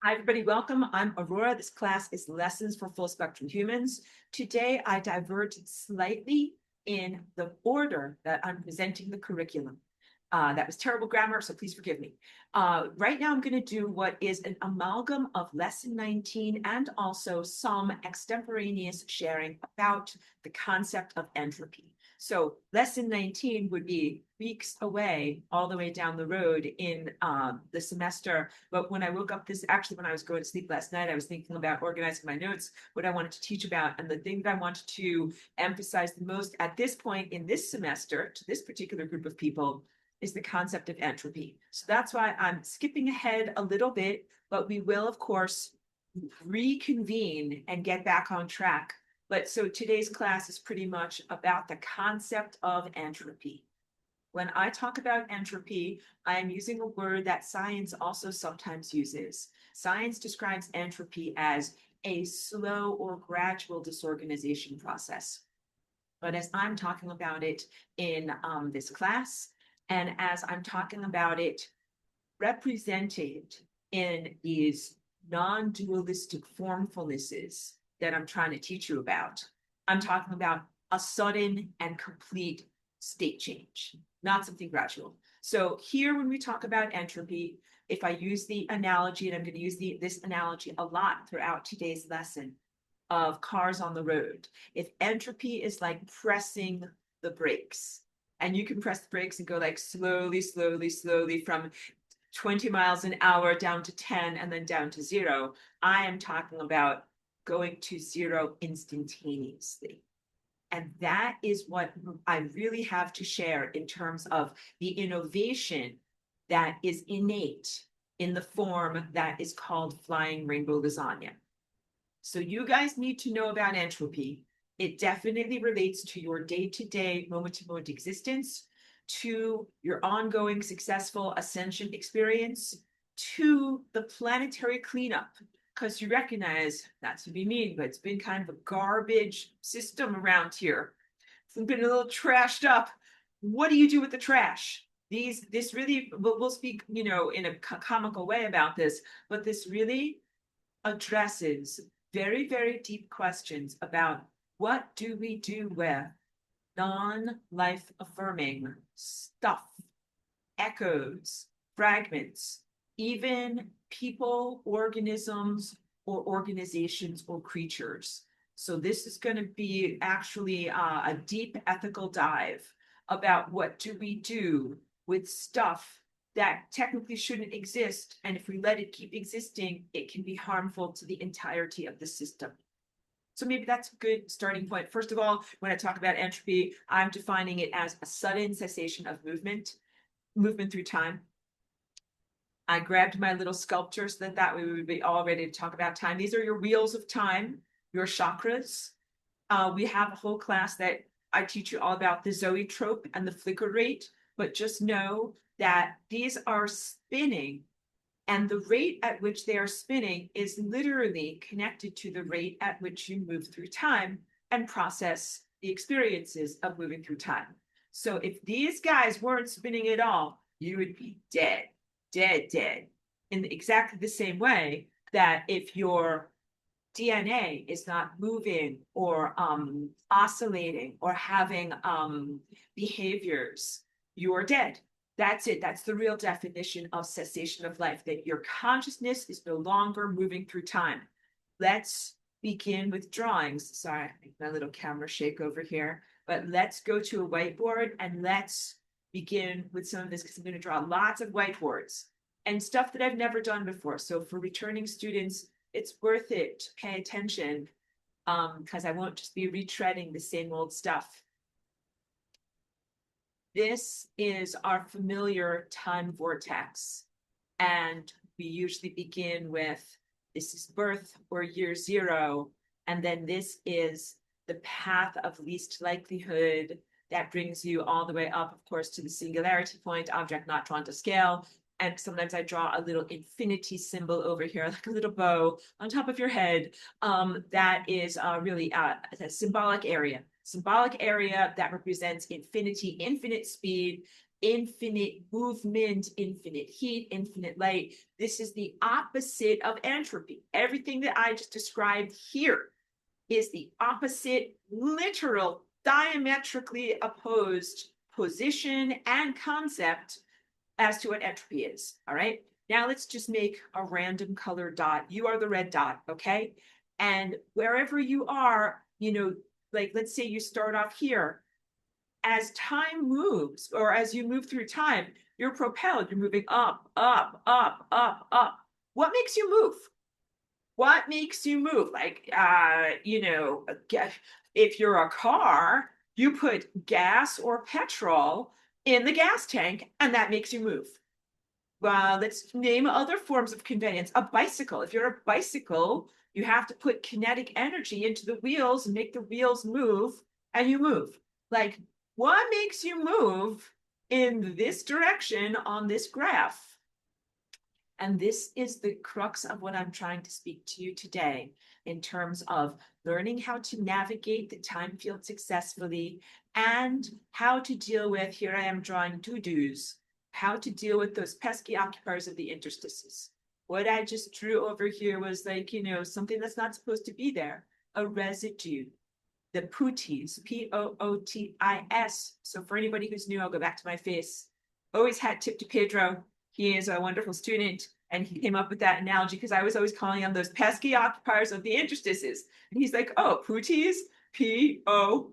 Hi, everybody. Welcome. I'm Aurora. This class is Lessons for Full Spectrum Humans. Today, I diverged slightly in the order that I'm presenting the curriculum. That was terrible grammar, so please forgive me. Right now, I'm going to do what is an amalgam of Lesson 19 and also some extemporaneous sharing about the concept of entropy. So lesson 19 would be weeks away, all the way down the road in the semester. But when I woke up when I was going to sleep last night, I was thinking about organizing my notes, what I wanted to teach about. And the thing that I wanted to emphasize the most at this point in this semester to this particular group of people is the concept of entropy. So that's why I'm skipping ahead a little bit, but we will, of course, reconvene and get back on track. But so today's class is pretty much about the concept of entropy. When I talk about entropy, I am using a word that science also sometimes uses. Science describes entropy as a slow or gradual disorganization process. But as I'm talking about it in this class, and as I'm talking about it represented in these non-dualistic formfulnesses that I'm trying to teach you about, I'm talking about a sudden and complete state change, not something gradual. So here, when we talk about entropy, if I use the analogy, and I'm going to use this analogy a lot throughout today's lesson, of cars on the road. If entropy is like pressing the brakes, and you can press the brakes and go like slowly, slowly, slowly from 20 miles an hour down to 10 and then down to 0, I am talking about going to 0 instantaneously. And that is what I really have to share in terms of the innovation that is innate in the form that is called flying rainbow lasagna. So you guys need to know about entropy. It definitely relates to your day-to-day, moment-to-moment existence, to your ongoing successful ascension experience, to the planetary cleanup. Because you recognize, not to be mean, but it's been kind of a garbage system around here. It's been a little trashed up. What do you do with the trash? This really, we'll speak, in a comical way about this, but this really addresses very, very deep questions about what do we do with non-life affirming stuff, echoes, fragments, even people, organisms, or organizations or creatures. So this is going to be actually a deep ethical dive about what do we do with stuff that technically shouldn't exist. And if we let it keep existing, it can be harmful to the entirety of the system. So maybe that's a good starting point. First of all, when I talk about entropy, I'm defining it as a sudden cessation of movement through time. I grabbed my little sculpture so that way we would be all ready to talk about time. These are your wheels of time, your chakras. We have a whole class that I teach you all about the zoetrope and the flicker rate, but just know that these are spinning, and the rate at which they are spinning is literally connected to the rate at which you move through time and process the experiences of moving through time. So if these guys weren't spinning at all, you would be dead, dead, dead, in exactly the same way that if your DNA is not moving or oscillating or having behaviors, you're dead. That's it. That's the real definition of cessation of life, that your consciousness is no longer moving through time. Let's begin with drawings. Sorry, I make my little camera shake over here, but let's go to a whiteboard and let's begin with some of this, because I'm going to draw lots of whiteboards and stuff that I've never done before. So for returning students, it's worth it to pay attention, because I won't just be retreading the same old stuff. This is our familiar time vortex. And we usually begin with, this is birth or year 0. And then this is the path of least likelihood that brings you all the way up, of course, to the singularity point, object not drawn to scale. And sometimes I draw a little infinity symbol over here, like a little bow on top of your head. That is really a symbolic area that represents infinity, infinite speed, infinite movement, infinite heat, infinite light. This is the opposite of entropy. Everything that I just described here is the opposite, literal, diametrically opposed position and concept as to what entropy is. All right. Now let's just make a random color dot. You are the red dot. Okay. And wherever you are, like let's say you start off here. As time moves, or as you move through time, you're propelled. You're moving up, up, up, up, up. What makes you move? What makes you move? Like, if you're a car, you put gas or petrol in the gas tank, and that makes you move. Well, let's name other forms of conveyance. A bicycle. If you're a bicycle, you have to put kinetic energy into the wheels and make the wheels move, and you move. Like, what makes you move in this direction on this graph? And this is the crux of what I'm trying to speak to you today in terms of learning how to navigate the time field successfully and how to deal with, here I am drawing doo-doos, how to deal with those pesky occupiers of the interstices. What I just drew over here was like, something that's not supposed to be there, a residue. The pooties, P-O-O-T-I-S. So for anybody who's new, I'll go back to my face. Always hat tip to Pedro. He is a wonderful student, and he came up with that analogy because I was always calling them those pesky occupiers of the interstices. And he's like, oh, pooties, P-O-O-T-I-S.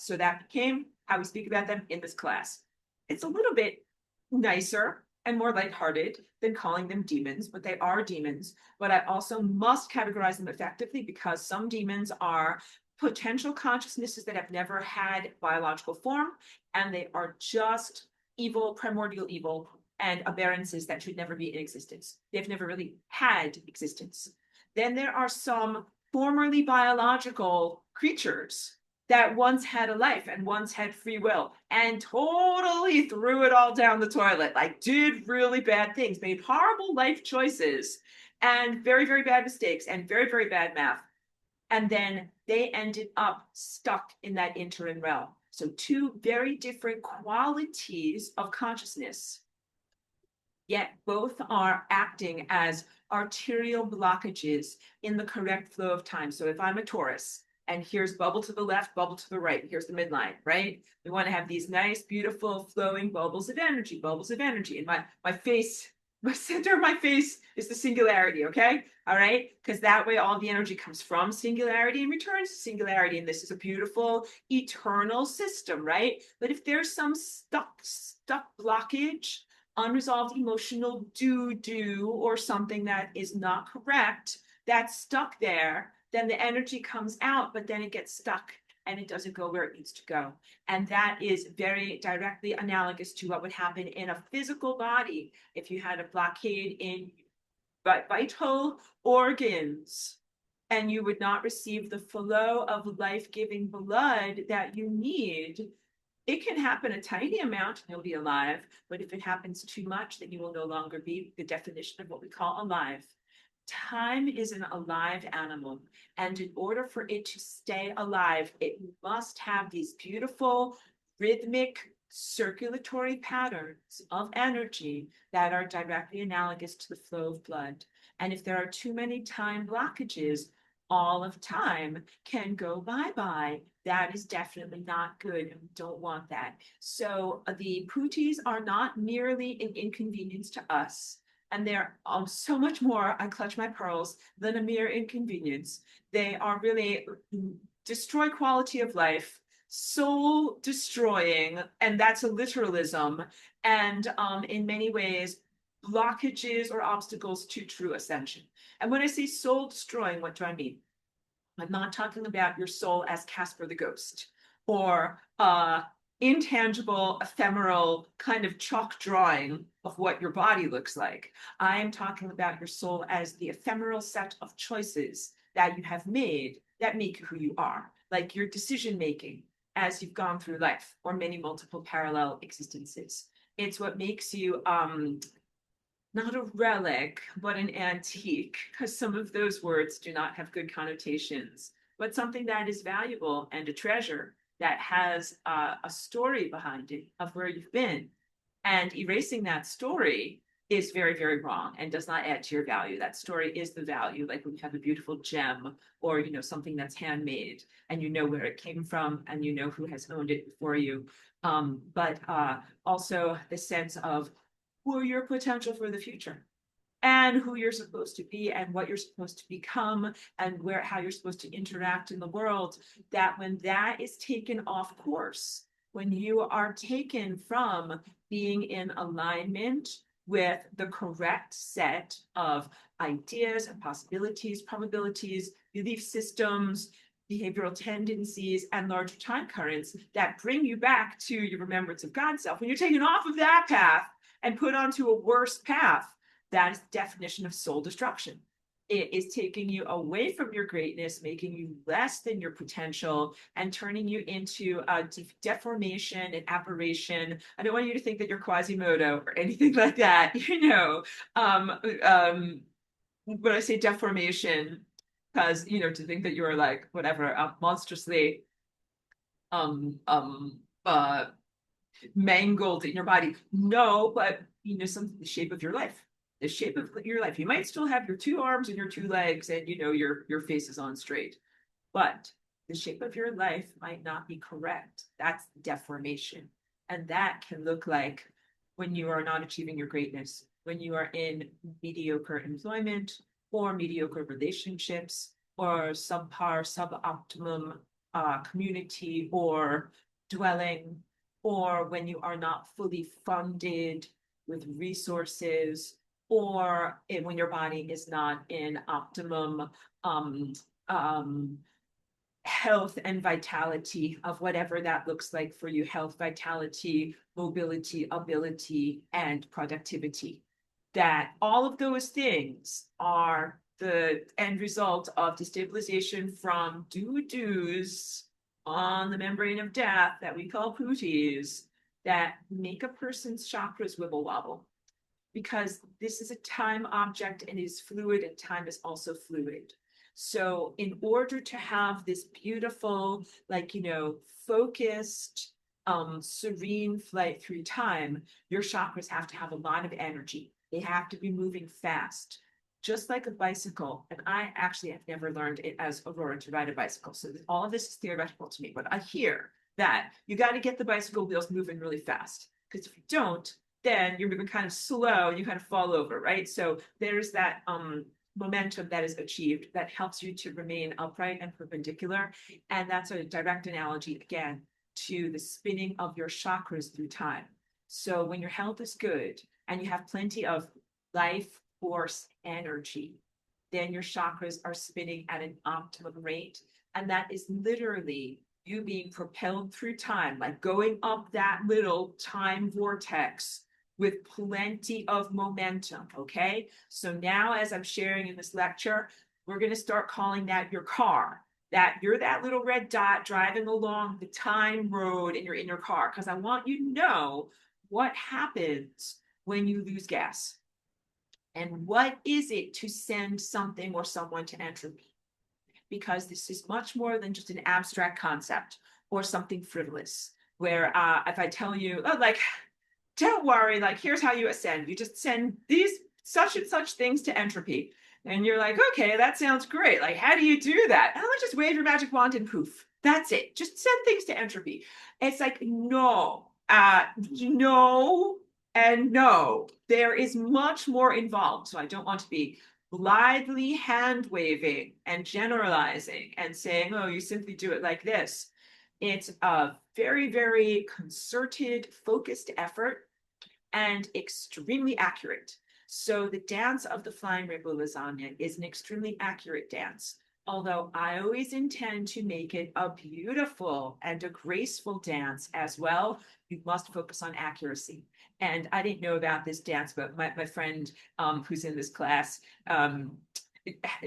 So that became how we speak about them in this class. It's a little bit nicer and more lighthearted than calling them demons, but they are demons. But I also must categorize them effectively because some demons are potential consciousnesses that have never had biological form, and they are just evil, primordial evil, and aberrances that should never be in existence. They've never really had existence. Then there are some formerly biological creatures that once had a life and once had free will and totally threw it all down the toilet, like did really bad things, made horrible life choices and very, very bad mistakes and very, very bad math. And then they ended up stuck in that interim realm. So two very different qualities of consciousness, yet both are acting as arterial blockages in the correct flow of time. So if I'm a Taurus, and here's bubble to the left, bubble to the right, here's the midline, right? We want to have these nice, beautiful, flowing bubbles of energy. And my face, my center of my face is the singularity, okay? All right? Because that way all the energy comes from singularity and returns to singularity. And this is a beautiful, eternal system, right? But if there's some stuck blockage, unresolved emotional doo-doo or something that is not correct, that's stuck there, then the energy comes out, but then it gets stuck and it doesn't go where it needs to go. And that is very directly analogous to what would happen in a physical body if you had a blockade in vital organs and you would not receive the flow of life-giving blood that you need. It can happen a tiny amount and you'll be alive, but if it happens too much, then you will no longer be the definition of what we call alive. Time is an alive animal, and in order for it to stay alive, it must have these beautiful rhythmic circulatory patterns of energy that are directly analogous to the flow of blood. And if there are too many time blockages, all of time can go bye-bye. That is definitely not good, and we don't want that. So the pooties are not merely an inconvenience to us, and they're so much more, I clutch my pearls, than a mere inconvenience. They are really destroy quality of life, soul destroying, and that's a literalism, and in many ways, blockages or obstacles to true ascension. And when I say soul destroying, what do I mean? I'm not talking about your soul as Casper the Ghost or intangible, ephemeral kind of chalk drawing of what your body looks like. I am talking about your soul as the ephemeral set of choices that you have made that make you who you are, like your decision making as you've gone through life or many multiple parallel existences. It's what makes you not a relic, but an antique, because some of those words do not have good connotations, but something that is valuable and a treasure that has a story behind it of where you've been. And erasing that story is very, very wrong and does not add to your value. That story is the value, like when you have a beautiful gem or, you know, something that's handmade and you know where it came from and you know who has owned it before you. But also the sense of who your potential for the future and who you're supposed to be and what you're supposed to become and where how you're supposed to interact in the world, that when that is taken off course, when you are taken from being in alignment with the correct set of ideas and possibilities, probabilities, belief systems, behavioral tendencies, and larger time currents that bring you back to your remembrance of God self, when you're taken off of that path and put onto a worse path, that is the definition of soul destruction. It is taking you away from your greatness, making you less than your potential, and turning you into a deformation and aberration. I don't want you to think that you're Quasimodo or anything like that. You know, when I say deformation, because you know, to think that you're like whatever, monstrously um uh mangled in your body. No, but you know, some the shape of your life. The shape of your life. You might still have your two arms and your two legs, and you know your face is on straight, but the shape of your life might not be correct. That's deformation, and that can look like when you are not achieving your greatness, when you are in mediocre employment or mediocre relationships or subpar, suboptimum community or dwelling, or when you are not fully funded with resources, or when your body is not in optimum um, um, health and vitality of whatever that looks like for you, health, vitality, mobility, ability, and productivity. That all of those things are the end result of destabilization from doo-doos on the membrane of death that we call pooties that make a person's chakras wibble wobble, because this is a time object and is fluid, and time is also fluid. So in order to have this beautiful, like, you know, focused, serene flight through time, your chakras have to have a lot of energy. They have to be moving fast, just like a bicycle. And I actually have never learned it as Aurora to ride a bicycle. So all of this is theoretical to me, but I hear that you got to get the bicycle wheels moving really fast. Because if you don't, then you're moving kind of slow and you kind of fall over, right? So there's that momentum that is achieved that helps you to remain upright and perpendicular. And that's a direct analogy, again, to the spinning of your chakras through time. So when your health is good and you have plenty of life force energy, then your chakras are spinning at an optimum rate. And that is literally you being propelled through time, like going up that little time vortex with plenty of momentum, okay? So now as I'm sharing in this lecture, we're gonna start calling that your car, that you're that little red dot driving along the time road and you're in your car, because I want you to know what happens when you lose gas. And what is it to send something or someone to entropy? Because this is much more than just an abstract concept or something frivolous, where if I tell you, oh, like, don't worry, like, here's how you ascend. You just send these such and such things to entropy. And you're like, okay, that sounds great. Like, how do you do that? And let's just wave your magic wand and poof. That's it. Just send things to entropy. It's like, no, no, and no. There is much more involved. So I don't want to be blithely hand waving and generalizing and saying, oh, you simply do it like this. It's a very, very concerted, focused effort and extremely accurate. So the dance of the flying rainbow lasagna is an extremely accurate dance. Although I always intend to make it a beautiful and a graceful dance as well, you must focus on accuracy. And I didn't know about this dance, but my friend who's in this class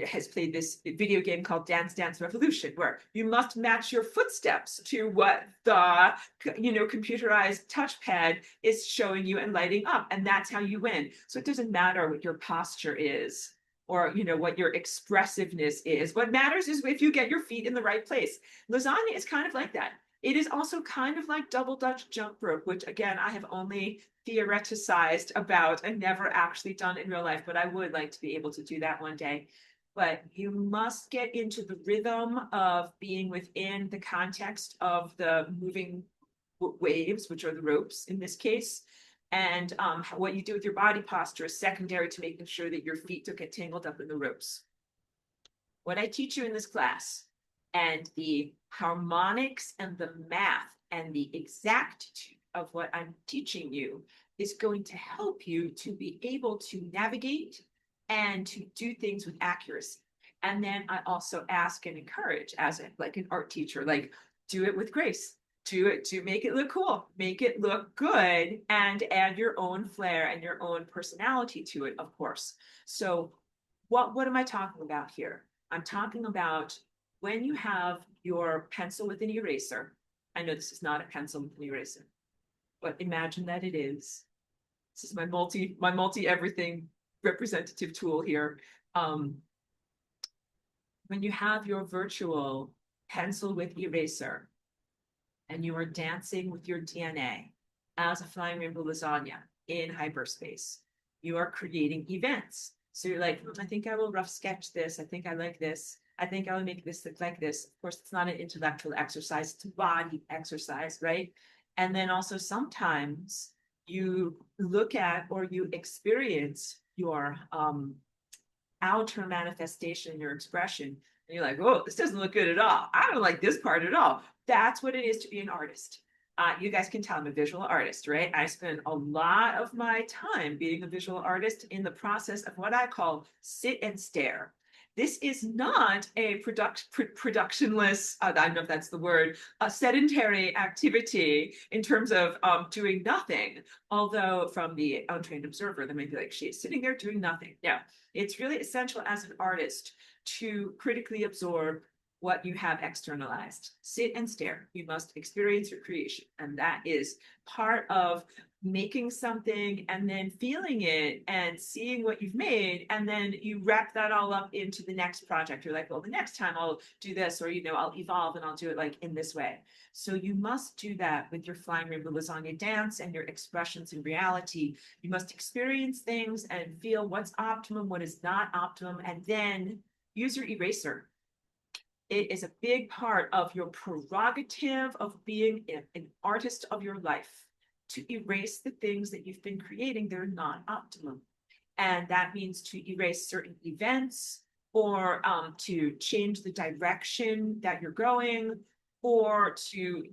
has played this video game called Dance Dance Revolution, where you must match your footsteps to what the computerized touchpad is showing you and lighting up, and that's how you win. So it doesn't matter what your posture is or what your expressiveness is. What matters is if you get your feet in the right place. Lasagna is kind of like that. It is also kind of like double Dutch jump rope, which again, I have only theoreticized about and never actually done in real life, but I would like to be able to do that one day. But you must get into the rhythm of being within the context of the moving waves, which are the ropes in this case. And what you do with your body posture is secondary to making sure that your feet don't get tangled up in the ropes. What I teach you in this class and the harmonics and the math and the exactitude of what I'm teaching you is going to help you to be able to navigate and to do things with accuracy. And then I also ask and encourage, as like an art teacher, like do it with grace. Do it to make it look cool, make it look good, and add your own flair and your own personality to it, of course. So what am I talking about here? I'm talking about when you have your pencil with an eraser. I know this is not a pencil with an eraser, but imagine that it is. This is my multi everything representative tool here. When you have your virtual pencil with eraser and you are dancing with your DNA as a flying rainbow lasagna in hyperspace, you are creating events. So you're like, I think I will rough sketch this. I think I like this. I think I will make this look like this. Of course, it's not an intellectual exercise, it's a body exercise, right? And then also sometimes you look at or you experience your outer manifestation, your expression, and you're like, oh, this doesn't look good at all. I don't like this part at all. That's what it is to be an artist. You guys can tell I'm a visual artist, right? I spend a lot of my time being a visual artist in the process of what I call sit and stare. This is not a productionless, I don't know if that's the word, a sedentary activity in terms of doing nothing. Although from the untrained observer, they may be like, she's sitting there doing nothing. Yeah, it's really essential as an artist to critically absorb what you have externalized. Sit and stare. You must experience your creation. And that is part of making something and then feeling it and seeing what you've made. And then you wrap that all up into the next project. You're like, well, the next time I'll do this, or, I'll evolve and I'll do it like in this way. So you must do that with your flying rainbow lasagna dance and your expressions in reality. You must experience things and feel what's optimum, what is not optimum, and then use your eraser. It is a big part of your prerogative of being an artist of your life to erase the things that you've been creating that are not optimum. And that means to erase certain events or to change the direction that you're going or to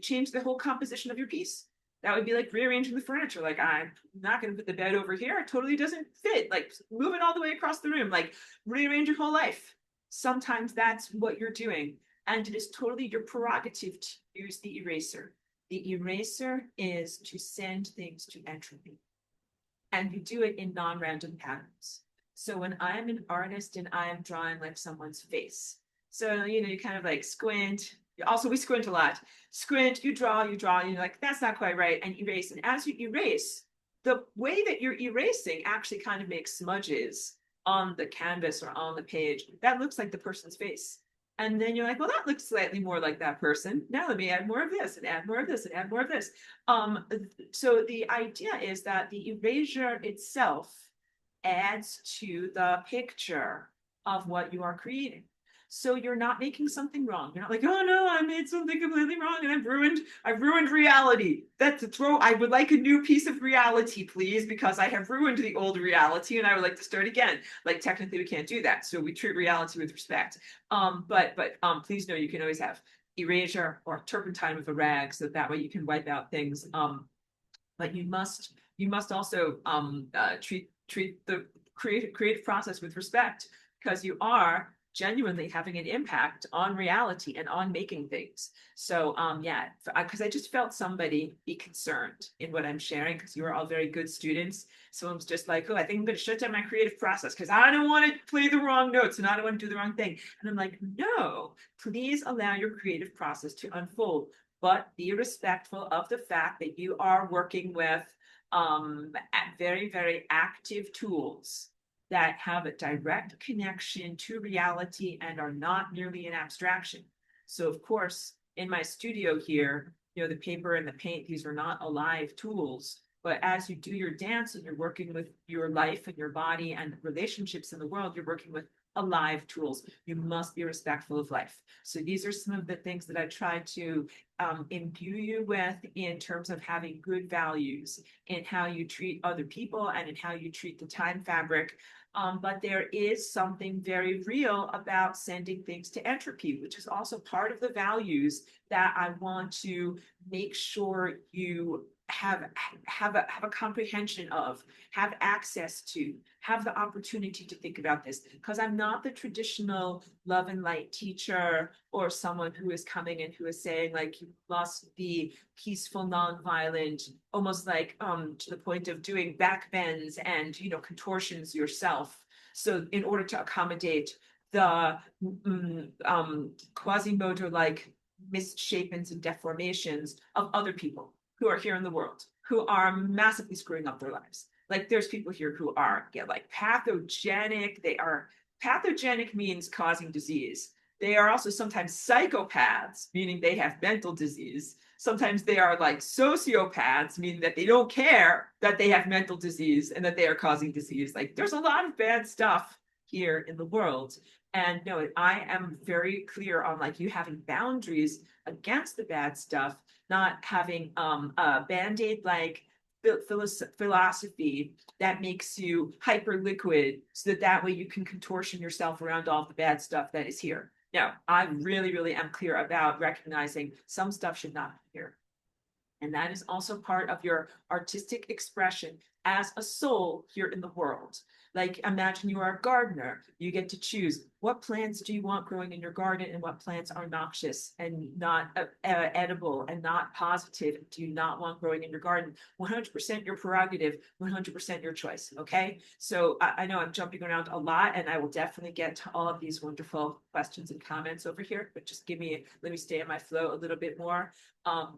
change the whole composition of your piece. That would be like rearranging the furniture. Like, I'm not going to put the bed over here. It totally doesn't fit. Like, move it all the way across the room. Like, rearrange your whole life. Sometimes that's what you're doing. And it is totally your prerogative to use the eraser. The eraser is to send things to entropy. And you do it in non-random patterns. So when I'm an artist and I am drawing like someone's face, so, you kind of like squint. Also, we squint a lot. Squint, you draw, you're like, that's not quite right, and erase. And as you erase, the way that you're erasing actually kind of makes smudges on the canvas or on the page. That looks like the person's face. And then you're like, well, that looks slightly more like that person. Now let me add more of this and add more of this and add more of this. So the idea is that the erasure itself adds to the picture of what you are creating. So you're not making something wrong. You're not like, oh no, I made something completely wrong and I've ruined reality. I would like a new piece of reality, please, because I have ruined the old reality and I would like to start again. Like, technically we can't do that. So we treat reality with respect. But please know you can always have erasure or turpentine with a rag, so that way you can wipe out things. But you must also treat the creative process with respect, because you are genuinely having an impact on reality and on making things. So yeah, because I just felt somebody be concerned in what I'm sharing, because you are all very good students. Someone's just like, oh, I think I'm going to shut down my creative process because I don't want to play the wrong notes and I don't want to do the wrong thing. And I'm like, no, please allow your creative process to unfold, but be respectful of the fact that you are working with very, very active tools that have a direct connection to reality and are not merely an abstraction. So of course, in my studio here, the paper and the paint, these are not alive tools. But as you do your dance and you're working with your life and your body and relationships in the world, you're working with alive tools. You must be respectful of life. So these are some of the things that I try to imbue you with in terms of having good values in how you treat other people and in how you treat the time fabric. But there is something very real about sending things to entropy, which is also part of the values that I want to make sure you have a comprehension of, have access to, have the opportunity to think about this, because I'm not the traditional love and light teacher or someone who is coming and who is saying like you must be peaceful, non-violent, almost like to the point of doing back bends and contortions yourself. So in order to accommodate the Quasimodo like misshapens and deformations of other people who are here in the world, who are massively screwing up their lives. Like there's people here who are like pathogenic. Pathogenic means causing disease. They are also sometimes psychopaths, meaning they have mental disease. Sometimes they are like sociopaths, meaning that they don't care that they have mental disease and that they are causing disease. Like there's a lot of bad stuff here in the world. And no, I am very clear on like you having boundaries against the bad stuff, not having a band-aid like philosophy that makes you hyper liquid so that way you can contortion yourself around all the bad stuff that is here. No, I really, really am clear about recognizing some stuff should not be here. And that is also part of your artistic expression as a soul here in the world. Like imagine you are a gardener. You get to choose what plants do you want growing in your garden and what plants are noxious and not edible and not positive. Do you not want growing in your garden? 100% your prerogative, 100% your choice. Okay. So I know I'm jumping around a lot and I will definitely get to all of these wonderful questions and comments over here, but just let me stay in my flow a little bit more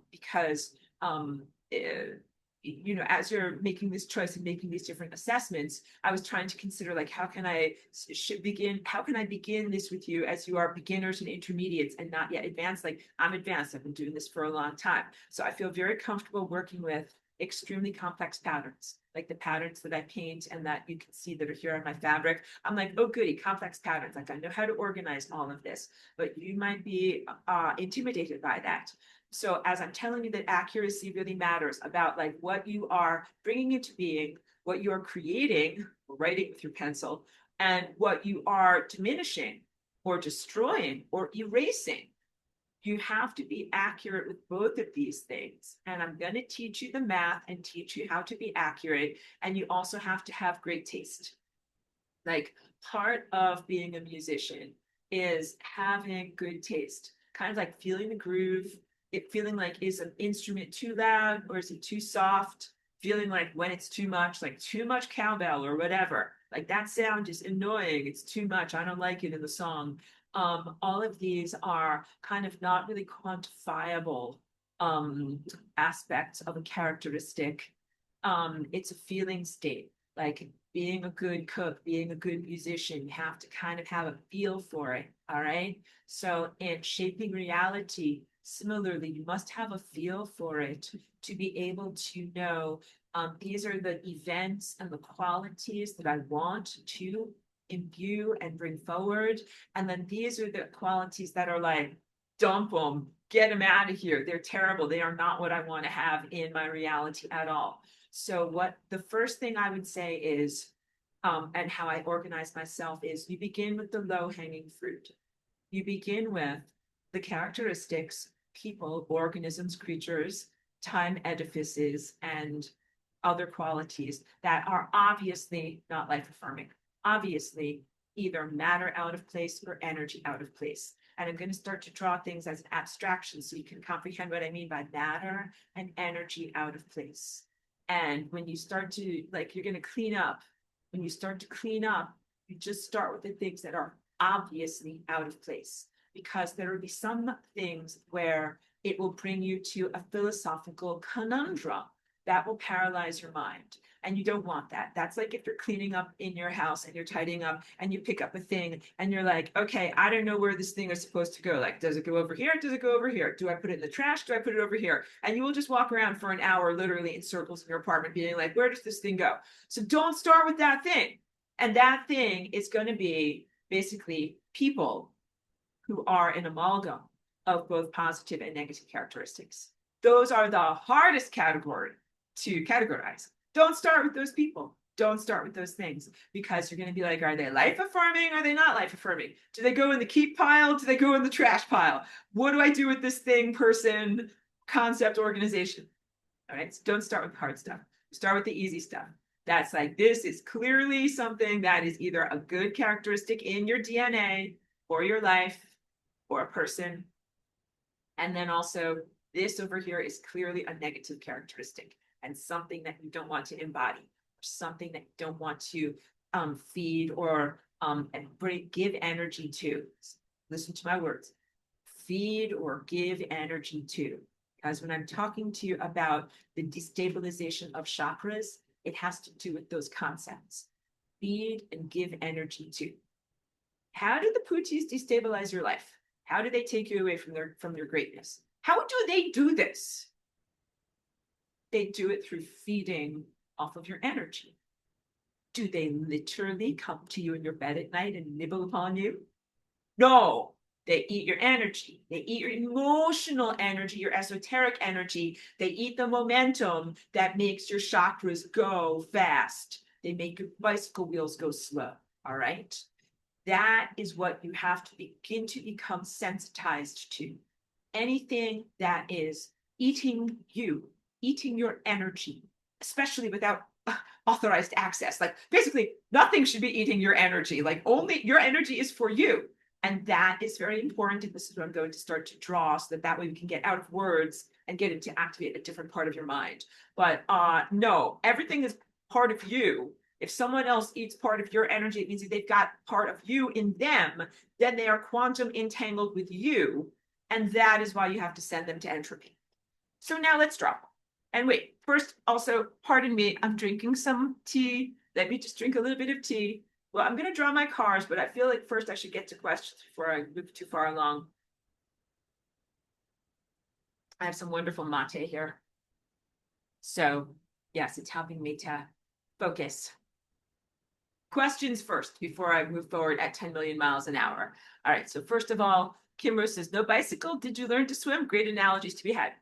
because as you're making this choice and making these different assessments, I was trying to consider like, how can I begin this with you as you are beginners and intermediates and not yet advanced? Like I'm advanced, I've been doing this for a long time. So I feel very comfortable working with extremely complex patterns, like the patterns that I paint and that you can see that are here on my fabric. I'm like, oh goody, complex patterns. Like I know how to organize all of this, but you might be intimidated by that. So as I'm telling you that accuracy really matters about like what you are bringing into being, what you are creating, or writing with your pencil, and what you are diminishing or destroying or erasing, you have to be accurate with both of these things. And I'm going to teach you the math and teach you how to be accurate. And you also have to have great taste. Like part of being a musician is having good taste, kind of like feeling the groove, feeling like is an instrument too loud or is it too soft, feeling like when it's too much, like too much cowbell or whatever, like that sound is annoying, it's too much, I don't like it in the song. All of these are kind of not really quantifiable aspects of a characteristic. It's a feeling state, like being a good cook, being a good musician, you have to kind of have a feel for it. All right. So in shaping reality, similarly, you must have a feel for it to be able to know these are the events and the qualities that I want to imbue and bring forward. And then these are the qualities that are like, dump them, get them out of here. They're terrible. They are not what I want to have in my reality at all. So what the first thing I would say is, and how I organize myself is you begin with the low hanging fruit. You begin with the characteristics, people, organisms, creatures, time edifices, and other qualities that are obviously not life affirming, obviously either matter out of place or energy out of place. And I'm going to start to draw things as an abstraction so you can comprehend what I mean by matter and energy out of place. And when you start to, like, you're going to clean up. When you start to clean up, you just start with the things that are obviously out of place, because there will be some things where it will bring you to a philosophical conundrum that will paralyze your mind. And you don't want that. That's like if you're cleaning up in your house and you're tidying up and you pick up a thing and you're like, okay, I don't know where this thing is supposed to go. Like, does it go over here? Does it go over here? Do I put it in the trash? Do I put it over here? And you will just walk around for an hour, literally in circles in your apartment, being like, where does this thing go? So don't start with that thing. And that thing is going to be basically people who are an amalgam of both positive and negative characteristics. Those are the hardest category to categorize. Don't start with those people. Don't start with those things, because you're going to be like, are they life affirming? Are they not life affirming? Do they go in the keep pile? Do they go in the trash pile? What do I do with this thing, person, concept, organization? All right. So don't start with hard stuff. Start with the easy stuff. That's like, this is clearly something that is either a good characteristic in your DNA or your life or a person. And then also, this over here is clearly a negative characteristic and something that you don't want to embody, or something that you don't want to feed or give energy to. Listen to my words. Feed or give energy to. Because when I'm talking to you about the destabilization of chakras, it has to do with those concepts. Feed and give energy to. How do the Pooties destabilize your life? How do they take you away from your greatness? How do they do this? They do it through feeding off of your energy. Do they literally come to you in your bed at night and nibble upon you? No, they eat your energy. They eat your emotional energy, your esoteric energy. They eat the momentum that makes your chakras go fast. They make your bicycle wheels go slow. All right. That is what you have to begin to become sensitized to. Anything that is eating you, eating your energy, especially without authorized access. Like, basically, nothing should be eating your energy. Like, only your energy is for you. And that is very important. And this is what I'm going to start to draw, so that way we can get out of words and get it to activate a different part of your mind. But no, everything is part of you. If someone else eats part of your energy, it means that they've got part of you in them. Then they are quantum entangled with you. And that is why you have to send them to entropy. So now let's drop. And wait, first, also, pardon me, I'm drinking some tea. Let me just drink a little bit of tea. Well, I'm going to draw my cards, but I feel like first I should get to questions before I move too far along. I have some wonderful mate here. So yes, it's helping me to focus. Questions first before I move forward at 10 million miles an hour. All right, so first of all, Kim Rose says, no bicycle? Did you learn to swim? Great analogies to be had.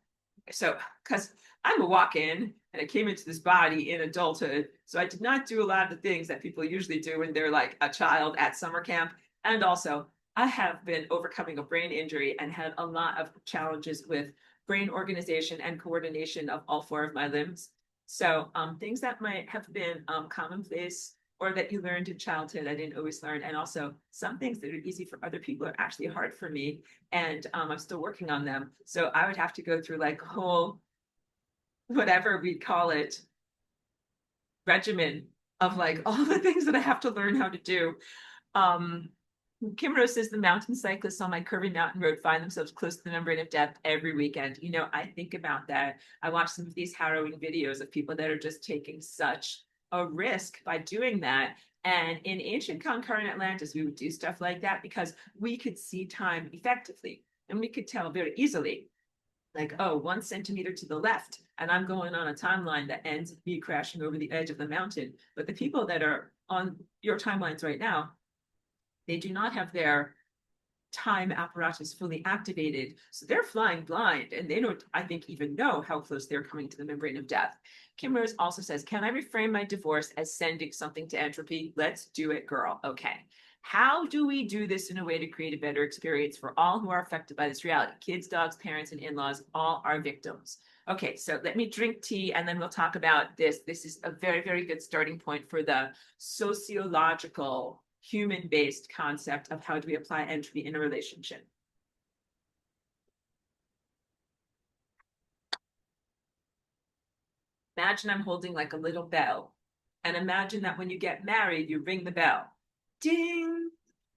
So, because I'm a walk-in and I came into this body in adulthood, so I did not do a lot of the things that people usually do when they're like a child at summer camp. And also, I have been overcoming a brain injury and had a lot of challenges with brain organization and coordination of all four of my limbs. So things that might have been commonplace or that you learned in childhood, I didn't always learn. And also some things that are easy for other people are actually hard for me. And I'm still working on them. So I would have to go through like a whole, whatever we'd call it, regimen of like all the things that I have to learn how to do. Kim Rose says the mountain cyclists on my curvy mountain road find themselves close to the membrane of death every weekend. You know, I think about that. I watch some of these harrowing videos of people that are just taking such a risk by doing that. And in ancient concurrent Atlantis, we would do stuff like that because we could see time effectively. And we could tell very easily, like, oh, 1 centimeter to the left. And I'm going on a timeline that ends with me crashing over the edge of the mountain. But the people that are on your timelines right now, they do not have their time apparatus fully activated. So they're flying blind and they don't, I think, even know how close they're coming to the membrane of death. Kim Rose also says, can I reframe my divorce as sending something to entropy? Let's do it, girl. Okay. How do we do this in a way to create a better experience for all who are affected by this reality? Kids, dogs, parents, and in-laws, all are victims. Okay, so let me drink tea and then we'll talk about this. This is a very, very good starting point for the sociological, human-based concept of how do we apply entropy in a relationship. Imagine I'm holding like a little bell. And imagine that when you get married, you ring the bell. Ding!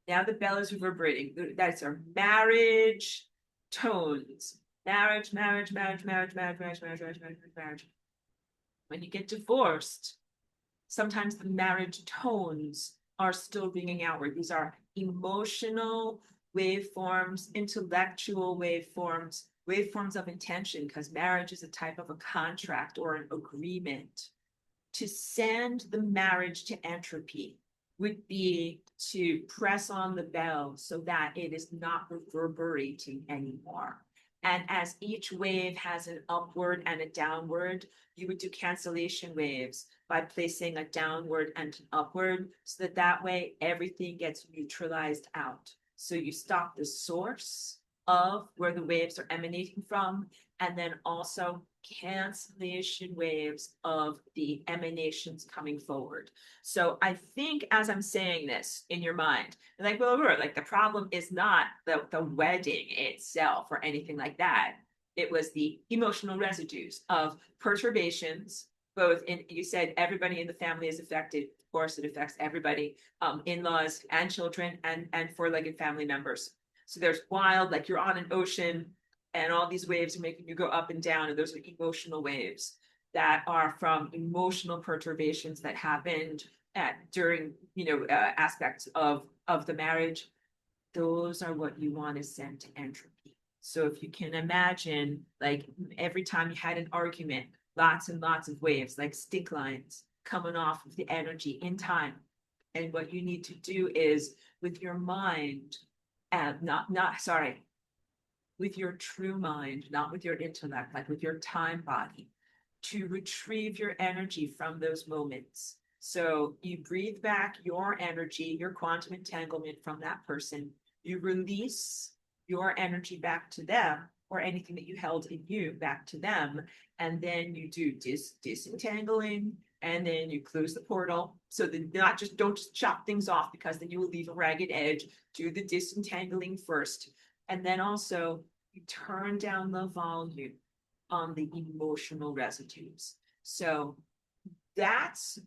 Now the bell is reverberating. That's our marriage tones. Marriage, marriage, marriage, marriage, marriage, marriage, marriage, marriage, marriage, marriage. When you get divorced, Sometimes the marriage tones are still ringing outward. These are emotional waveforms, intellectual waveforms, waveforms of intention, because marriage is a type of a contract or an agreement. To send the marriage to entropy would be to press on the bell so that it is not reverberating anymore. And as each wave has an upward and a downward, you would do cancellation waves by placing a downward and an upward, so that that way everything gets neutralized out. So you stop the source of where the waves are emanating from, and then also cancellation waves of the emanations coming forward. So I think as I'm saying this in your mind, like, well, like the problem is not the wedding itself or anything like that. It was the emotional residues of perturbations, both in, you said everybody in the family is affected. Of course, it affects everybody, in-laws and children and four-legged family members. So there's wild, like you're on an ocean and all these waves are making you go up and down, and those are emotional waves that are from emotional perturbations that happened during aspects of the marriage. Those are what you want to send to entropy. So if you can imagine, like every time you had an argument, lots and lots of waves, like stick lines coming off of the energy in time. And what you need to do is with your mind, with your true mind, not with your intellect, like with your time body, to retrieve your energy from those moments. So you breathe back your energy, your quantum entanglement from that person. You release your energy back to them, or anything that you held in you back to them. And then you do disentangling, and then you close the portal. So that don't just chop things off, because then you will leave a ragged edge. Do the disentangling first. And then also you turn down the volume on the emotional residues. So that's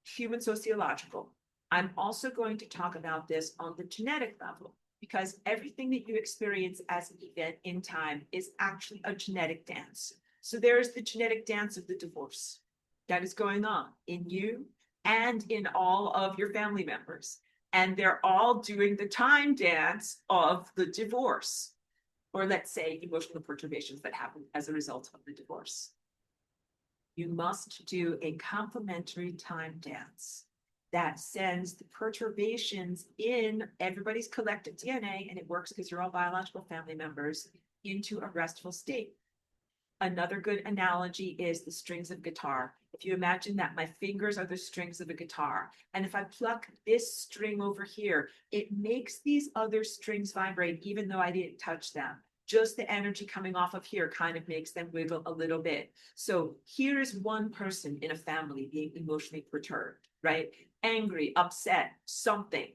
human sociological. I'm also going to talk about this on the genetic level, because everything that you experience as an event in time is actually a genetic dance. So there's the genetic dance of the divorce that is going on in you and in all of your family members. And they're all doing the time dance of the divorce, or let's say emotional perturbations that happen as a result of the divorce. You must do a complementary time dance that sends the perturbations in everybody's collective DNA, and it works because you're all biological family members, into a restful state. Another good analogy is the strings of guitar. If you imagine that my fingers are the strings of a guitar, and if I pluck this string over here, it makes these other strings vibrate even though I didn't touch them. Just the energy coming off of here kind of makes them wiggle a little bit. So here is one person in a family being emotionally perturbed, right? Angry, upset, something.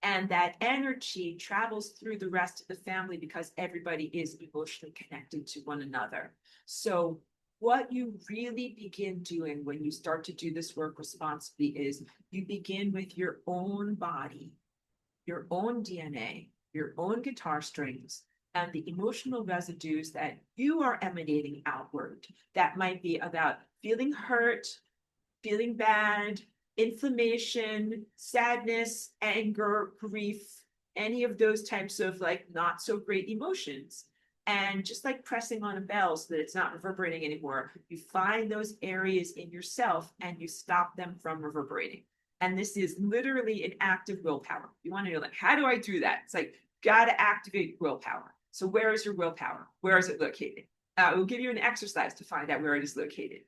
And that energy travels through the rest of the family because everybody is emotionally connected to one another. So what you really begin doing when you start to do this work responsibly is you begin with your own body, your own DNA, your own guitar strings, and the emotional residues that you are emanating outward. That might be about feeling hurt, feeling bad, inflammation, sadness, anger, grief, any of those types of like not so great emotions. And just like pressing on a bell so that it's not reverberating anymore, you find those areas in yourself and you stop them from reverberating. And this is literally an act of willpower. You want to know, like, how do I do that? It's like, got to activate willpower. So where is your willpower? Where is it located? We'll give you an exercise to find out where it is located.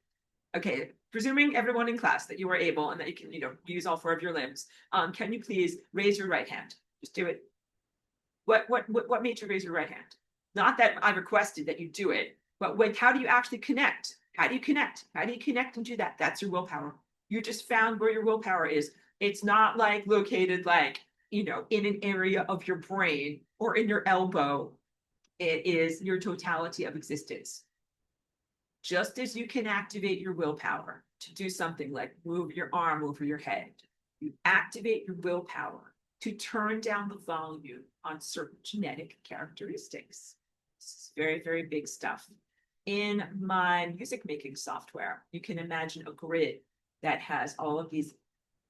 Okay, presuming everyone in class that you are able and that you can, use all four of your limbs, can you please raise your right hand? Just do it. What made you raise your right hand? Not that I requested that you do it, but how do you actually connect? How do you connect? How do you connect and do that? That's your willpower. You just found where your willpower is. It's not like located like, in an area of your brain or in your elbow. It is your totality of existence. Just as you can activate your willpower to do something like move your arm over your head, you activate your willpower to turn down the volume on certain genetic characteristics. This is very, very big stuff. In my music making software, you can imagine a grid. that has all of these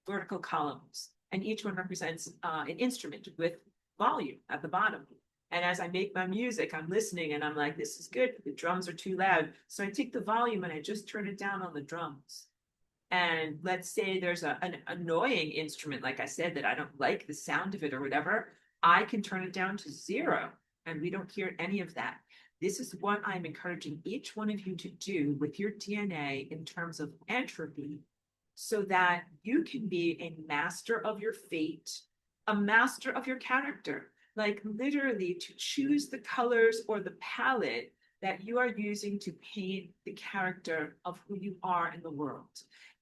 vertical columns, and each one represents an instrument with volume at the bottom. And as I make my music, I'm listening and I'm like, this is good, the drums are too loud. So I take the volume and I just turn it down on the drums. And let's say there's an annoying instrument, like I said, that I don't like the sound of it or whatever, I can turn it down to 0 and we don't hear any of that. This is what I'm encouraging each one of you to do with your DNA in terms of entropy, so that you can be a master of your fate, a master of your character, like literally to choose the colors or the palette that you are using to paint the character of who you are in the world.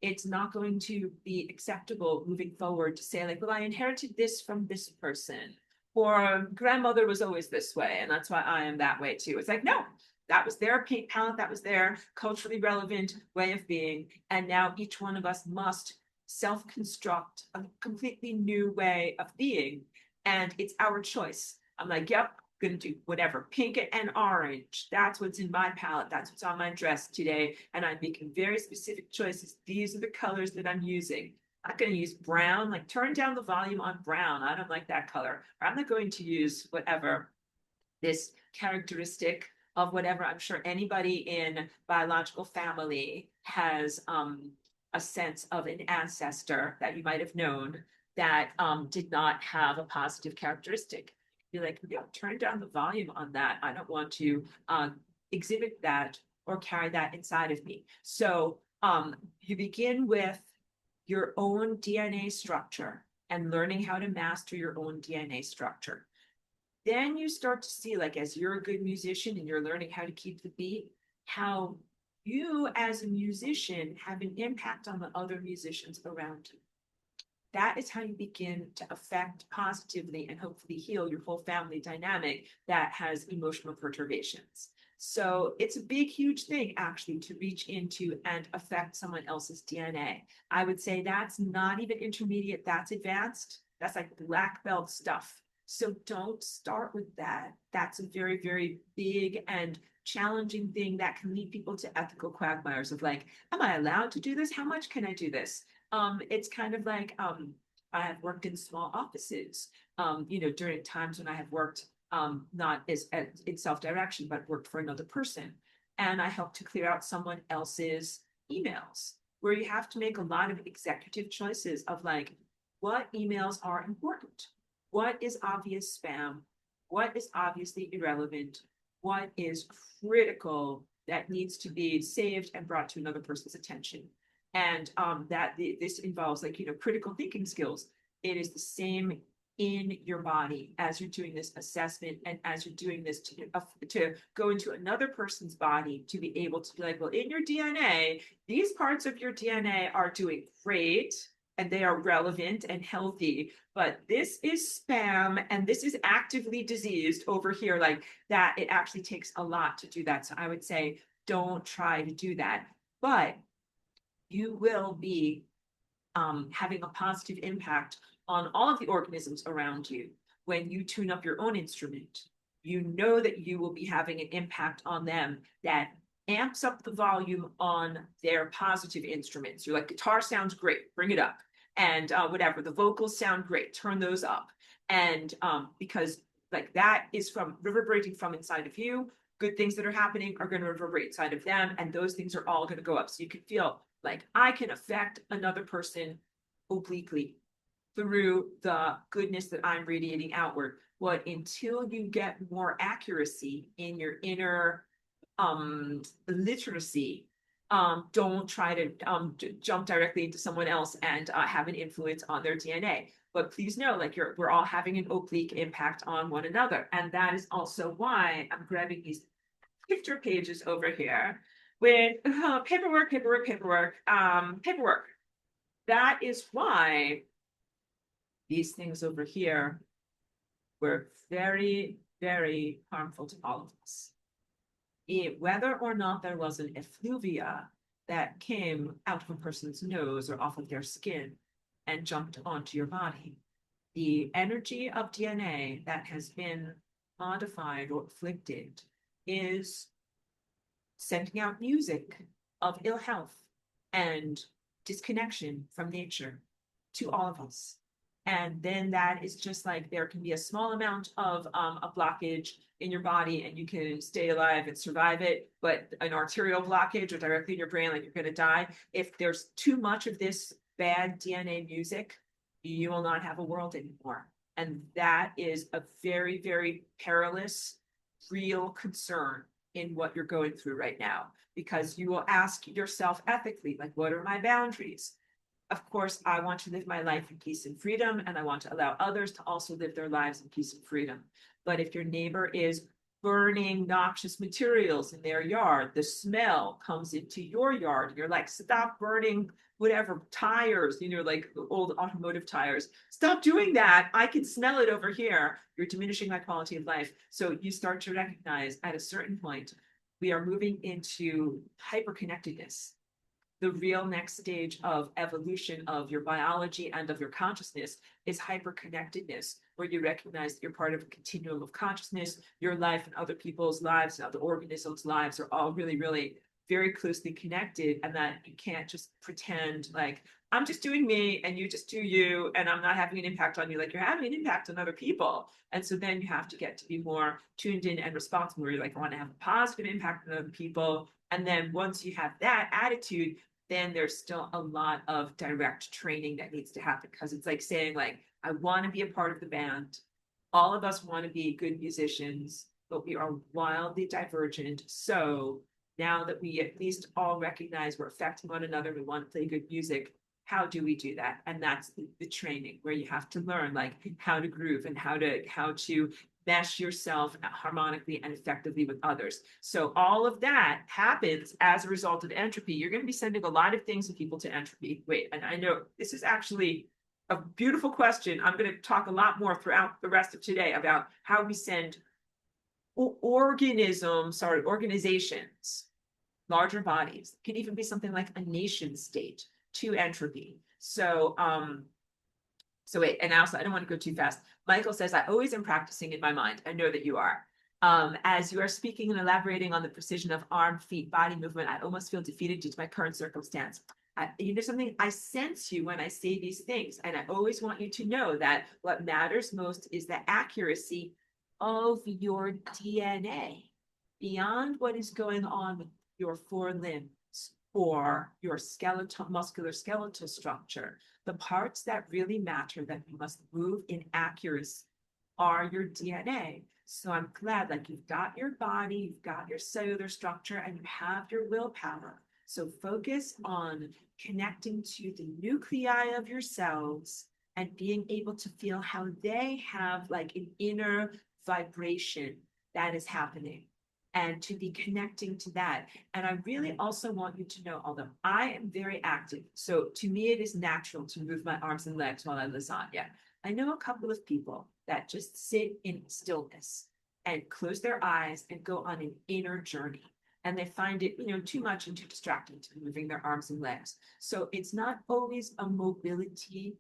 It's not going to be acceptable moving forward to say like, well, I inherited this from this person, or grandmother was always this way, and that's why I am that way too. It's like, no, that was their paint palette, that was their culturally relevant way of being. And now each one of us must self-construct a completely new way of being. And it's our choice. I'm like, yep, gonna do whatever, pink and orange. That's what's in my palette. That's what's on my dress today. And I'm making very specific choices. These are the colors that I'm using. I'm not going to use brown, like turn down the volume on brown. I don't like that color. Or I'm not going to use whatever, this characteristic of whatever. I'm sure anybody in biological family has a sense of an ancestor that you might have known that did not have a positive characteristic. Be like, yeah, turn down the volume on that. I don't want to exhibit that or carry that inside of me. So you begin with your own DNA structure and learning how to master your own DNA structure. Then you start to see, like, as you're a good musician and you're learning how to keep the beat, how you as a musician have an impact on the other musicians around you. That is how you begin to affect positively and hopefully heal your whole family dynamic that has emotional perturbations. So it's a big, huge thing actually to reach into and affect someone else's DNA. I would say that's not even intermediate, that's advanced. That's like black belt stuff. So don't start with that. That's a very, very big and challenging thing that can lead people to ethical quagmires of like, am I allowed to do this? How much can I do this? It's kind of like I have worked in small offices, during times when I have worked not as in self-direction, but worked for another person. And I helped to clear out someone else's emails, where you have to make a lot of executive choices of like, what emails are important? What is obvious spam? What is obviously irrelevant? What is critical that needs to be saved and brought to another person's attention? And this involves like, critical thinking skills. It is the same in your body as you're doing this assessment and as you're doing this to go into another person's body, to be able to be like, well, in your DNA, these parts of your DNA are doing great and they are relevant and healthy, but this is spam and this is actively diseased over here. Like that, it actually takes a lot to do that. So I would say, don't try to do that. But you will be having a positive impact on all of the organisms around you. When you tune up your own instrument, you know that you will be having an impact on them that amps up the volume on their positive instruments. You're like, guitar sounds great, bring it up. And whatever, the vocals sound great, turn those up. And because like that is from reverberating from inside of you, good things that are happening are going to reverberate inside of them. And those things are all going to go up. So you can feel like I can affect another person obliquely through the goodness that I'm radiating outward. But until you get more accuracy in your inner literacy, don't try to jump directly into someone else and have an influence on their DNA. But please know, like we're all having an oblique impact on one another. And that is also why I'm grabbing these picture pages over here with paperwork. That is why these things over here were very, very harmful to all of us. Whether or not there was an effluvia that came out of a person's nose or off of their skin and jumped onto your body, the energy of DNA that has been modified or afflicted is sending out music of ill health and disconnection from nature to all of us. And then that is just like there can be a small amount of a blockage in your body and you can stay alive and survive it. But an arterial blockage or directly in your brain, like you're going to die. If there's too much of this bad DNA music, you will not have a world anymore. And that is a very, very perilous, real concern in what you're going through right now, because you will ask yourself ethically, like, what are my boundaries? Of course, I want to live my life in peace and freedom, and I want to allow others to also live their lives in peace and freedom. But if your neighbor is burning noxious materials in their yard, the smell comes into your yard, and you're like, stop burning whatever tires, like old automotive tires. Stop doing that. I can smell it over here. You're diminishing my quality of life. So you start to recognize at a certain point, we are moving into hyperconnectedness. The real next stage of evolution of your biology and of your consciousness is hyperconnectedness, where you recognize that you're part of a continuum of consciousness. Your life and other people's lives and other organisms' lives are all really, really very closely connected, and that you can't just pretend like I'm just doing me and you just do you, and I'm not having an impact on you. Like, you're having an impact on other people. And so then you have to get to be more tuned in and responsible, where you're like, I want to have a positive impact on other people. And then once you have that attitude, then there's still a lot of direct training that needs to happen, because it's like saying, like, I want to be a part of the band. All of us want to be good musicians, but we are wildly divergent. So now that we at least all recognize we're affecting one another, we want to play good music, how do we do that? And that's the training, where you have to learn like how to groove and how to mesh yourself harmonically and effectively with others. So all of that happens as a result of entropy. You're going to be sending a lot of things of people to entropy. Wait, and I know this is actually a beautiful question. I'm going to talk a lot more throughout the rest of today about how we send organizations, larger bodies, can even be something like a nation state, to entropy. So wait, and also I don't want to go too fast. Michael says, I always am practicing in my mind. I know that you are. As you are speaking and elaborating on the precision of arm, feet, body movement, I almost feel defeated due to my current circumstance. Something, I sense you when I say these things, and I always want you to know that what matters most is the accuracy of your DNA beyond what is going on with your four limbs or your muscular skeletal structure. The parts that really matter, that you must move in accuracy, are your DNA. So I'm glad, like, you've got your body, you've got your cellular structure, and you have your willpower. So focus on connecting to the nuclei of your cells and being able to feel how they have like an inner vibration that is happening, and to be connecting to that. And I really also want you to know, although I am very active, so to me it is natural to move my arms and legs while I lasagna. I know a couple of people that just sit in stillness and close their eyes and go on an inner journey. And they find it, too much and too distracting to moving their arms and legs. So it's not always a mobility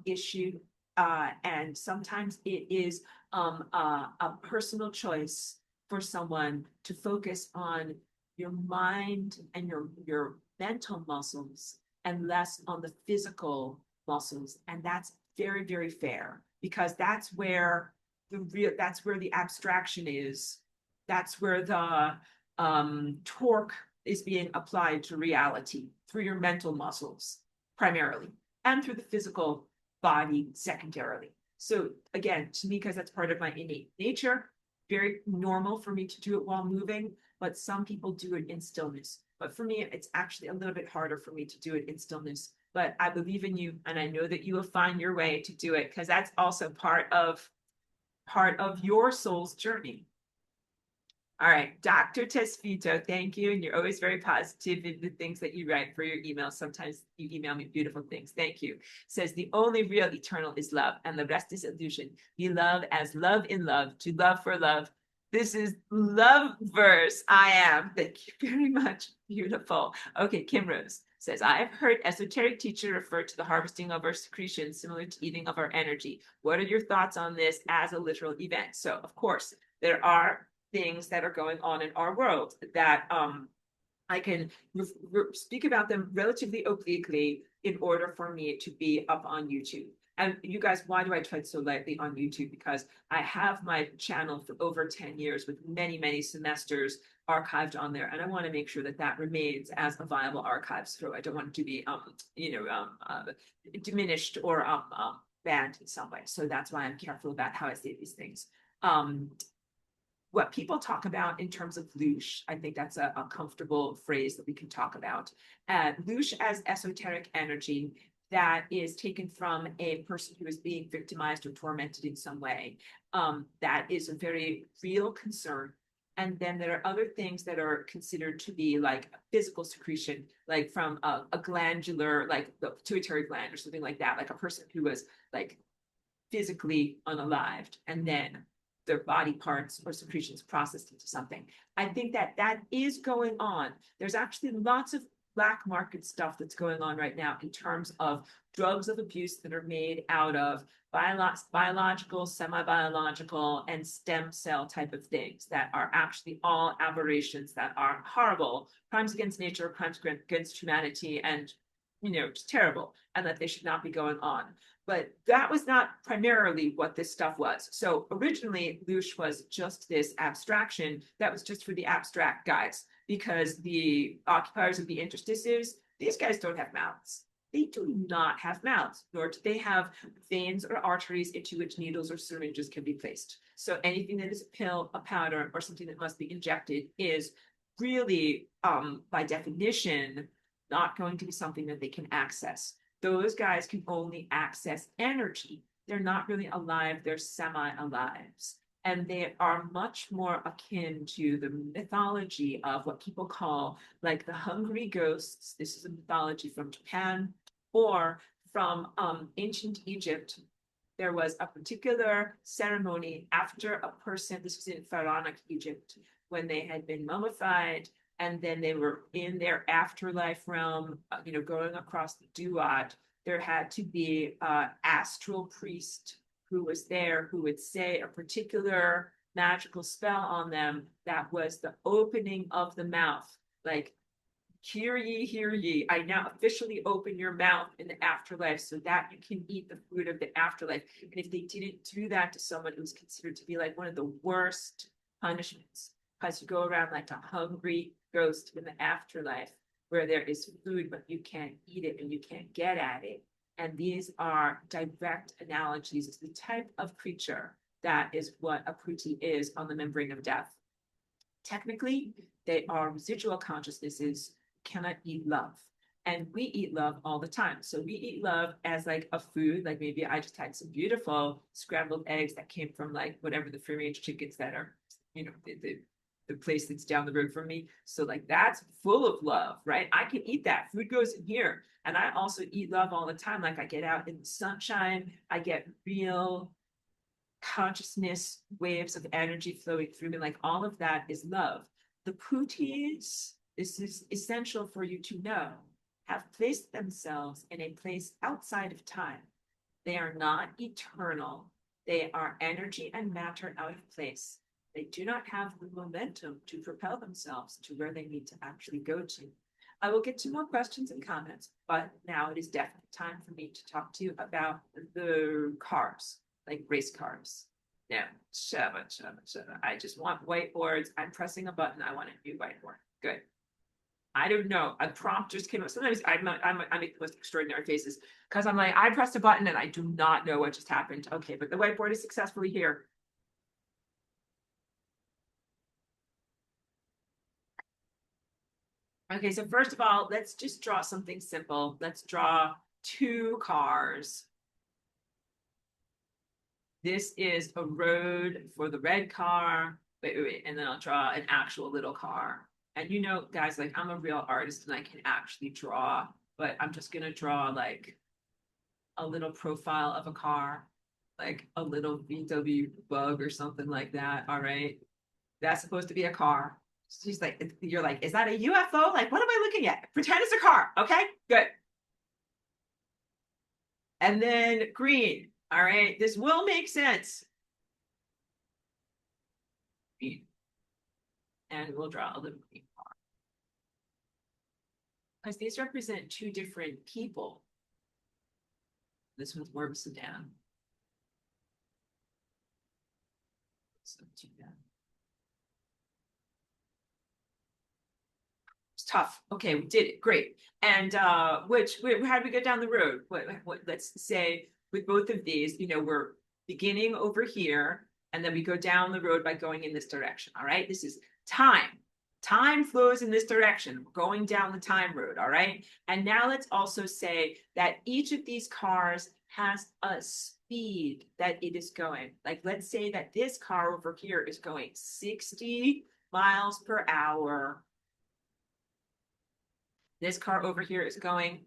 issue. And sometimes it is a personal choice for someone to focus on your mind and your mental muscles and less on the physical muscles. And that's very, very fair, because that's where the abstraction is. That's where the torque is being applied to reality, through your mental muscles primarily, and through the physical body secondarily. So again, to me, because that's part of my innate nature, very normal for me to do it while moving, but some people do it in stillness. But for me, it's actually a little bit harder for me to do it in stillness. But I believe in you, and I know that you will find your way to do it, because that's also part of your soul's journey. All right, Dr. Tespito, thank you. And you're always very positive in the things that you write for your emails. Sometimes you email me beautiful things. Thank you. Says, the only real eternal is love, and the rest is illusion. Be love as love in love, to love for love. This is love verse. I am. Thank you very much. Beautiful. Okay, Kim Rose says, I have heard esoteric teacher refer to the harvesting of our secretions similar to eating of our energy. What are your thoughts on this as a literal event? So, of course, there are things that are going on in our world that I can speak about them relatively obliquely in order for me to be up on YouTube. And you guys, why do I tread so lightly on YouTube? Because I have my channel for over 10 years with many, many semesters archived on there. And I want to make sure that that remains as a viable archive. So I don't want it to be, diminished or banned in some way. So that's why I'm careful about how I say these things. What people talk about in terms of loosh, I think that's a comfortable phrase that we can talk about. Loosh as esoteric energy that is taken from a person who is being victimized or tormented in some way. That is a very real concern. And then there are other things that are considered to be like physical secretion, like from a glandular, like the pituitary gland or something like that, like a person who was like physically unalived and then their body parts or secretions processed into something. I think that that is going on. There's actually lots of black market stuff that's going on right now in terms of drugs of abuse that are made out of biological, semi-biological, and stem cell type of things that are actually all aberrations that are horrible, crimes against nature, crimes against humanity, and just terrible, and that they should not be going on. But that was not primarily what this stuff was. So originally, loosh was just this abstraction that was just for the abstract guys, because the occupiers of the interstices, these guys don't have mouths. They do not have mouths, nor do they have veins or arteries into which needles or syringes can be placed. So anything that is a pill, a powder, or something that must be injected is really, by definition, not going to be something that they can access. Those guys can only access energy. They're not really alive, they're semi-alives. And they are much more akin to the mythology of what people call like the hungry ghosts. This is a mythology from Japan or from ancient Egypt. There was a particular ceremony after a person, this was in pharaonic Egypt, when they had been mummified and then they were in their afterlife realm, going across the duat. There had to be an astral priest who was there who would say a particular magical spell on them that was the opening of the mouth. Like, hear ye, I now officially open your mouth in the afterlife so that you can eat the food of the afterlife. And if they didn't do that to someone, it was considered to be like one of the worst punishments, because you go around like a hungry ghost in the afterlife where there is food, but you can't eat it and you can't get at it. And these are direct analogies to the type of creature that is what a Pruti is on the membrane of death. Technically, they are residual consciousnesses, cannot eat love. And we eat love all the time. So we eat love as like a food, like maybe I just had some beautiful scrambled eggs that came from like whatever the free range chickens that are, the place that's down the road from me. So like that's full of love, right? I can eat that. Food goes in here. And I also eat love all the time. Like I get out in the sunshine, I get real consciousness waves of energy flowing through me. Like all of that is love. The Prutis, this is essential for you to know, have placed themselves in a place outside of time. They are not eternal. They are energy and matter out of place. They do not have the momentum to propel themselves to where they need to actually go to. I will get to more questions and comments, but now it is definitely time for me to talk to you about the cars, like race cars. No, shut up. I just want whiteboards. I'm pressing a button. I want a new whiteboard. Good. I don't know. A prompt just came up. Sometimes I make the most extraordinary faces because I'm like, I pressed a button and I do not know what just happened. Okay, but the whiteboard is successfully here. Okay, so first of all, let's just draw something simple. Let's draw two cars. This is a road for the red car. Wait. And then I'll draw an actual little car. And guys, like I'm a real artist and I can actually draw, but I'm just gonna draw like a little profile of a car, like a little VW bug or something like that. All right. That's supposed to be a car. She's like, you're like, is that a UFO? Like, what am I looking at? Pretend it's a car. Okay, good. And then green. All right, this will make sense. Green. And we'll draw a little green car. because these represent two different people. This one's more upside down. So too bad. It's tough. Okay, we did it. Great. And how do we go down the road? Let's say with both of these, we're beginning over here, and then we go down the road by going in this direction. All right. This is time. Time flows in this direction. We're going down the time road. All right. And now let's also say that each of these cars has a speed that it is going. Like, let's say that this car over here is going 60 miles per hour. This car over here is going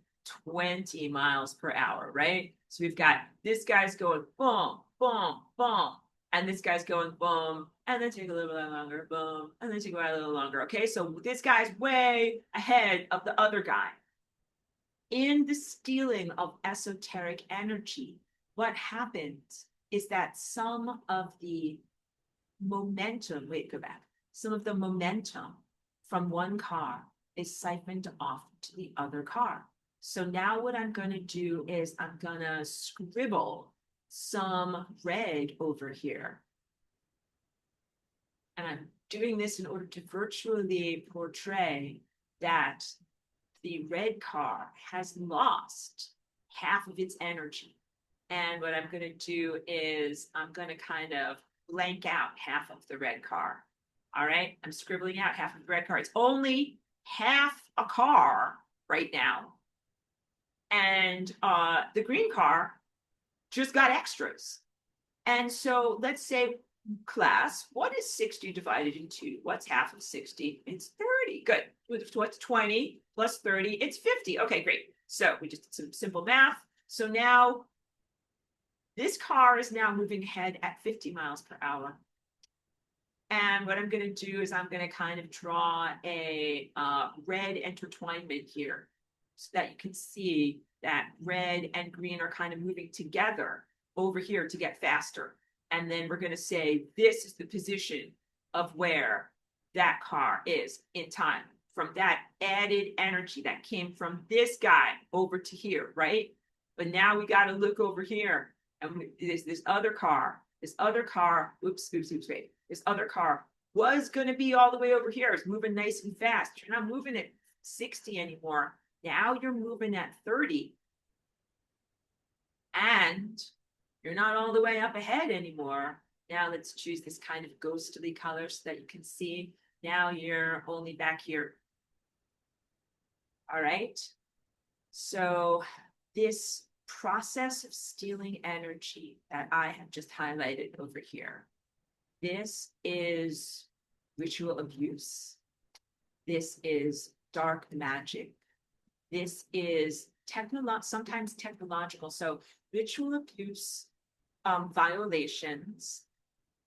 20 miles per hour, right? So we've got this guy's going boom, boom, boom, and this guy's going boom, and then take a little bit longer, boom, and then take a little longer. Okay, so this guy's way ahead of the other guy. In the stealing of esoteric energy, what happens is that some of the momentum, some of the momentum from one car is siphoned off to the other car. So now what I'm going to do is I'm going to scribble some red over here. And I'm doing this in order to virtually portray that the red car has lost half of its energy. And what I'm going to do is I'm going to kind of blank out half of the red car. All right, I'm scribbling out half of the red car. It's only half a car right now. And the green car just got extras. And so let's say, class, what is 60 divided into? What's half of 60? It's 30. Good. What's 20 plus 30? It's 50. Okay, great. So we just did some simple math. So now this car is now moving ahead at 50 miles per hour. And what I'm going to do is I'm going to kind of draw a red intertwinement here so that you can see that red and green are kind of moving together over here to get faster. And then we're going to say this is the position of where that car is in time from that added energy that came from this guy over to here, right? But now we got to look over here, and there's this other car. This other car, wait. This other car was going to be all the way over here. It's moving nice and fast. You're not moving at 60 anymore. Now you're moving at 30. And you're not all the way up ahead anymore. Now let's choose this kind of ghostly color so that you can see. Now you're only back here. All right. So this process of stealing energy that I have just highlighted over here, this is ritual abuse. This is dark magic. This is sometimes technological. So ritual abuse, violations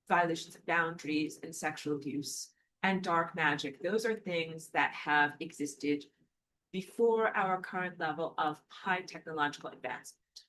of boundaries, and sexual abuse, and dark magic. Those are things that have existed before our current level of high technological advancement.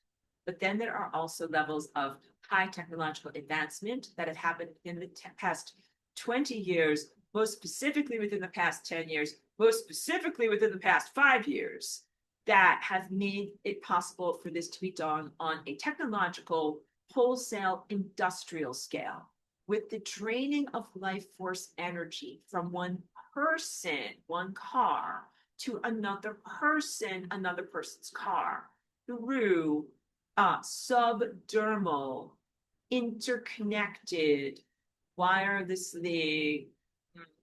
But then there are also levels of high technological advancement that have happened in the past 20 years, most specifically within the past 10 years, most specifically within the past 5 years, that have made it possible for this to be done on a technological, wholesale, industrial scale, with the draining of life force energy from one person, one car, to another person, another person's car, through subdermal, interconnected, wirelessly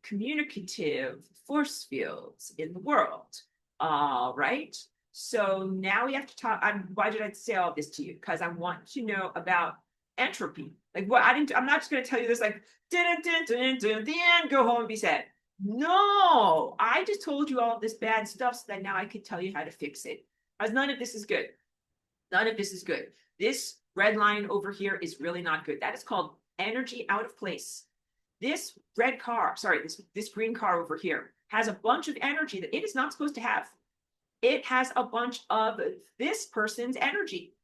communicative force fields in the world. Right? So now we have to talk. Why did I say all this to you? Because I want to know about entropy. Like, what I'm not just going to tell you this like the end, go home and be sad. No, I just told you all this bad stuff so that now I can tell you how to fix it. Because none of this is good. None of this is good. This red line over here is really not good. That is called energy out of place. This red car, sorry, this green car over here has a bunch of energy that it is not supposed to have. It has a bunch of this person's energy.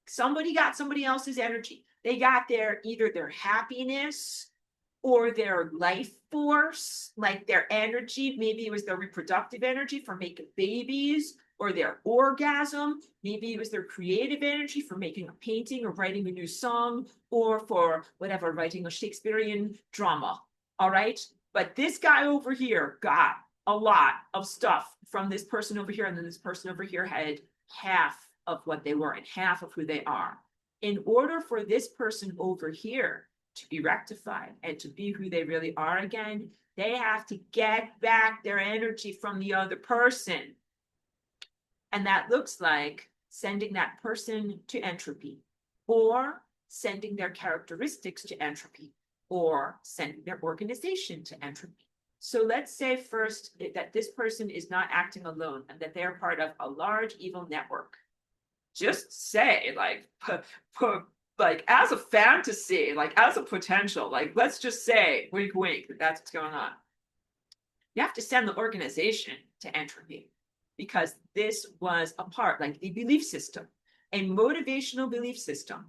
Somebody got somebody else's energy. They got either their happiness, or their life force, like their energy. Maybe it was their reproductive energy for making babies, or their orgasm. Maybe it was their creative energy for making a painting or writing a new song, or for whatever, writing a Shakespearean drama. All right. But this guy over here got a lot of stuff from this person over here, and then this person over here had half of what they were and half of who they are. In order for this person over here to be rectified and to be who they really are again, they have to get back their energy from the other person. And that looks like sending that person to entropy, or sending their characteristics to entropy, or sending their organization to entropy. So let's say first that this person is not acting alone and that they're part of a large evil network. Just say, like as a fantasy, like as a potential, like let's just say, wink, wink, that's what's going on. You have to send the organization to entropy, because this was a part, like the belief system, a motivational belief system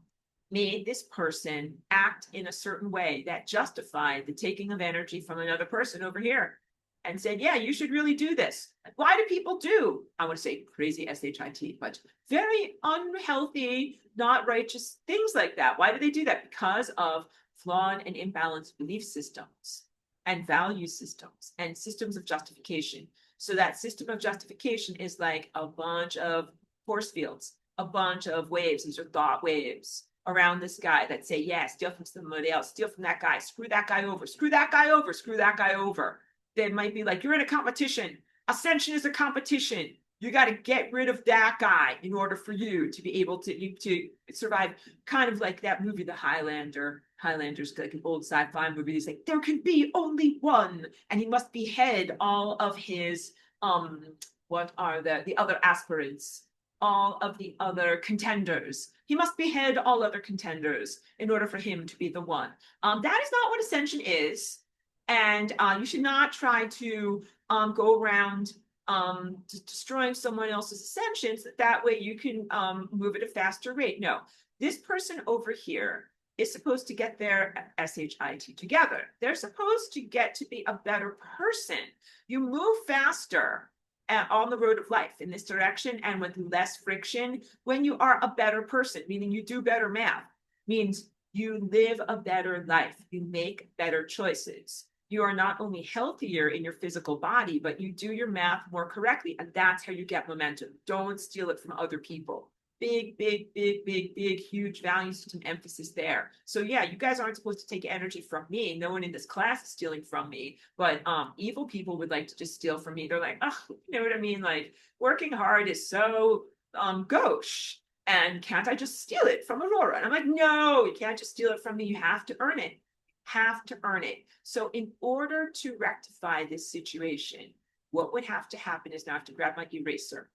made this person act in a certain way that justified the taking of energy from another person over here, and said, yeah, you should really do this. Why do people do, I want to say crazy SHIT, but very unhealthy, not righteous things like that? Why do they do that? Because of flawed and imbalanced belief systems and value systems and systems of justification. So that system of justification is like a bunch of force fields, a bunch of waves. These are thought waves around this guy that say, yeah, steal from somebody else, steal from that guy, screw that guy over, screw that guy over, screw that guy over. They might be like, you're in a competition. Ascension is a competition. You got to get rid of that guy in order for you to be able to survive. Kind of like that movie, The Highlander. Highlander's like an old sci-fi movie. He's like, there can be only one, and he must behead all of his what are the other aspirants, all of the other contenders. He must behead all other contenders in order for him to be the one. That is not what Ascension is. And you should not try to go around destroying someone else's ascensions. That way you can move at a faster rate. No, this person over here is supposed to get their SHIT together. They're supposed to get to be a better person. You move faster on the road of life in this direction and with less friction when you are a better person, meaning you do better math, means you live a better life, you make better choices. You are not only healthier in your physical body, but you do your math more correctly. And that's how you get momentum. Don't steal it from other people. Big, huge value system emphasis there. So yeah, you guys aren't supposed to take energy from me. No one in this class is stealing from me. But evil people would like to just steal from me. They're like, oh, you know what I mean? Like, working hard is so gauche. And can't I just steal it from Aurora? And I'm like, no, you can't just steal it from me. You have to earn it. Have to earn it. So in order to rectify this situation, what would have to happen is now I have to grab my eraser.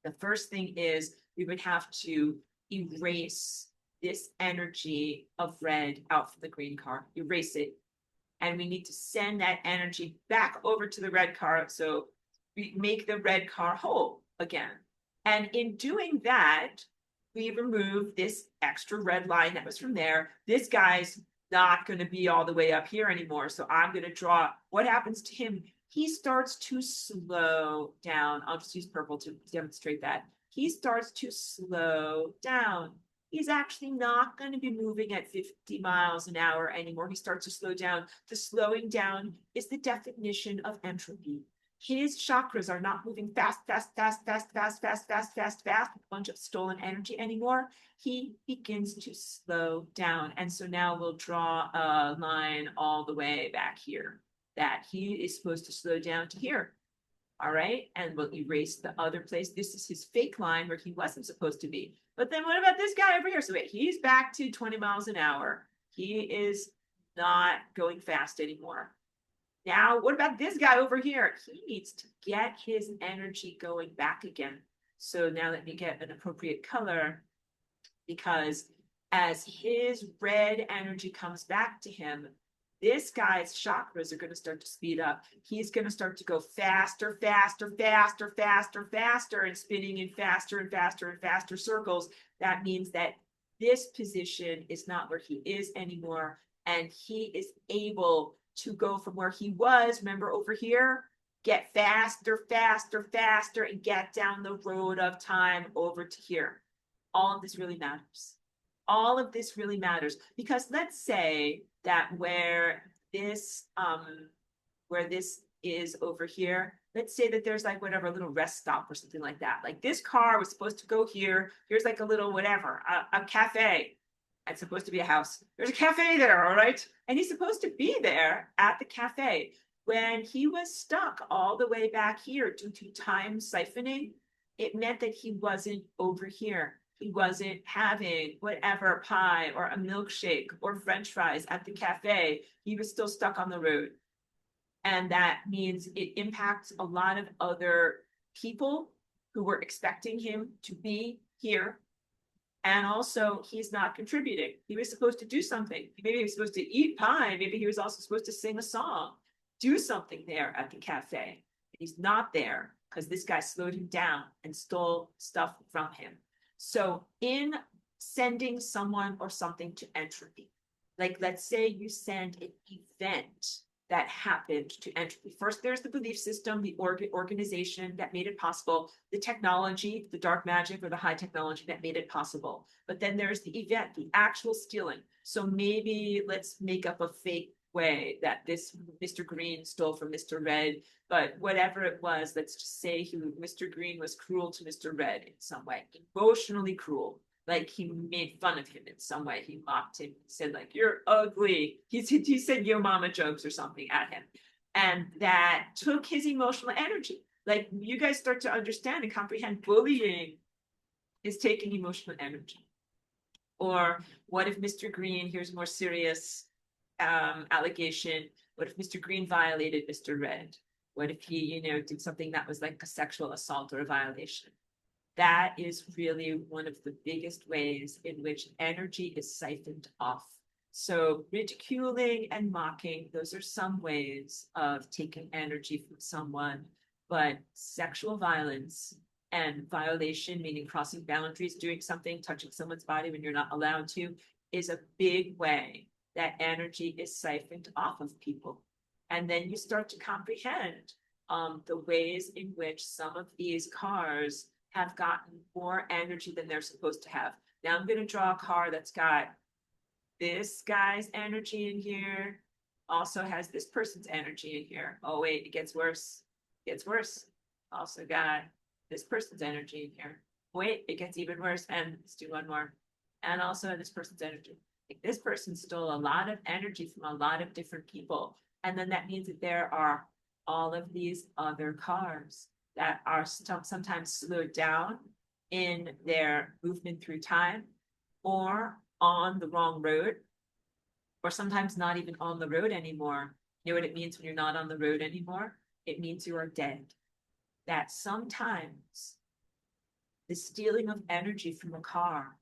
The first thing is we would have to erase this energy of red out from the green car, erase it. And we need to send that energy back over to the red car. So we make the red car whole again. And in doing that, we remove this extra red line that was from there. This guy's not going to be all the way up here anymore. So I'm going to draw what happens to him. He starts to slow down. I'll just use purple to demonstrate that. He starts to slow down. He's actually not going to be moving at 50 miles an hour anymore. He starts to slow down. The slowing down is the definition of entropy. His chakras are not moving fast, with a bunch of stolen energy anymore. He begins to slow down. And so now we'll draw a line all the way back here that he is supposed to slow down to here. All right. And we'll erase the other place. This is his fake line where he wasn't supposed to be. But then what about this guy over here? So wait, he's back to 20 miles an hour. He is not going fast anymore. Now, what about this guy over here? He needs to get his energy going back again. So now let me get an appropriate color, because as his red energy comes back to him, this guy's chakras are going to start to speed up. He's going to start to go faster, and spinning in faster and faster circles. That means that this position is not where he is anymore. And he is able to go from where he was, remember over here, get faster, faster, faster, and get down the road of time over to here. All of this really matters. All of this really matters because let's say that where this is over here, let's say that there's like whatever, a little rest stop or something like that. Like this car was supposed to go here. Here's like a little whatever, a cafe. It's supposed to be a house. There's a cafe there, all right? And he's supposed to be there at the cafe. When he was stuck all the way back here due to time siphoning, it meant that he wasn't over here. He wasn't having whatever pie or a milkshake or French fries at the cafe. He was still stuck on the road. And that means it impacts a lot of other people who were expecting him to be here. And also, he's not contributing. He was supposed to do something. Maybe he was supposed to eat pie. Maybe he was also supposed to sing a song, do something there at the cafe. He's not there because this guy slowed him down and stole stuff from him. So in sending someone or something to entropy, like let's say you send an event that happened to entropy. First, there's the belief system, the organization that made it possible, the technology, the dark magic or the high technology that made it possible. But then there's the event, the actual stealing. So maybe let's make up a fake way that this Mr. Green stole from Mr. Red, but whatever it was, let's just say Mr. Green was cruel to Mr. Red in some way, emotionally cruel. Like he made fun of him in some way. He mocked him, said like, you're ugly. He said yo mama jokes or something at him. And that took his emotional energy. Like you guys start to understand and comprehend bullying is taking emotional energy. Or what if Mr. Green, here's a more serious allegation. What if Mr. Green violated Mr. Red? What if he, did something that was like a sexual assault or a violation? That is really one of the biggest ways in which energy is siphoned off. So ridiculing and mocking, those are some ways of taking energy from someone, but sexual violence and violation, meaning crossing boundaries, doing something, touching someone's body when you're not allowed to, is a big way that energy is siphoned off of people. And then you start to comprehend the ways in which some of these cars have gotten more energy than they're supposed to have. Now I'm going to draw a car that's got this guy's energy in here, also has this person's energy in here. Oh wait, it gets worse. It gets worse. Also got this person's energy in here. Wait, it gets even worse. And let's do one more. And also this person's energy. Like this person stole a lot of energy from a lot of different people. And then that means that there are all of these other cars that are sometimes slowed down in their movement through time or on the wrong road, or sometimes not even on the road anymore. You know what it means when you're not on the road anymore? It means you are dead. That sometimes the stealing of energy from a car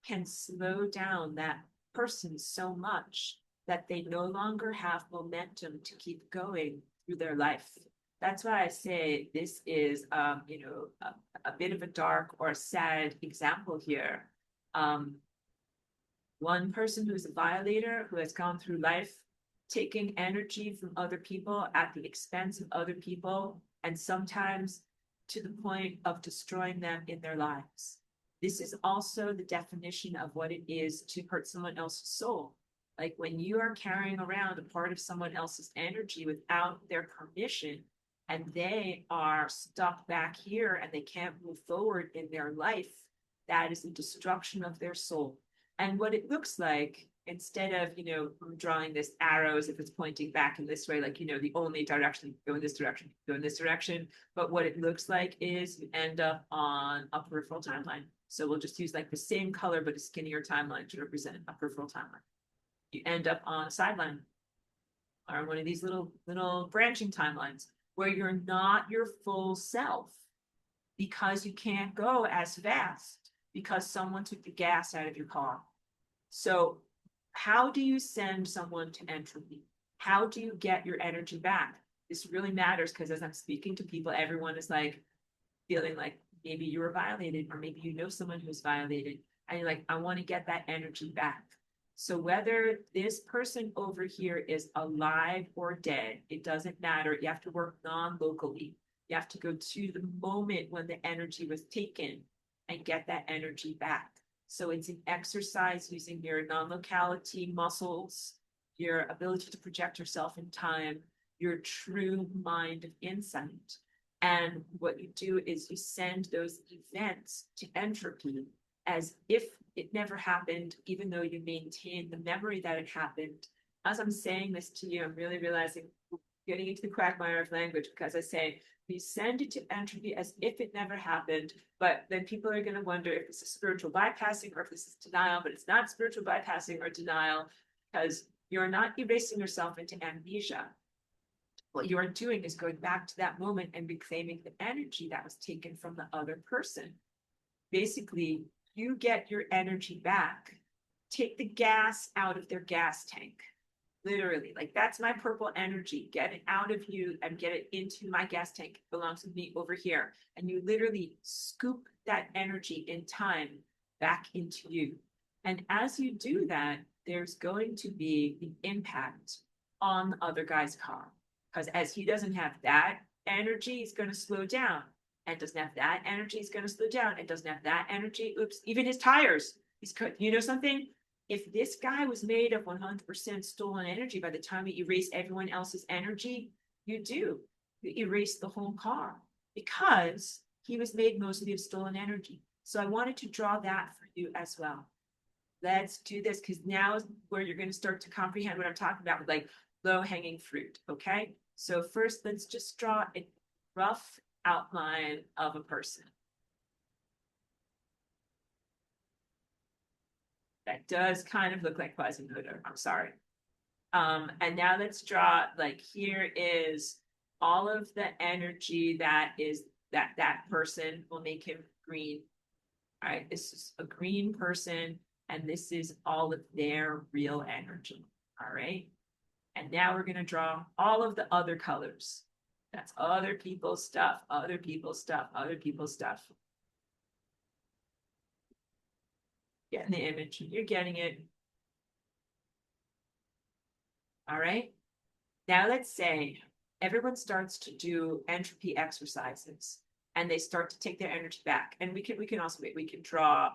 can slow down that person so much that they no longer have momentum to keep going through their life. That's why I say this is, a bit of a dark or a sad example here. One person who's a violator, who has gone through life taking energy from other people at the expense of other people, and sometimes to the point of destroying them in their lives. This is also the definition of what it is to hurt someone else's soul. Like when you are carrying around a part of someone else's energy without their permission, and they are stuck back here and they can't move forward in their life, that is the destruction of their soul. And what it looks like, instead of, drawing this arrows, if it's pointing back in this way, like, the only direction, go in this direction, go in this direction. But what it looks like is you end up on a peripheral timeline. So we'll just use like the same color, but a skinnier timeline to represent a peripheral timeline. You end up on a sideline or one of these little branching timelines where you're not your full self because you can't go as fast because someone took the gas out of your car. So how do you send someone to entropy? How do you get your energy back? This really matters because as I'm speaking to people, everyone is like feeling like maybe you were violated or maybe you know someone who's violated and you're like, I want to get that energy back. So whether this person over here is alive or dead, it doesn't matter. You have to work non-locally. You have to go to the moment when the energy was taken and get that energy back. So it's an exercise using your non-locality muscles, your ability to project yourself in time, your true mind of insight. And what you do is you send those events to entropy as if it never happened, even though you maintain the memory that it happened. As I'm saying this to you, I'm really realizing, getting into the quagmire of language, because I say, we send it to entropy as if it never happened, but then people are going to wonder if this is spiritual bypassing or if this is denial, but it's not spiritual bypassing or denial, because you're not erasing yourself into amnesia. What you are doing is going back to that moment and reclaiming the energy that was taken from the other person. Basically, you get your energy back. Take the gas out of their gas tank. Literally, like that's my purple energy. Get it out of you and get it into my gas tank. It belongs to me over here. And you literally scoop that energy in time back into you. And as you do that, there's going to be the impact on the other guy's car. Because as he doesn't have that energy, he's going to slow down. And doesn't have that energy, he's going to slow down. And doesn't have that energy, oops, even his tires. You know something? If this guy was made of 100% stolen energy, by the time you erase everyone else's energy, you erase the whole car, because he was made mostly of stolen energy. So I wanted to draw that for you as well. Let's do this, because now is where you're going to start to comprehend what I'm talking about with like low-hanging fruit, okay? So first, let's just draw a rough outline of a person. That does kind of look like Quasimodo. I'm sorry. And now let's draw, like, here is all of the energy that is that person will make him green. All right, this is a green person, and this is all of their real energy. All right. And now we're going to draw all of the other colors. That's other people's stuff, other people's stuff, other people's stuff. Getting the image, you're getting it. All right. Now let's say everyone starts to do entropy exercises and they start to take their energy back. And we can also wait, we can draw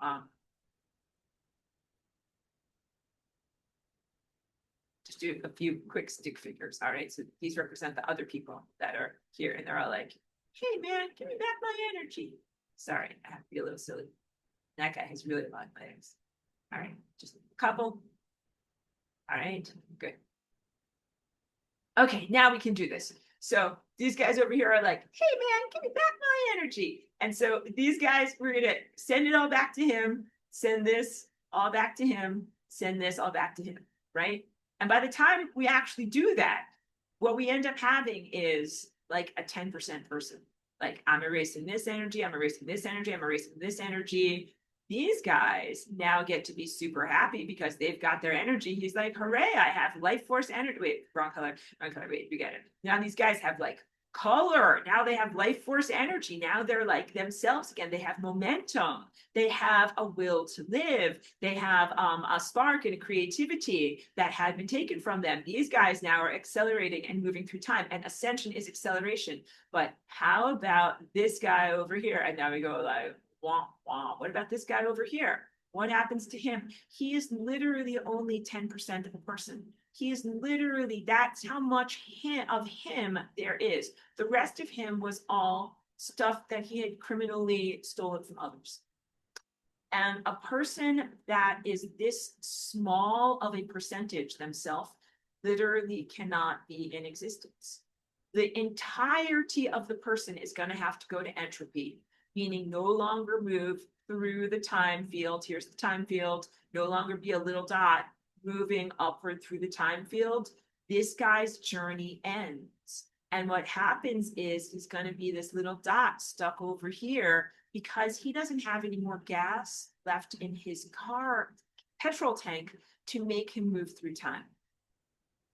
just do a few quick stick figures. All right. So these represent the other people that are here, and they're all like, hey man, give me back my energy. Sorry, I have to be a little silly. That guy has really long legs. All right, just a couple. All right, good. Okay, now we can do this. So these guys over here are like, hey man, give me back my energy. And so these guys, we're gonna send it all back to him, send this all back to him, send this all back to him, right? And by the time we actually do that, what we end up having is like a 10% person. Like, I'm erasing this energy, I'm erasing this energy, I'm erasing this energy. These guys now get to be super happy because they've got their energy. He's like, hooray, I have life force energy. Wait, wrong color, wait, you get it. Now these guys have like color. Now they have life force energy. Now they're like themselves again. They have momentum. They have a will to live. They have a spark and a creativity that had been taken from them. These guys now are accelerating and moving through time. And ascension is acceleration. But how about this guy over here? And now we go like, wah, wah. What about this guy over here? What happens to him? He is literally only 10% of a person. He is literally, that's how much of him there is. The rest of him was all stuff that he had criminally stolen from others. And a person that is this small of a percentage themselves literally cannot be in existence. The entirety of the person is going to have to go to entropy, meaning no longer move through the time field. Here's the time field. No longer be a little dot moving upward through the time field. This guy's journey ends. And what happens is he's going to be this little dot stuck over here because he doesn't have any more gas left in his car petrol tank to make him move through time.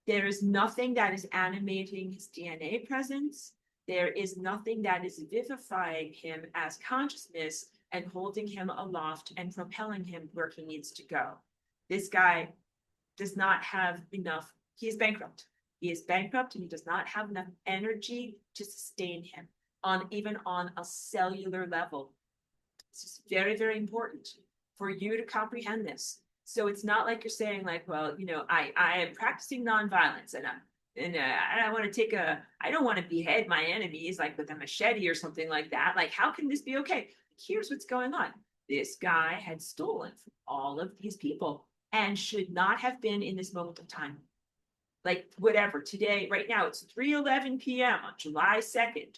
There is nothing that is animating his DNA presence. There is nothing that is vivifying him as consciousness and holding him aloft and propelling him where he needs to go. This guy does not have enough, he is bankrupt. He is bankrupt and he does not have enough energy to sustain him even on a cellular level. This is very, very important for you to comprehend this. So it's not like you're saying like, well, I am practicing nonviolence and I want to I don't want to behead my enemies like with a machete or something like that. Like, how can this be okay? Here's what's going on. This guy had stolen from all of these people and should not have been in this moment of time. Like, whatever, today, right now, it's 3:11 p.m. on July 2nd.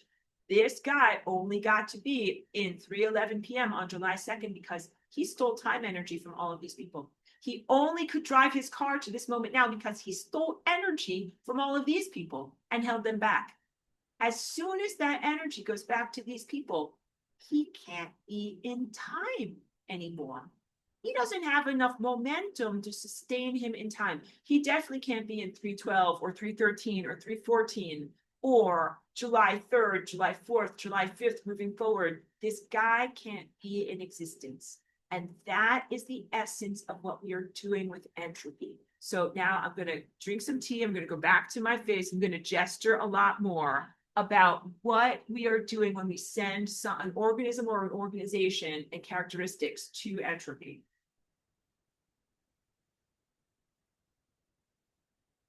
This guy only got to be in 3:11 p.m. on July 2nd because he stole time energy from all of these people. He only could drive his car to this moment now because he stole energy from all of these people and held them back. As soon as that energy goes back to these people, he can't be in time anymore. He doesn't have enough momentum to sustain him in time. He definitely can't be in 3:12 or 3:13 or 3:14 or July 3rd, July 4th, July 5th, moving forward. This guy can't be in existence. And that is the essence of what we are doing with entropy. So now I'm going to drink some tea. I'm going to go back to my face. I'm going to gesture a lot more about what we are doing when we send an organism or an organization and characteristics to entropy.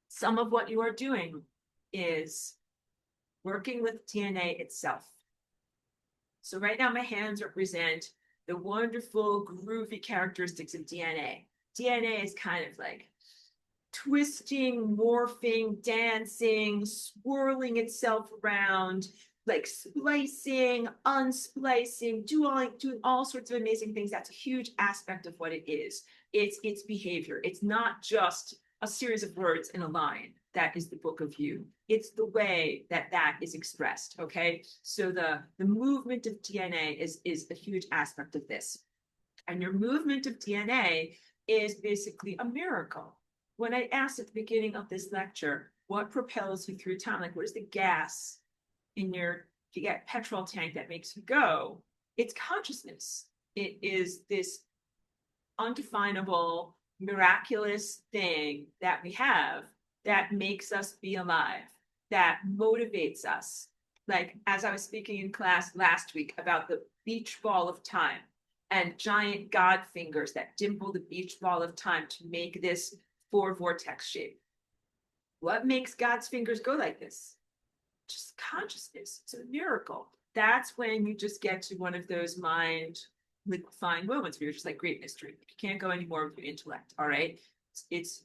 Some of what you are doing is working with DNA itself. So right now my hands represent the wonderful, groovy characteristics of DNA. DNA is kind of like twisting, morphing, dancing, swirling itself around, like splicing, unsplicing, doing all sorts of amazing things. That's a huge aspect of what it is. It's behavior. It's not just a series of words in a line. That is the book of you. It's the way that is expressed, okay? So the movement of DNA is a huge aspect of this. And your movement of DNA is basically a miracle. When I asked at the beginning of this lecture, what propels you through time? Like, what is the gas in your petrol tank that makes you go? It's consciousness. It is this undefinable, miraculous thing that we have that makes us be alive, that motivates us. Like, as I was speaking in class last week about the beach ball of time and giant God fingers that dimple the beach ball of time to make this 4 vortex shape. What makes God's fingers go like this? Just consciousness. It's a miracle. That's when you just get to one of those mind liquefying moments where you're just like, great mystery. You can't go anymore with your intellect. All right. It's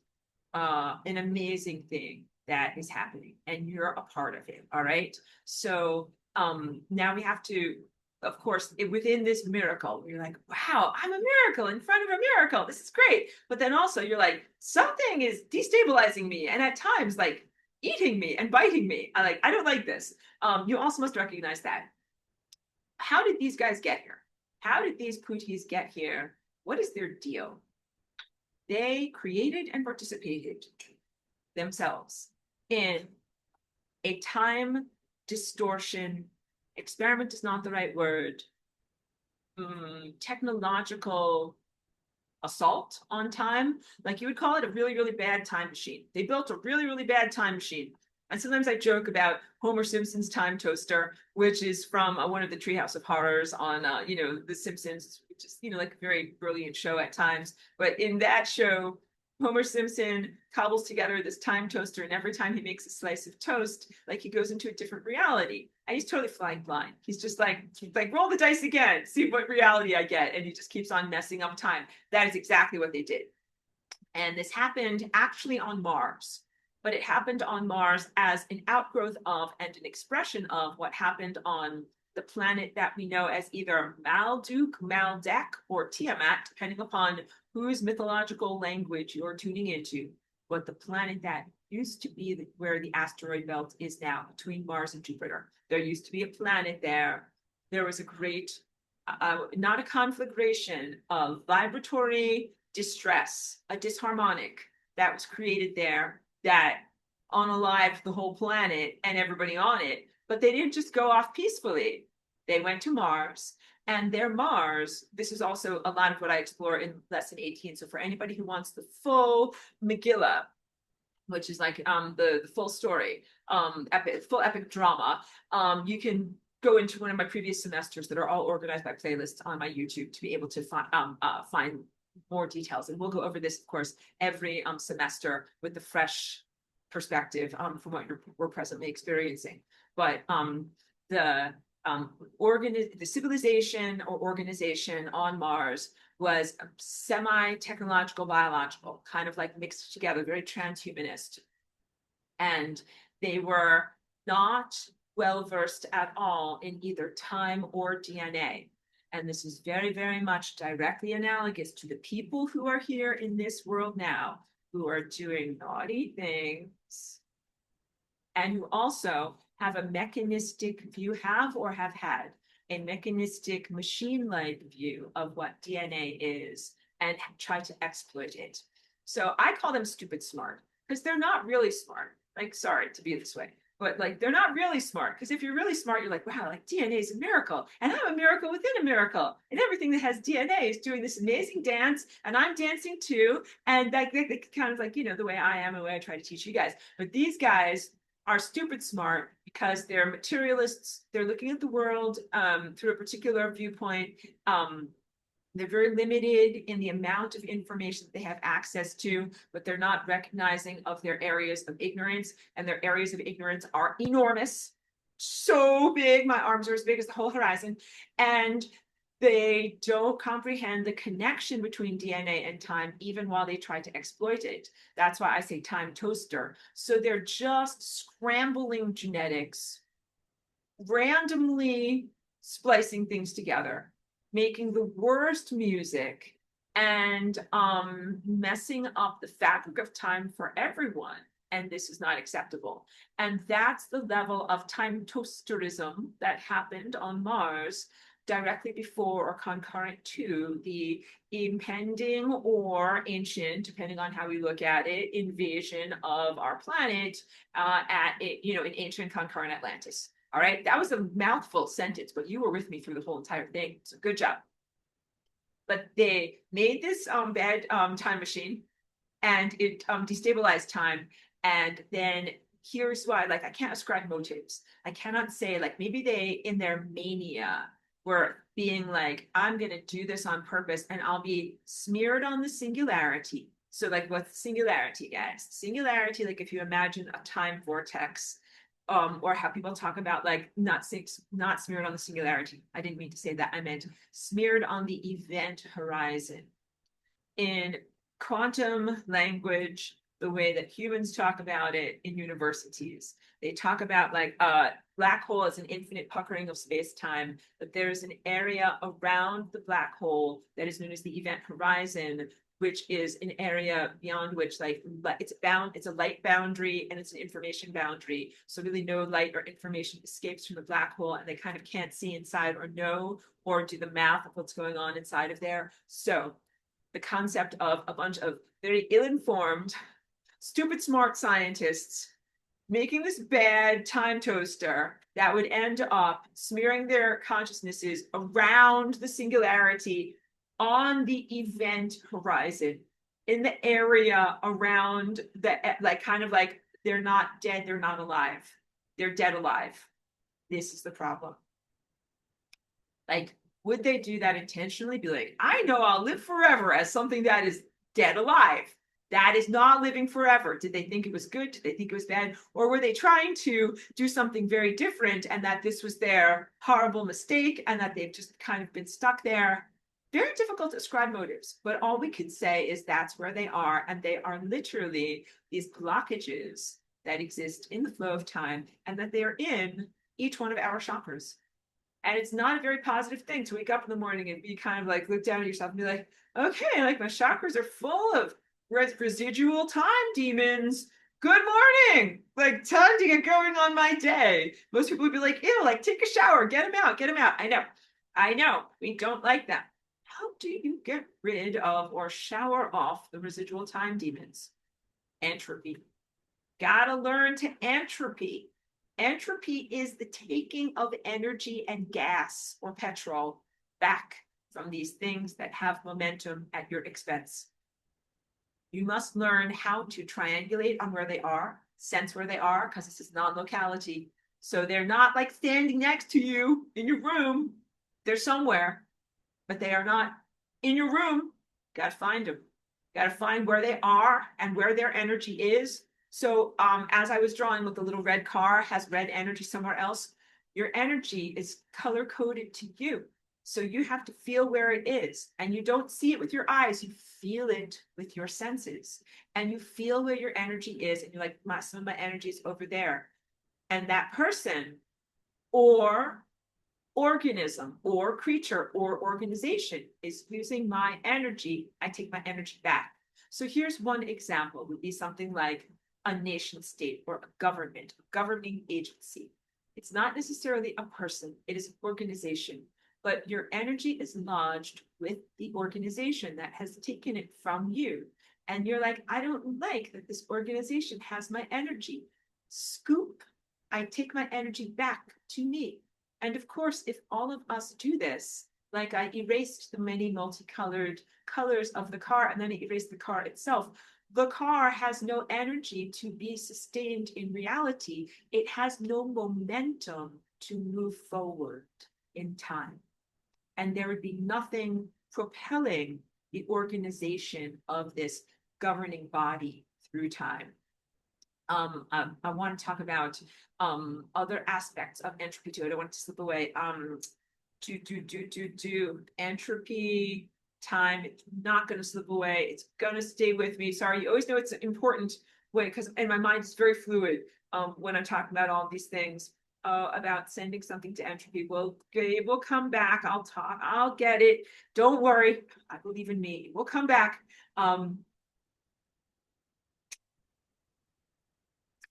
an amazing thing that is happening and you're a part of it. All right. So now we have to, of course, within this miracle, you're like, wow, I'm a miracle in front of a miracle. This is great. But then also you're like, something is destabilizing me and at times like eating me and biting me. I don't like this. You also must recognize that. How did these guys get here? How did these Putis get here? What is their deal? They created and participated themselves in a time distortion. Experiment is not the right word. Technological assault on time. Like, you would call it a really, really bad time machine. They built a really, really bad time machine. And sometimes I joke about Homer Simpson's time toaster, which is from one of the Treehouse of Horrors on, The Simpsons, which is, like a very brilliant show at times. But in that show, Homer Simpson cobbles together this time toaster, and every time he makes a slice of toast, like, he goes into a different reality. And he's totally flying blind. He's just like, roll the dice again, see what reality I get. And he just keeps on messing up time. That is exactly what they did. And this happened actually on Mars. But it happened on Mars as an outgrowth of and an expression of what happened on the planet that we know as either Malduk, Maldek, or Tiamat, depending upon whose mythological language you're tuning into. But the planet that used to be where the asteroid belt is now, between Mars and Jupiter. There used to be a planet there. There was a great, not a conflagration, of vibratory distress, a disharmonic that was created there that unalived the whole planet and everybody on it. But they didn't just go off peacefully. They went to Mars And their Mars, this is also a lot of what I explore in lesson 18. So for anybody who wants the full Megillah, which is like the full story, full epic drama, you can go into one of my previous semesters that are all organized by playlists on my YouTube to be able to find more details. And we'll go over this, of course, every semester with the fresh perspective from what we're presently experiencing. But the civilization or organization on Mars was semi-technological biological, kind of like mixed together, very transhumanist. And they were not well versed at all in either time or DNA. And this is very, very much directly analogous to the people who are here in this world now, who are doing naughty things, and who also have a mechanistic view, have had a mechanistic machine-like view of what DNA is and try to exploit it. So I call them stupid smart, because they're not really smart. Like, sorry to be this way, but like, they're not really smart. Because if you're really smart, you're like, wow, like DNA is a miracle, and I'm a miracle within a miracle, and everything that has DNA is doing this amazing dance, and I'm dancing too. And like, they kind of like, you know, the way I am and the way I try to teach you guys. But these guys are stupid smart because they're materialists. They're looking at the world through a particular viewpoint. They're very limited in the amount of information that they have access to, but they're not recognizing of their areas of ignorance, and their areas of ignorance are enormous, so big. My arms are as big as the whole horizon, and they don't comprehend the connection between DNA and time, even while they try to exploit it. That's why I say time toaster. So they're just scrambling genetics, randomly splicing things together, making the worst music, and messing up the fabric of time for everyone. And this is not acceptable. And that's the level of time toasterism that happened on Mars directly before or concurrent to the impending or ancient, depending on how we look at it, invasion of our planet in ancient concurrent Atlantis. All right, that was a mouthful sentence, but you were with me through the whole entire thing. So good job. But they made this bad time machine, and it destabilized time. And then here's why, like, I can't ascribe motives. I cannot say, like, maybe they, in their mania, were being like, I'm going to do this on purpose, and I'll be smeared on the singularity. So, like, what's singularity, guys? Singularity, like, if you imagine a time vortex, or how people talk about, like, not smeared on the singularity. I didn't mean to say that. I meant smeared on the event horizon. In quantum language, the way that humans talk about it in universities, they talk about, like, black hole as an infinite puckering of space-time, but there's an area around the black hole that is known as the event horizon, which is an area beyond which, like, it's a light boundary and it's an information boundary. So really no light or information escapes from the black hole, and they kind of can't see inside or know or do the math of what's going on inside of there. So the concept of a bunch of very ill-informed, stupid smart scientists making this bad time toaster that would end up smearing their consciousnesses around the singularity on the event horizon, in the area around the, like, kind of like, they're not dead, they're not alive. They're dead alive. This is the problem. Like, would they do that intentionally? Be like, I know I'll live forever as something that is dead alive. That is not living forever. Did they think it was good? Did they think it was bad? Or were they trying to do something very different, and that this was their horrible mistake, and that they've just kind of been stuck there? Very difficult to ascribe motives, but all we can say is that's where they are, and they are literally these blockages that exist in the flow of time, and that they are in each one of our chakras. And it's not a very positive thing to wake up in the morning and be kind of like, look down at yourself and be like, okay, like, my chakras are full of residual time demons. Good morning. Like, time to get going on my day. Most people would be like, ew, like, take a shower, get them out, get them out. I know, we don't like that. How do you get rid of or shower off the residual time demons? Entropy. Gotta learn to entropy. Entropy is the taking of energy and gas or petrol back from these things that have momentum at your expense. You must learn how to triangulate on where they are, sense where they are, because this is non-locality. So they're not like standing next to you in your room. They're somewhere, but they are not in your room. Got to find them. Got to find where they are and where their energy is. So as I was drawing with the little red car has red energy somewhere else, your energy is color coded to you. So you have to feel where it is, and you don't see it with your eyes. You feel it with your senses, and you feel where your energy is. And you're like, some of my energy is over there. And that person or organism or creature or organization is using my energy. I take my energy back. So here's one example would be something like a nation state or a government, a governing agency. It's not necessarily a person, it is an organization, but your energy is lodged with the organization that has taken it from you. And you're like, I don't like that this organization has my energy. Scoop, I take my energy back to me. And of course, if all of us do this, like I erased the many multicolored colors of the car and then I erased the car itself, the car has no energy to be sustained in reality. It has no momentum to move forward in time. And there would be nothing propelling the organization of this governing body through time. I want to talk about other aspects of entropy too. I don't want to slip away. Entropy, time, it's not going to slip away. It's going to stay with me. Sorry, you always know it's important when, because in my mind it's very fluid when I'm talking about all these things about sending something to entropy. Well, okay, we'll come back. I'll talk. I'll get it. Don't worry. I believe in me. We'll come back.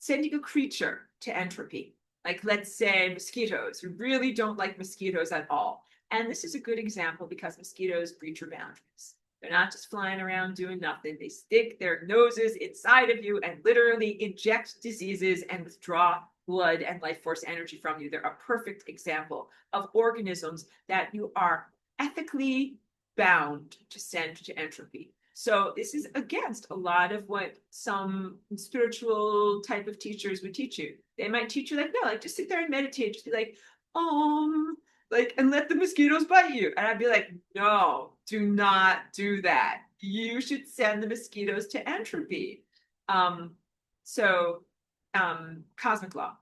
Sending a creature to entropy, like let's say mosquitoes. You really don't like mosquitoes at all. And this is a good example because mosquitoes breach your boundaries. They're not just flying around doing nothing. They stick their noses inside of you and literally inject diseases and withdraw blood and life force energy from you. They're a perfect example of organisms that you are ethically bound to send to entropy. So this is against a lot of what some spiritual type of teachers would teach you. They might teach you like, no, like just sit there and meditate. Just be like, like, and let the mosquitoes bite you. And I'd be like, no, do not do that. You should send the mosquitoes to entropy. Cosmic law.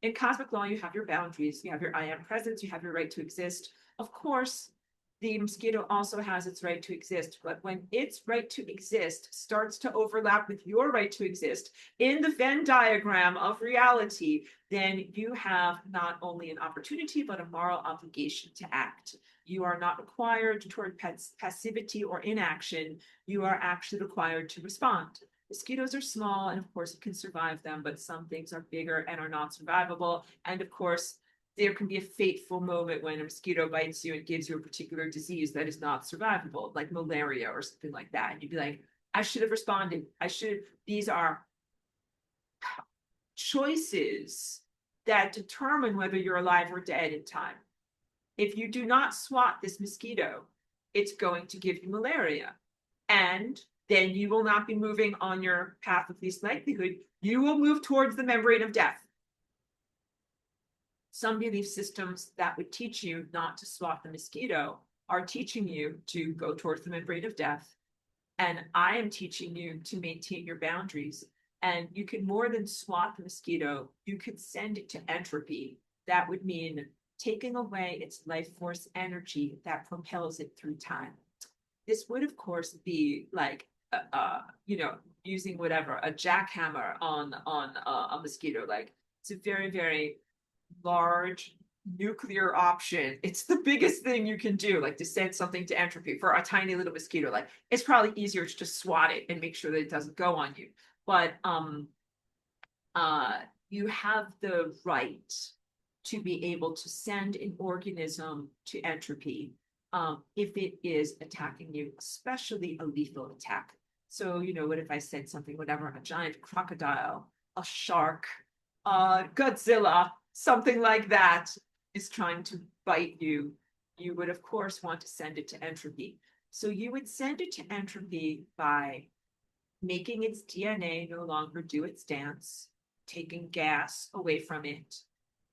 In cosmic law, you have your boundaries. You have your I am presence. You have your right to exist. Of course, the mosquito also has its right to exist, but when its right to exist starts to overlap with your right to exist in the Venn diagram of reality, then you have not only an opportunity, but a moral obligation to act. You are not required toward passivity or inaction. You are actually required to respond. Mosquitoes are small, and of course, you can survive them, but some things are bigger and are not survivable. And of course, there can be a fateful moment when a mosquito bites you and gives you a particular disease that is not survivable, like malaria or something like that. And you'd be like, I should have responded. These are choices that determine whether you're alive or dead in time. If you do not swat this mosquito, it's going to give you malaria. And then you will not be moving on your path of least likelihood. You will move towards the membrane of death. Some belief systems that would teach you not to swat the mosquito are teaching you to go towards the membrane of death. And I am teaching you to maintain your boundaries. And you can more than swat the mosquito, you could send it to entropy. That would mean taking away its life force energy that propels it through time. This would, of course, be like, using whatever, a jackhammer on a mosquito. Like, it's a very, very large nuclear option. It's the biggest thing you can do, like to send something to entropy for a tiny little mosquito. Like, it's probably easier to just swat it and make sure that it doesn't go on you. But you have the right to be able to send an organism to entropy if it is attacking you, especially a lethal attack. So, what if I said something, whatever, a giant crocodile, a shark, Godzilla, something like that is trying to bite you. you would, of course, want to send it to entropy. So you would send it to entropy by making its DNA no longer do its dance, taking gas away from it.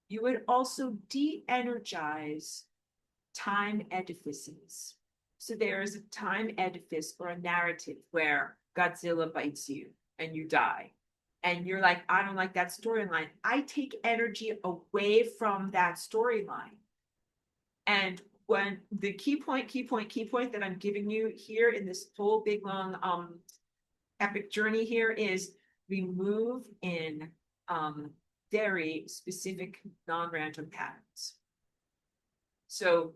You would also de-energize time edifices. So there is a time edifice or a narrative where Godzilla bites you and you die. And you're like, I don't like that storyline. I take energy away from that storyline. And when the key point that I'm giving you here in this whole big long epic journey here is remove in very specific non-random patterns. So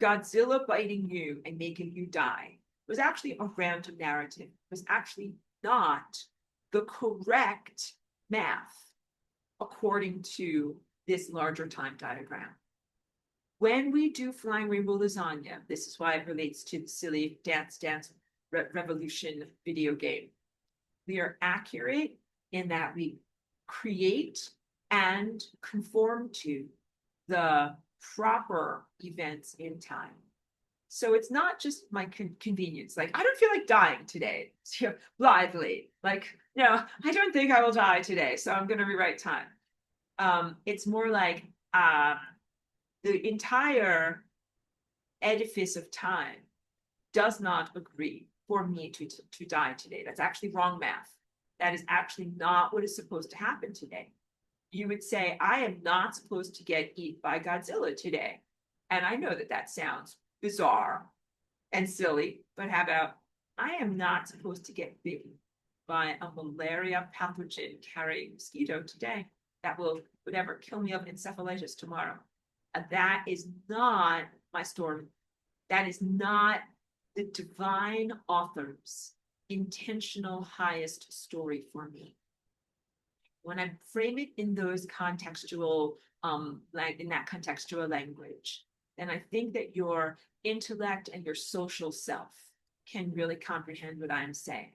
Godzilla biting you and making you die was actually a random narrative. It was actually not the correct math according to this larger time diagram. When we do Flying Rainbow Lasagna, this is why it relates to the silly Dance Revolution video game. We are accurate in that we create and conform to the proper events in time. So it's not just my convenience. Like, I don't feel like dying today, blithely. Like, no, I don't think I will die today, so I'm going to rewrite time. It's more like the entire edifice of time does not agree for me to die today. That's actually wrong math. That is actually not what is supposed to happen today. You would say, I am not supposed to get eaten by Godzilla today. And I know that that sounds bizarre and silly, but how about, I am not supposed to get bitten by a malaria pathogen carrying mosquito today. That will, whatever, kill me of encephalitis tomorrow. That is not my story. That is not the divine author's intentional highest story for me. When I frame it in those contextual, like in that contextual language, then I think that your intellect and your social self can really comprehend what I'm saying.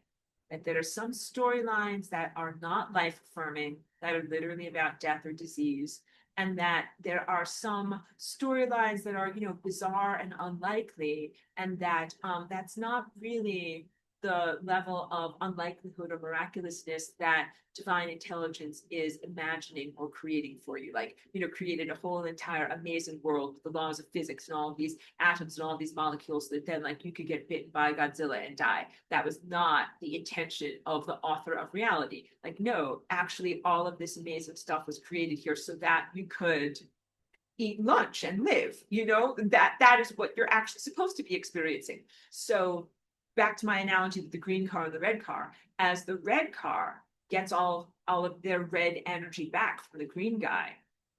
That there are some storylines that are not life-affirming, that are literally about death or disease, and that there are some storylines that are, bizarre and unlikely, and that that's not really the level of unlikelihood or miraculousness that divine intelligence is imagining or creating for you. Like, created a whole entire amazing world with the laws of physics and all of these atoms and all these molecules that then, like, you could get bitten by Godzilla and die. That was not the intention of the author of reality. Like, no, actually, all of this amazing stuff was created here so that you could eat lunch and live. That is what you're actually supposed to be experiencing. So back to my analogy with the green car and the red car, as the red car gets all of their red energy back from the green guy,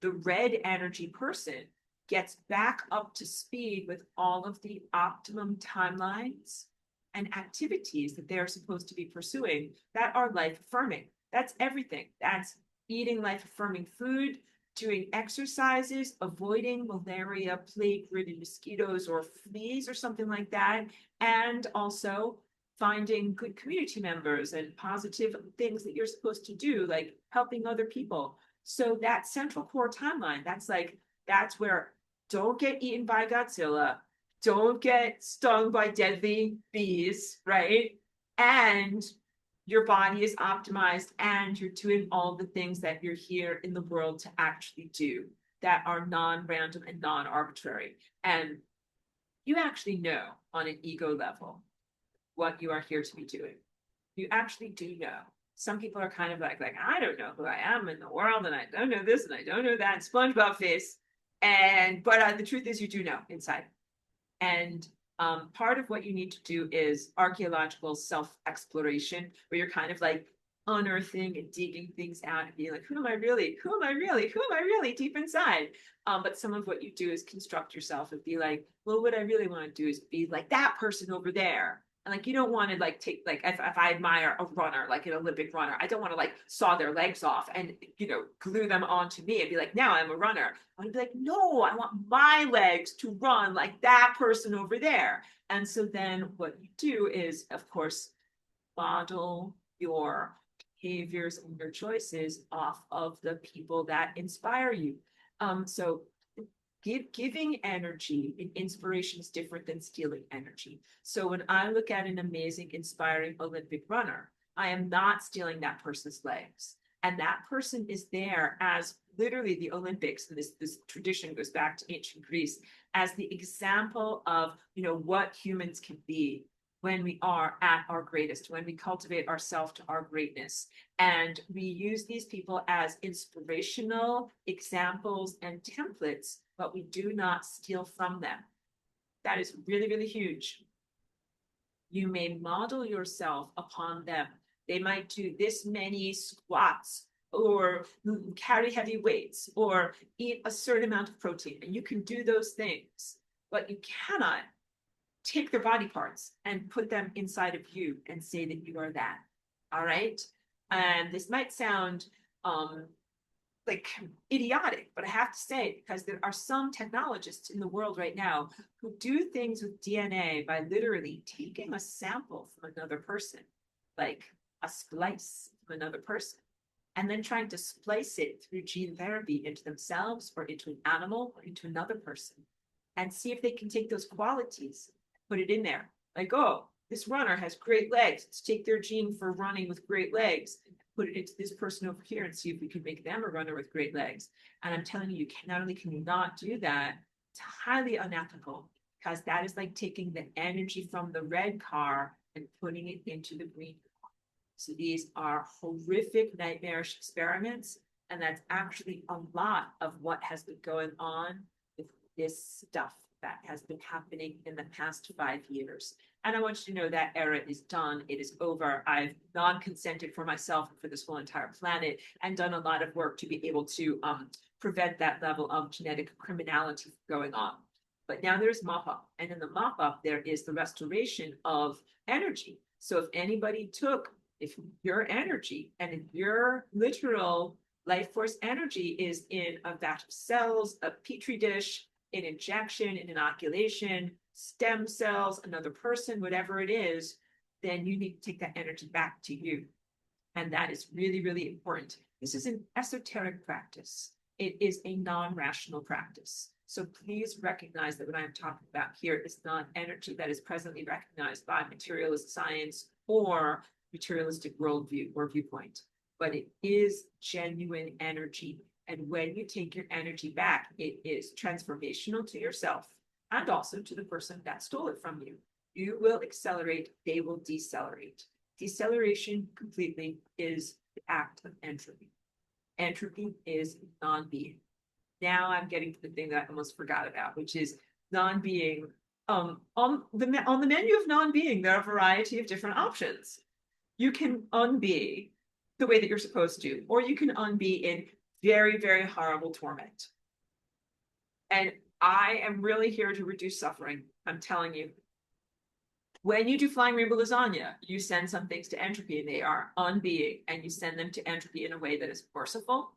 the red energy person gets back up to speed with all of the optimum timelines and activities that they're supposed to be pursuing that are life-affirming. That's everything. That's eating life-affirming food, doing exercises, avoiding malaria, plague-ridden mosquitoes or fleas or something like that, and also finding good community members and positive things that you're supposed to do, like helping other people. So that central core timeline, that's where don't get eaten by Godzilla, don't get stung by deadly bees, right? And your body is optimized and you're doing all the things that you're here in the world to actually do that are non-random and non-arbitrary. And you actually know on an ego level what you are here to be doing. You actually do know. Some people are kind of like I don't know who I am in the world, and I don't know this, and I don't know that, SpongeBob face. But the truth is, you do know inside. And part of what you need to do is archaeological self-exploration, where you're kind of like unearthing and digging things out and being like, who am I really? Who am I really? Who am I really deep inside? But some of what you do is construct yourself and be like, well, what I really want to do is be like that person over there. And like, you don't want to like take, like, if I admire a runner, like an Olympic runner, I don't want to like saw their legs off and, glue them onto me and be like, now I'm a runner. I want to be like, no, I want my legs to run like that person over there. And so then what you do is, of course, model your behaviors and your choices off of the people that inspire you. So Giving energy and inspiration is different than stealing energy. So when I look at an amazing, inspiring Olympic runner, I am not stealing that person's legs. And that person is there as literally the Olympics, and this tradition goes back to ancient Greece, as the example of, what humans can be when we are at our greatest, when we cultivate ourselves to our greatness. And we use these people as inspirational examples and templates, but we do not steal from them. That is really, really huge. You may model yourself upon them. They might do this many squats or carry heavy weights or eat a certain amount of protein. And you can do those things, but you cannot take their body parts and put them inside of you and say that you are that. All right. And this might sound like idiotic, but I have to say, because there are some technologists in the world right now who do things with DNA by literally taking a sample from another person, like a splice from another person, and then trying to splice it through gene therapy into themselves or into an animal or into another person, and see if they can take those qualities, put it in there. Like, oh, this runner has great legs. Let's take their gene for running with great legs, put it into this person over here and see if we can make them a runner with great legs. And I'm telling you, not only can you not do that, it's highly unethical, because that is like taking the energy from the red car and putting it into the green car. So these are horrific, nightmarish experiments. And that's actually a lot of what has been going on with this stuff that has been happening in the past 5 years. And I want you to know that era is done. It is over. I've non-consented for myself and for this whole entire planet, and done a lot of work to be able to prevent that level of genetic criminality going on. But now there's mop-up. And in the mop-up, there is the restoration of energy. So if anybody took, if your energy and if your literal life force energy is in a vat of cells, a petri dish, an injection, an inoculation, stem cells, another person, whatever it is, then you need to take that energy back to you. And that is really, really important. This is an esoteric practice. It is a non-rational practice. So please recognize that what I'm talking about here is not energy that is presently recognized by materialist science or materialistic worldview or viewpoint, but it is genuine energy. And when you take your energy back, it is transformational to yourself and also to the person that stole it from you. You will accelerate, they will decelerate. Deceleration completely is the act of entropy. Entropy is non-being. Now I'm getting to the thing that I almost forgot about, which is non-being. On the menu of non-being, there are a variety of different options. You can unbe the way that you're supposed to, or you can unbe in very, very horrible torment. And I am really here to reduce suffering. I'm telling you. When you do flying rainbow lasagna, you send some things to entropy and they are unbeing, and you send them to entropy in a way that is merciful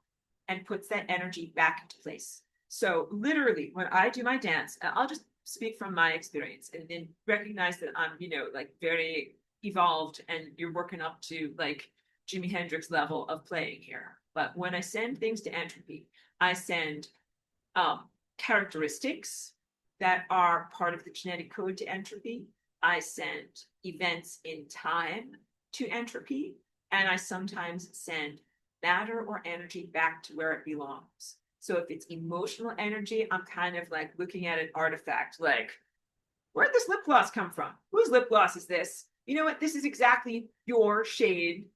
and puts that energy back into place. So literally, when I do my dance, I'll just speak from my experience and then recognize that I'm, like very evolved and you're working up to like Jimi Hendrix level of playing here. But when I send things to entropy, I send characteristics that are part of the genetic code to entropy. I send events in time to entropy, and I sometimes send matter or energy back to where it belongs. So if it's emotional energy, I'm kind of like looking at an artifact, like, where'd this lip gloss come from? Whose lip gloss is this? You know what? This is exactly your shade.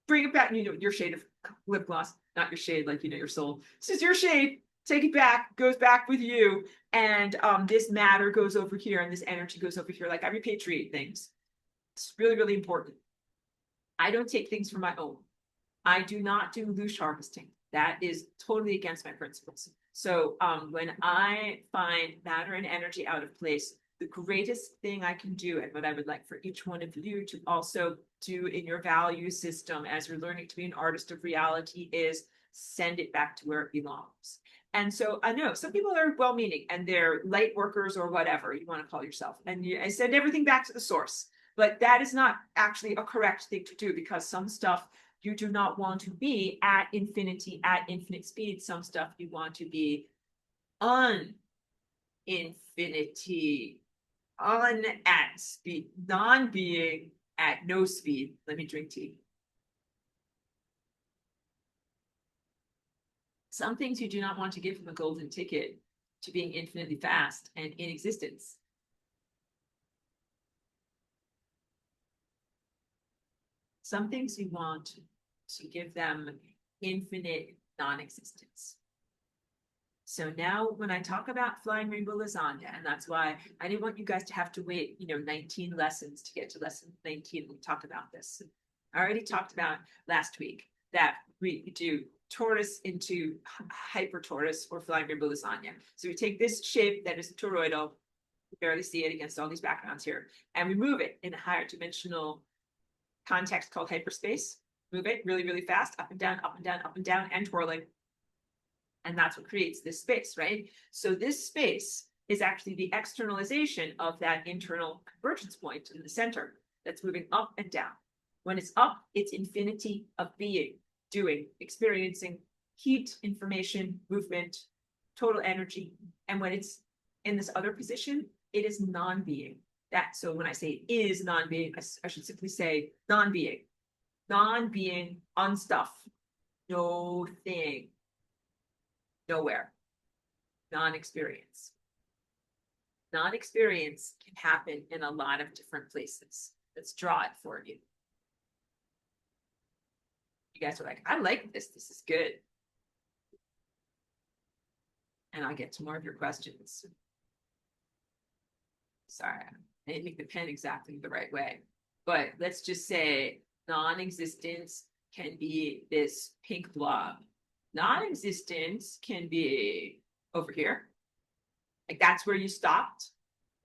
Bring it back, your shade of lip gloss, not your shade, like, your soul. This is your shade. Take it back, goes back with you. And this matter goes over here and this energy goes over here. Like, I repatriate things. It's really, really important. I don't take things for my own. I do not do loosh harvesting. That is totally against my principles. So when I find matter and energy out of place, the greatest thing I can do, and what I would like for each one of you to also do in your value system as you're learning to be an artist of reality, is send it back to where it belongs. And so I know some people are well-meaning and they're light workers or whatever you want to call yourself. And I send everything back to the source. But that is not actually a correct thing to do, because some stuff you do not want to be at infinity, at infinite speed. Some stuff you want to be infinity, on at speed, non-being at no speed. Let me drink tea. Some things you do not want to give them a golden ticket to being infinitely fast and in existence. Some things you want to give them infinite non-existence. So now when I talk about flying rainbow lasagna, and that's why I didn't want you guys to have to wait, 19 lessons to get to lesson 19 when we talk about this. I already talked about last week that we do torus into hyper torus or flying rainbow lasagna. So we take this shape that is toroidal, you barely see it against all these backgrounds here, and we move it in a higher dimensional context called hyperspace. Move it really, really fast, up and down, up and down, up and down, and twirling. And that's what creates this space, right? So this space is actually the externalization of that internal convergence point in the center that's moving up and down. When it's up, it's infinity of being, doing, experiencing, heat, information, movement, total energy. And when it's in this other position, it is non-being. So when I say is non-being, I should simply say non-being. Non-being, unstuff, no thing, nowhere, non-experience. Non-experience can happen in a lot of different places. Let's draw it for you. You guys are like, I like this. This is good. And I'll get to more of your questions. Sorry, I didn't make the pen exactly the right way. But let's just say non-existence can be this pink blob. Non-existence can be over here. Like that's where you stopped.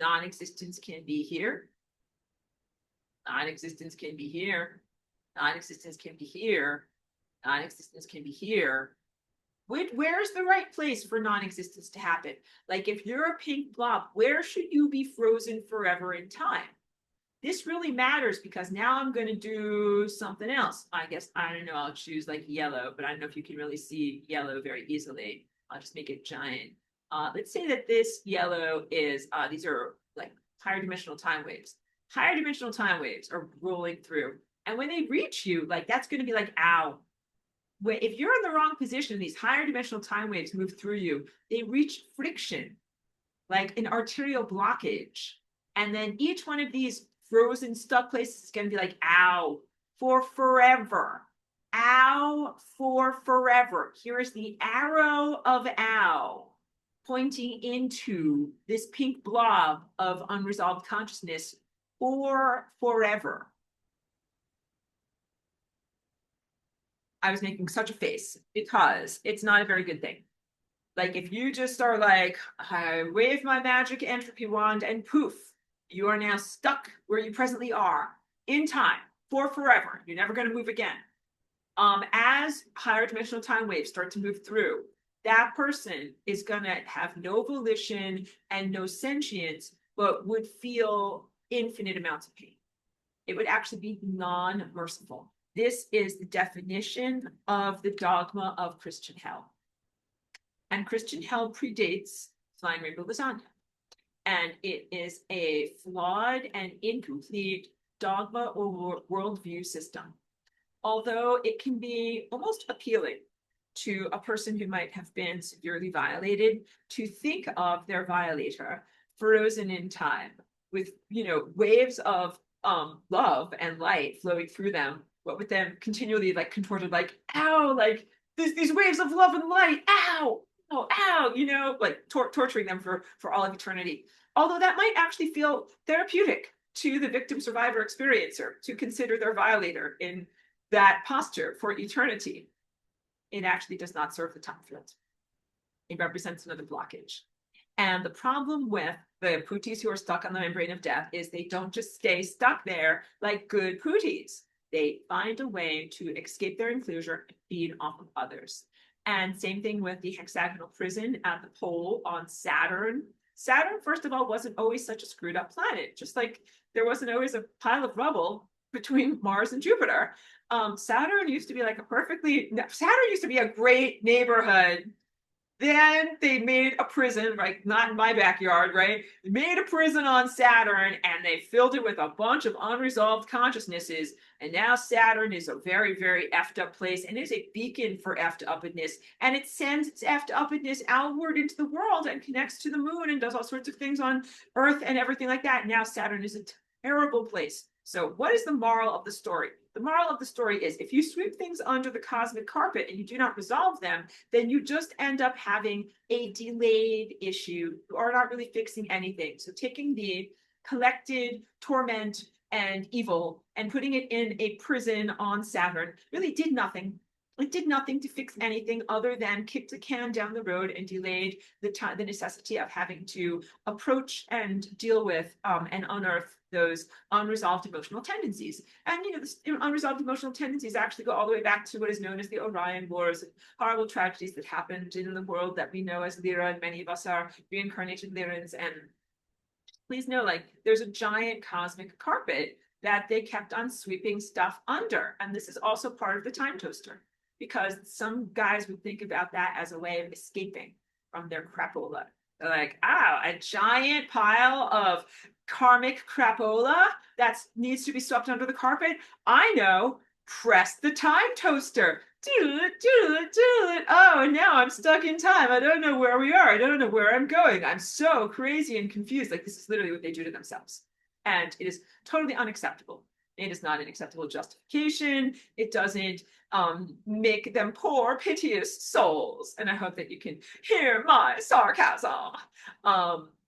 Non-existence can be here. Non-existence can be here. Non-existence can be here. Non-existence can be here. Where's the right place for non-existence to happen? Like if you're a pink blob, where should you be frozen forever in time? This really matters because now I'm going to do something else. I guess, I don't know, I'll choose like yellow, but I don't know if you can really see yellow very easily. I'll just make it giant. Let's say that this yellow is, these are like higher dimensional time waves. Higher dimensional time waves are rolling through. And when they reach you, like that's going to be like, ow. If you're in the wrong position, these higher dimensional time waves move through you, they reach friction, like an arterial blockage. And then each one of these frozen, stuck places is going to be like, ow, for forever. Ow, for forever. Here is the arrow of ow, pointing into this pink blob of unresolved consciousness for forever. I was making such a face because it's not a very good thing. Like if you just are like, I wave my magic entropy wand and poof, you are now stuck where you presently are in time for forever. You're never going to move again. As higher dimensional time waves start to move through, that person is going to have no volition and no sentience, but would feel infinite amounts of pain. It would actually be non-merciful. This is the definition of the dogma of Christian hell. And Christian hell predates flying rainbow lasagna. And it is a flawed and incomplete dogma or worldview system. Although it can be almost appealing to a person who might have been severely violated to think of their violator frozen in time with, waves of love and light flowing through them, but with them continually like contorted, like, ow, like these waves of love and light, ow, oh, ow, like torturing them for all of eternity. Although that might actually feel therapeutic to the victim survivor experiencer to consider their violator in that posture for eternity, it actually does not serve the time field. It represents another blockage. And the problem with the pooties who are stuck on the membrane of death is they don't just stay stuck there like good pooties. They find a way to escape their enclosure and feed off of others. And same thing with the hexagonal prison at the pole on Saturn. Saturn, first of all, wasn't always such a screwed up planet, just like there wasn't always a pile of rubble between Mars and Jupiter. Saturn used to be a great neighborhood Then they made a prison, right? Not in my backyard, right? They made a prison on Saturn and they filled it with a bunch of unresolved consciousnesses. And now Saturn is a very, very effed up place and is a beacon for effed upness. And it sends its effed upness outward into the world and connects to the moon and does all sorts of things on Earth and everything like that. Now Saturn is a terrible place. So, what is the moral of the story? The moral of the story is if you sweep things under the cosmic carpet and you do not resolve them, then you just end up having a delayed issue or not really fixing anything. So, taking the collected torment and evil and putting it in a prison on Saturn really did nothing. It did nothing to fix anything other than kick the can down the road and delayed the necessity of having to approach and deal with and unearth those unresolved emotional tendencies. And this unresolved emotional tendencies actually go all the way back to what is known as the Orion Wars, horrible tragedies that happened in the world that we know as Lyra, and many of us are reincarnated Lyrans. And please know, like, there's a giant cosmic carpet that they kept on sweeping stuff under. And this is also part of the time toaster, because some guys would think about that as a way of escaping from their crapola. They're like, oh, a giant pile of karmic crapola that needs to be swept under the carpet. I know, press the time toaster. Do it, do it, do it. Oh, and now I'm stuck in time. I don't know where we are. I don't know where I'm going. I'm so crazy and confused. Like, this is literally what they do to themselves. And it is totally unacceptable. It is not an acceptable justification. It doesn't make them poor, piteous souls. And I hope that you can hear my sarcasm.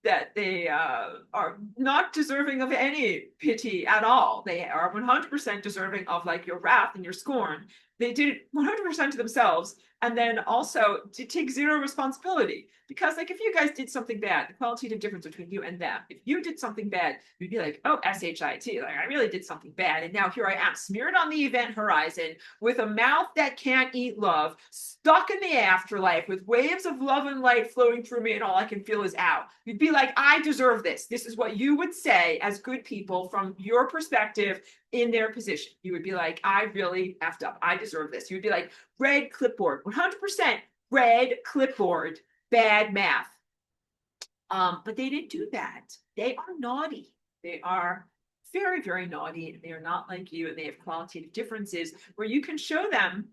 That they are not deserving of any pity at all. They are 100% deserving of like your wrath and your scorn. They did it 100% to themselves, and then also to take zero responsibility. Because like if you guys did something bad, the qualitative difference between you and them, if you did something bad, you'd be like, oh, SHIT, like I really did something bad. And now here I am, smeared on the event horizon with a mouth that can't eat love, stuck in the afterlife with waves of love and light flowing through me, and all I can feel is out. You'd be like, I deserve this. This is what you would say as good people from your perspective in their position. You would be like, I really effed up. I deserve this. You would be like, red clipboard, 100% red clipboard, bad math. But they didn't do that. They are naughty. They are very, very naughty. And they are not like you. And they have qualitative differences where you can show them.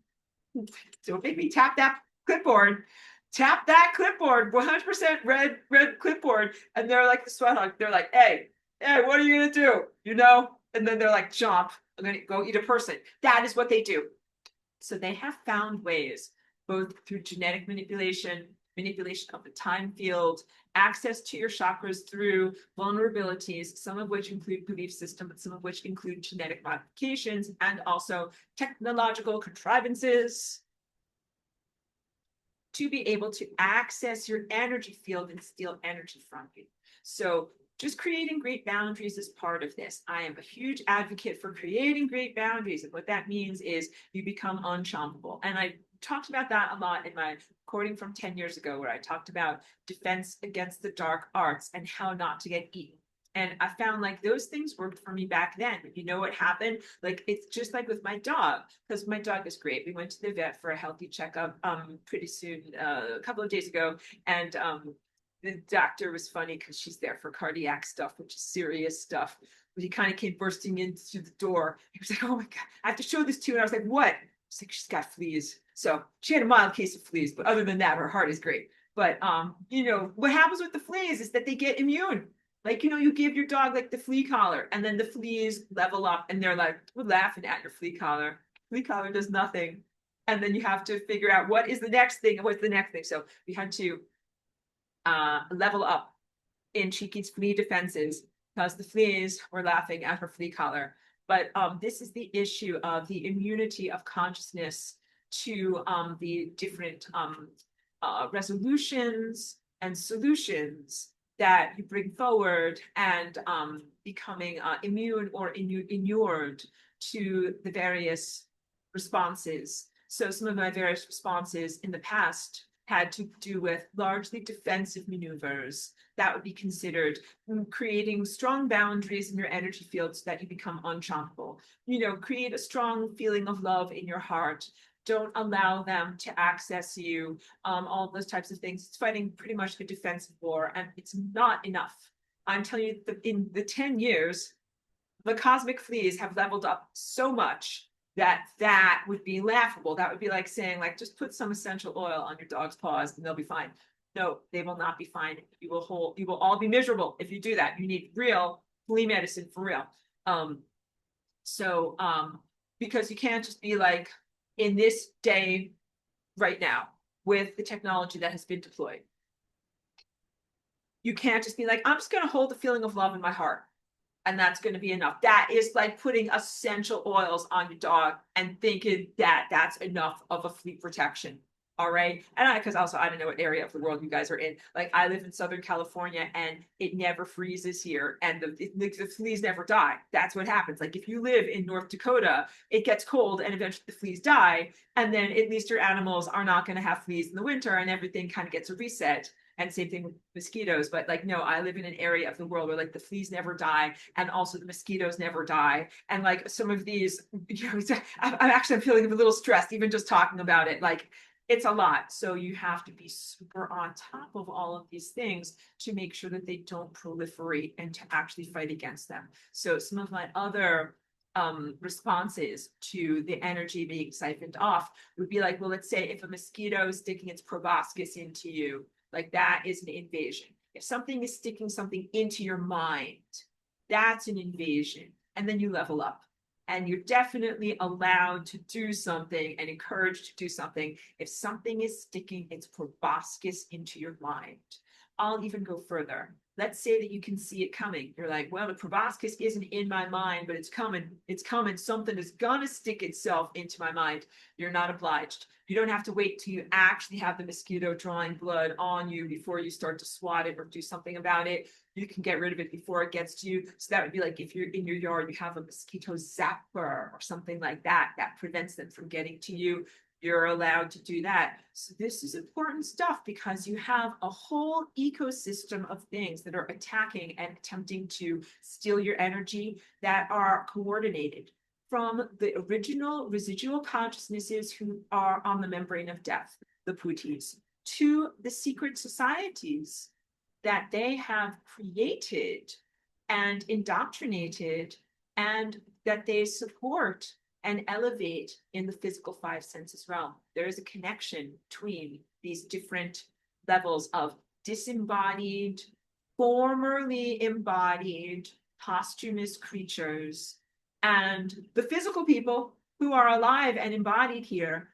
Don't make me tap that clipboard. Tap that clipboard, 100% red clipboard. And they're like the sweat hog. They're like, hey, what are you going to do? And then they're like, jump. I'm going to go eat a person. That is what they do. So they have found ways, both through genetic manipulation of the time field, access to your chakras through vulnerabilities, some of which include belief system, but some of which include genetic modifications, and also technological contrivances to be able to access your energy field and steal energy from you. So just creating great boundaries is part of this. I am a huge advocate for creating great boundaries. And what that means is you become unchompable. And I talked about that a lot in my recording from 10 years ago, where I talked about defense against the dark arts and how not to get eaten. And I found like those things worked for me back then. You know what happened? Like, it's just like with my dog, because my dog is great. We went to the vet for a healthy checkup pretty soon, a couple of days ago. And the doctor was funny because she's there for cardiac stuff, which is serious stuff. But he kind of came bursting in through the door. He was like, oh my God, I have to show this to you. And I was like, what? It's like, she's got fleas. So she had a mild case of fleas, but other than that, her heart is great. But what happens with the fleas is that they get immune. Like, you give your dog like the flea collar, and then the fleas level up, and they're like, we're laughing at your flea collar. Flea collar does nothing. And then you have to figure out what is the next thing and what's the next thing. So we had to level up in Chiqui's flea defenses because the fleas were laughing at her flea collar. But this is the issue of the immunity of consciousness to the different resolutions and solutions that you bring forward, and becoming immune or inured to the various responses. So some of my various responses in the past had to do with largely defensive maneuvers. That would be considered creating strong boundaries in your energy field so that you become unchoppable. You know, create a strong feeling of love in your heart. Don't allow them to access you, all those types of things. It's fighting pretty much a defensive war, and it's not enough. I'm telling you that in the 10 years, the cosmic fleas have leveled up so much that would be laughable. That would be like saying, like, just put some essential oil on your dog's paws and they'll be fine. No, they will not be fine. You will all be miserable if you do that. You need real flea medicine for real. Because you can't just be like, in this day right now with the technology that has been deployed, you can't just be like, I'm just going to hold the feeling of love in my heart and that's going to be enough. That is like putting essential oils on your dog and thinking that that's enough of a flea protection. All right. And because also, I don't know what area of the world you guys are in. Like, I live in Southern California and it never freezes here and the fleas never die. That's what happens. Like, if you live in North Dakota, it gets cold and eventually the fleas die. And then at least your animals are not going to have fleas in the winter and everything kind of gets a reset. And same thing with mosquitoes. But like, no, I live in an area of the world where like the fleas never die and also the mosquitoes never die. And like some of these, you know, I'm feeling a little stressed even just talking about it. Like, it's a lot. So you have to be super on top of all of these things to make sure that they don't proliferate and to actually fight against them. So some of my other responses to the energy being siphoned off would be like, well, let's say if a mosquito is sticking its proboscis into you, like that is an invasion. If something is sticking something into your mind, that's an invasion. And then you level up. And you're definitely allowed to do something and encouraged to do something if something is sticking its proboscis into your mind. I'll even go further. Let's say that you can see it coming. You're like, well, the proboscis isn't in my mind, but it's coming. It's coming. Something is going to stick itself into my mind. You're not obliged. You don't have to wait till you actually have the mosquito drawing blood on you before you start to swat it or do something about it. You can get rid of it before it gets to you. So that would be like if you're in your yard, you have a mosquito zapper or something like that that prevents them from getting to you. You're allowed to do that. So this is important stuff because you have a whole ecosystem of things that are attacking and attempting to steal your energy that are coordinated from the original residual consciousnesses who are on the membrane of death, the putis, to the secret societies that they have created and indoctrinated and that they support and elevate in the physical five senses realm. There is a connection between these different levels of disembodied, formerly embodied, posthumous creatures and the physical people who are alive and embodied here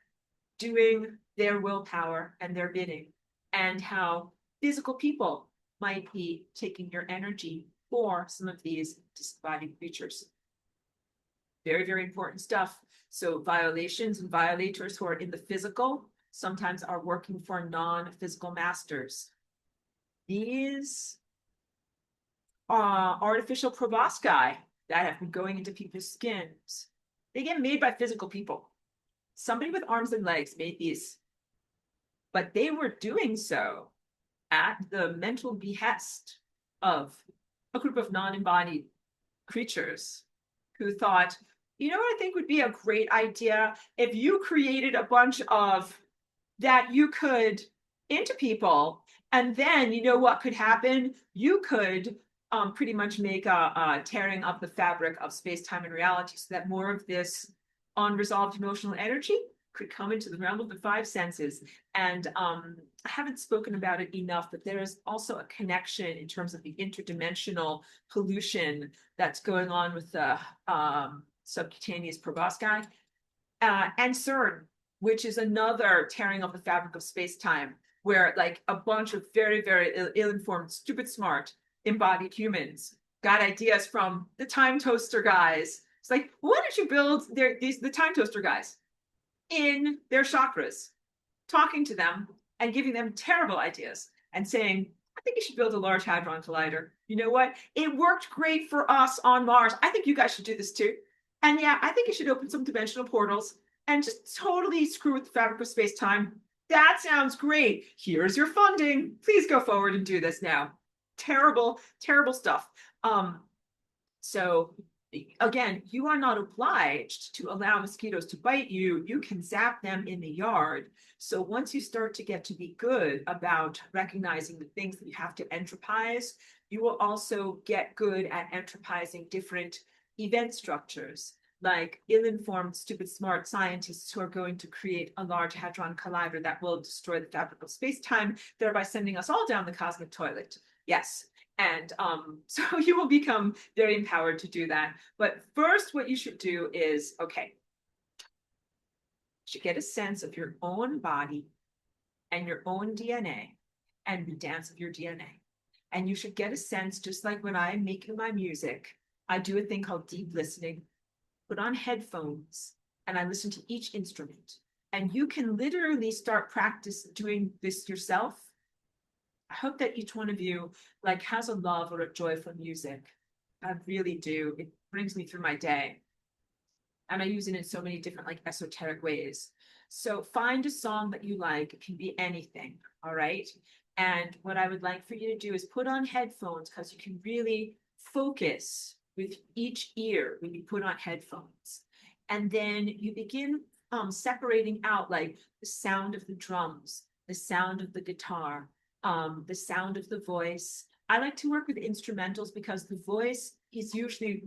doing their willpower and their bidding, and how physical people might be taking your energy for some of these disembodied creatures. Very, very important stuff. So violations and violators who are in the physical sometimes are working for non-physical masters. These artificial proboscis that have been going into people's skins, they get made by physical people. Somebody with arms and legs made these, but they were doing so at the mental behest of a group of non-embodied creatures who thought, you know what I think would be a great idea? If you created a bunch of that you could into people, and then you know what could happen? You could pretty much make a tearing up the fabric of space, time, and reality so that more of this unresolved emotional energy could come into the realm of the five senses. And I haven't spoken about it enough, but there is also a connection in terms of the interdimensional pollution that's going on with the subcutaneous proboscis and CERN, which is another tearing of the fabric of space-time, where like a bunch of very, very ill-informed, stupid, smart, embodied humans got ideas from the time toaster guys. It's like, why don't you build the time toaster guys in their chakras, talking to them and giving them terrible ideas and saying, I think you should build a large hadron collider. You know what? It worked great for us on Mars. I think you guys should do this too. And yeah, I think you should open some dimensional portals and just totally screw with the fabric of space-time. that sounds great. Here's your funding. Please go forward and do this now. Terrible, terrible stuff. So again, you are not obliged to allow mosquitoes to bite you. You can zap them in the yard. So once you start to get to be good about recognizing the things that you have to entropize, you will also get good at entropizing different event structures, like ill-informed, stupid, smart scientists who are going to create a large hadron collider that will destroy the fabric of space-time, thereby sending us all down the cosmic toilet. Yes. And so you will become very empowered to do that. But first, what you should do is, okay, you should get a sense of your own body and your own DNA and the dance of your DNA. And you should get a sense, just like when I'm making my music, I do a thing called deep listening. Put on headphones and I listen to each instrument. And you can literally start practice doing this yourself. I hope that each one of you like has a love or a joy for music. I really do. It brings me through my day. And I use it in so many different like esoteric ways. So find a song that you like. It can be anything. All right. And what I would like for you to do is put on headphones, because you can really focus with each ear when you put on headphones. And then you begin separating out like the sound of the drums, the sound of the guitar, the sound of the voice. I like to work with instrumentals because the voice is usually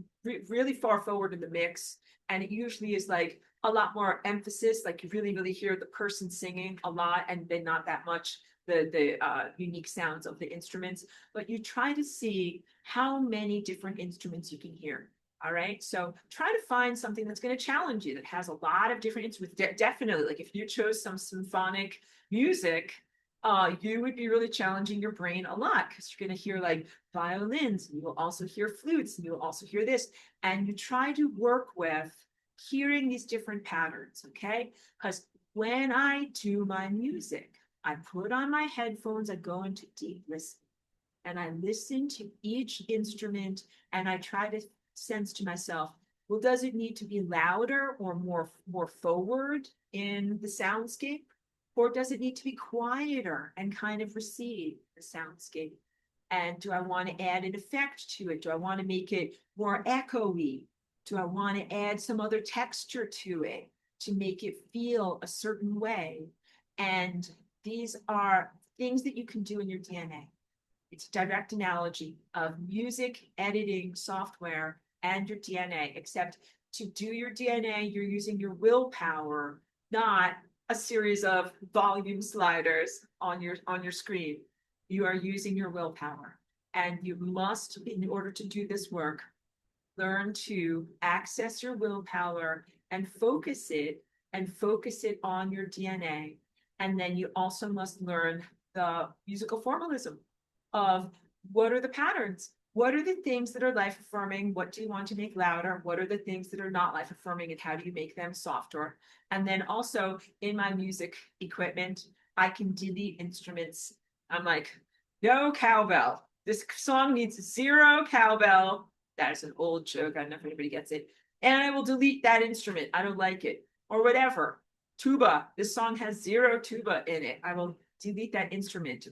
really far forward in the mix. And it usually is like a lot more emphasis, like you really hear the person singing a lot and then not that much the unique sounds of the instruments. But you try to see how many different instruments you can hear. All right. So try to find something that's going to challenge you, that has a lot of different instruments. Definitely, like if you chose some symphonic music, you would be really challenging your brain a lot, because you're going to hear like violins, and you will also hear flutes, and you will also hear this. And you try to work with hearing these different patterns, okay? Because when I do my music, I put on my headphones, I go into deep listening, and I listen to each instrument, and I try to sense to myself, well, does it need to be louder or more forward in the soundscape? Or does it need to be quieter and kind of recede the soundscape? And do I want to add an effect to it? Do I want to make it more echoey? Do I want to add some other texture to it to make it feel a certain way? And these are things that you can do in your DNA. It's a direct analogy of music editing software and your DNA, except to do your DNA, you're using your willpower, not a series of volume sliders on your screen. You are using your willpower. And you must, in order to do this work, learn to access your willpower and focus it on your DNA. And then you also must learn the musical formalism of what are the patterns? What are the things that are life affirming? What do you want to make louder? What are the things that are not life affirming, and how do you make them softer? And then also in my music equipment, I can delete instruments. I'm like, no cowbell. This song needs 0 cowbell. That is an old joke. I don't know if anybody gets it. And I will delete that instrument. I don't like it. Or whatever. Tuba. This song has 0 tuba in it. I will delete that instrument.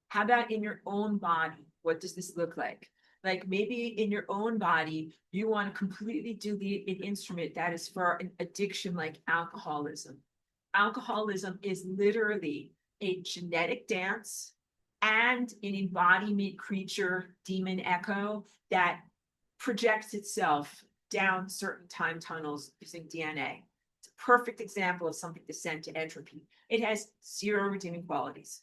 How about in your own body? What does this look like? Like maybe in your own body, you want to completely delete an instrument that is for an addiction like alcoholism. Alcoholism is literally a genetic dance and an embodiment creature, demon echo, that projects itself down certain time tunnels using DNA. It's a perfect example of something to send to entropy. It has 0 redeeming qualities.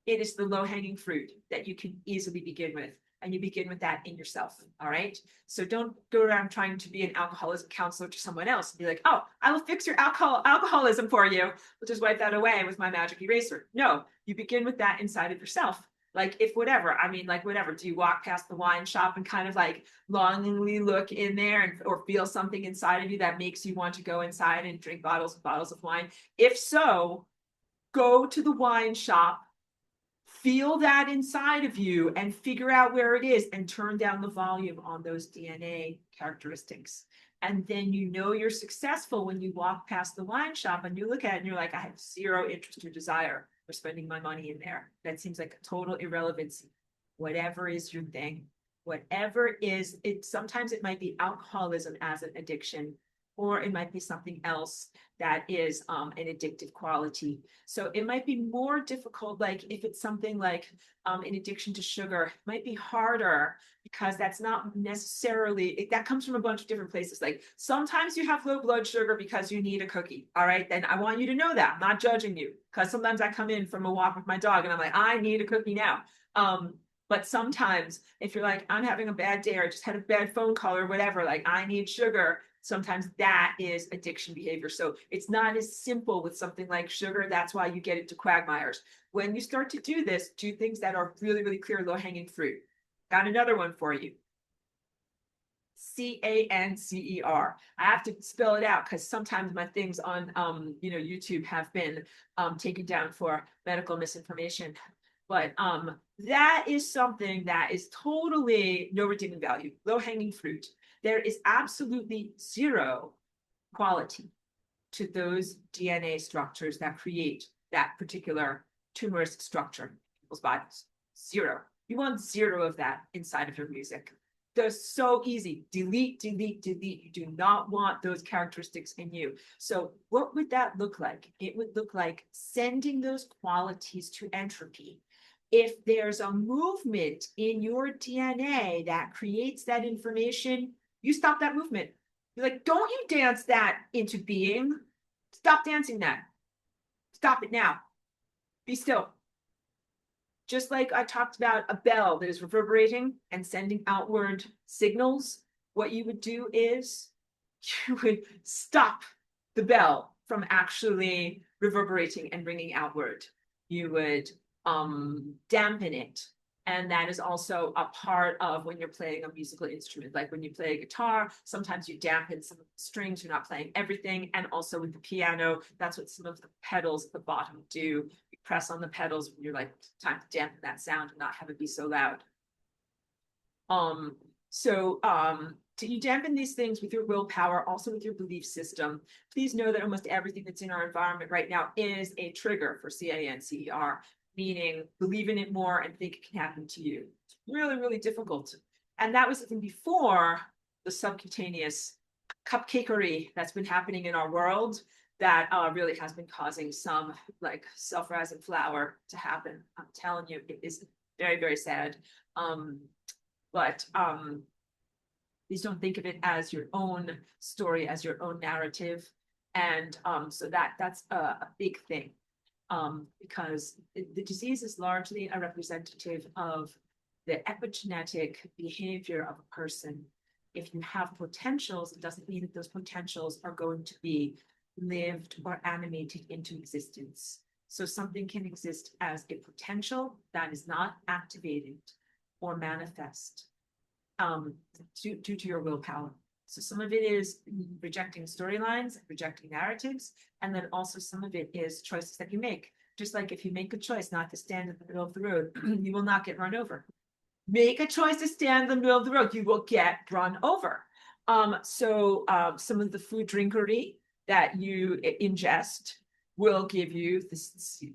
It is the low-hanging fruit that you can easily begin with. And you begin with that in yourself. All right. So don't go around trying to be an alcoholism counselor to someone else and be like, oh, I will fix your alcoholism for you. We'll just wipe that away with my magic eraser. No, you begin with that inside of yourself. Like if whatever, I mean, like whatever, do you walk past the wine shop and kind of like longingly look in there and, or feel something inside of you that makes you want to go inside and drink bottles and bottles of wine? If so, go to the wine shop, feel that inside of you and figure out where it is and turn down the volume on those DNA characteristics. And then you know you're successful when you walk past the wine shop and you look at it and you're like, I have zero interest or desire for spending my money in there. That seems like a total irrelevancy. Whatever is your thing, whatever is it, sometimes it might be alcoholism as an addiction, or it might be something else that is an addictive quality. So it might be more difficult, like if it's something like an addiction to sugar, it might be harder because that's not necessarily, that comes from a bunch of different places. Like sometimes you have low blood sugar because you need a cookie. All right, then I want you to know that. I'm not judging you, because sometimes I come in from a walk with my dog and I'm like, I need a cookie now. But sometimes if you're like, I'm having a bad day or I just had a bad phone call or whatever, like I need sugar, sometimes that is addiction behavior. So it's not as simple with something like sugar. That's why you get into quagmires. When you start to do this, do things that are really, really clear, low-hanging fruit. Got another one for you. CANCER. I have to spell it out because sometimes my things on YouTube have been taken down for medical misinformation. But that is something that is totally no redeeming value, low-hanging fruit. There is absolutely zero quality to those DNA structures that create that particular tumorous structure in people's bodies. Zero. You want zero of that inside of your music. They're so easy. Delete, delete, delete. You do not want those characteristics in you. So what would that look like? It would look like sending those qualities to entropy. If there's a movement in your DNA that creates that information, you stop that movement. You're like, don't you dance that into being. Stop dancing that. Stop it now. Be still. Just like I talked about a bell that is reverberating and sending outward signals, what you would do is you would stop the bell from actually reverberating and ringing outward. You would dampen it. And that is also a part of when you're playing a musical instrument. Like when you play a guitar, sometimes you dampen some of the strings, you're not playing everything. And also with the piano, that's what some of the pedals at the bottom do. You press on the pedals when you're like, time to dampen that sound and not have it be so loud. You dampen these things with your willpower, also with your belief system. Please know that almost everything that's in our environment right now is a trigger for CANCER, meaning believe in it more and think it can happen to you. It's really, really difficult. And that was even before the subcutaneous cupcakery that's been happening in our world that really has been causing some like self-rising flower to happen. I'm telling you, it is very, very sad. Please don't think of it as your own story, as your own narrative. And so that's a big thing. Because the disease is largely a representative of the epigenetic behavior of a person. If you have potentials, it doesn't mean that those potentials are going to be lived or animated into existence. So something can exist as a potential that is not activated or manifest due to your willpower. So some of it is rejecting storylines, rejecting narratives, and then also some of it is choices that you make. Just like if you make a choice not to stand in the middle of the road, you will not get run over. Make a choice to stand in the middle of the road, you will get run over. Some of the food drinkery that you ingest will give you the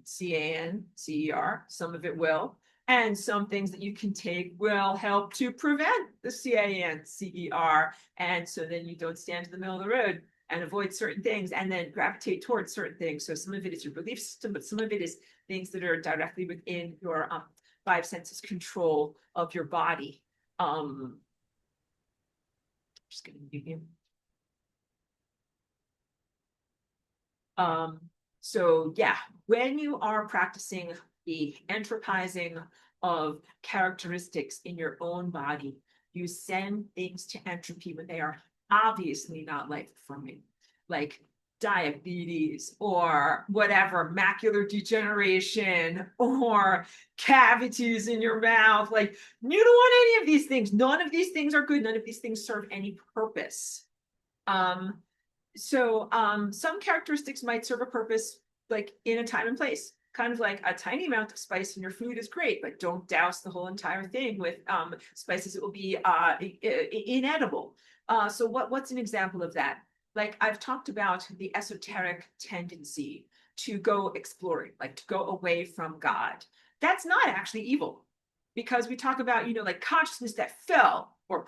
CANCER, some of it will. And some things that you can take will help to prevent the CANCER. And so then you don't stand in the middle of the road and avoid certain things and then gravitate towards certain things. So some of it is your belief system, but some of it is things that are directly within your five senses control of your body. Just gonna give you. So yeah, when you are practicing the entropizing of characteristics in your own body, you send things to entropy when they are obviously not life-affirming, like diabetes or whatever, macular degeneration or cavities in your mouth. Like you don't want any of these things. None of these things are good. None of these things serve any purpose. Some characteristics might serve a purpose like in a time and place. kind of like a tiny amount of spice in your food is great, but don't douse the whole entire thing with spices. It will be inedible. So what's an example of that? Like I've talked about the esoteric tendency to go exploring, like to go away from God. That's not actually evil, because we talk about, like consciousness that fell or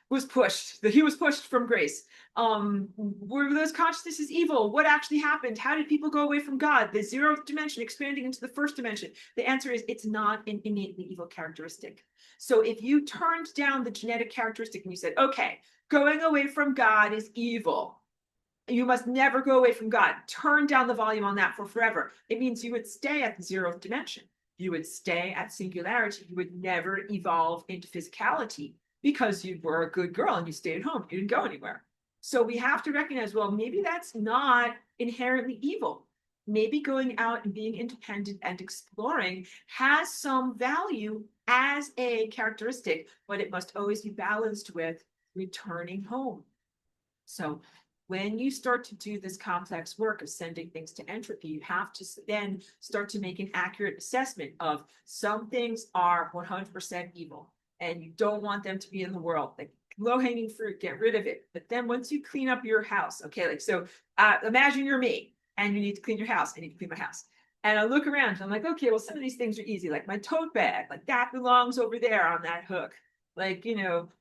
was pushed, that he was pushed from grace. Were those consciousnesses evil? What actually happened? How did people go away from God? The zeroth dimension expanding into the first dimension. The answer is it's not an innately evil characteristic. So if you turned down the genetic characteristic and you said, okay, going away from God is evil, you must never go away from God, turn down the volume on that for forever, it means you would stay at the zeroth dimension. You would stay at singularity. You would never evolve into physicality because you were a good girl and you stayed at home. You didn't go anywhere. So we have to recognize, well, maybe that's not inherently evil. Maybe going out and being independent and exploring has some value as a characteristic, but it must always be balanced with returning home. So when you start to do this complex work of sending things to entropy, you have to then start to make an accurate assessment of some things are 100% evil and you don't want them to be in the world. Like low-hanging fruit, get rid of it. But then once you clean up your house, okay, like so imagine you're me and you need to clean your house. I need to clean my house. And I look around and I'm like, okay, well, some of these things are easy, like my tote bag, like that belongs over there on that hook. Like,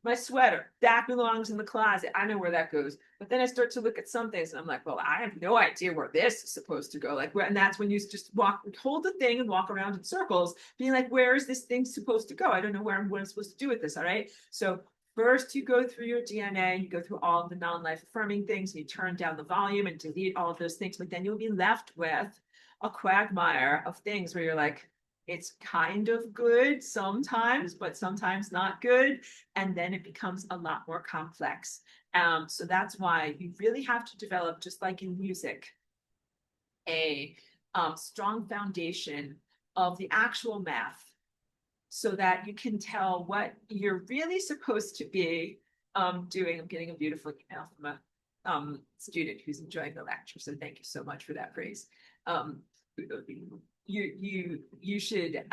my sweater, that belongs in the closet. I know where that goes. But then I start to look at some things and I'm like, well, I have no idea where this is supposed to go. Like, and that's when you just hold the thing and walk around in circles, being like, where is this thing supposed to go? I don't know what I'm supposed to do with this. All right. So first you go through your DNA, you go through all of the non-life affirming things, and you turn down the volume and delete all of those things. But then you'll be left with a quagmire of things where you're like, it's kind of good sometimes, but sometimes not good. And then it becomes a lot more complex. So that's why you really have to develop, just like in music, a strong foundation of the actual math so that you can tell what you're really supposed to be doing. I'm getting a beautiful email from a student who's enjoying the lecture. So thank you so much for that praise. You should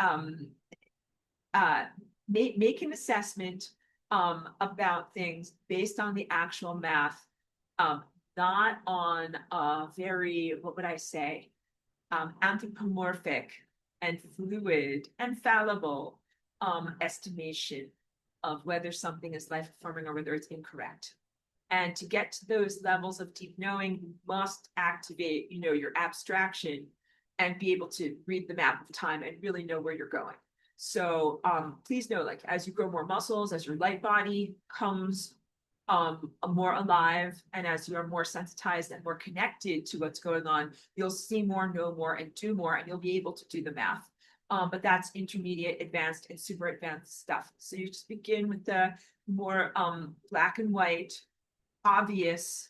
make an assessment about things based on the actual math, not on a very, what would I say, anthropomorphic and fluid and fallible estimation of whether something is life affirming or whether it's incorrect. And to get to those levels of deep knowing, you must activate, your abstraction and be able to read the map of time and really know where you're going. So please know, like, as you grow more muscles, as your light body comes more alive, and as you are more sensitized and more connected to what's going on, you'll see more, know more, and do more, and you'll be able to do the math. But that's intermediate, advanced, and super advanced stuff. So you just begin with the more black and white, obvious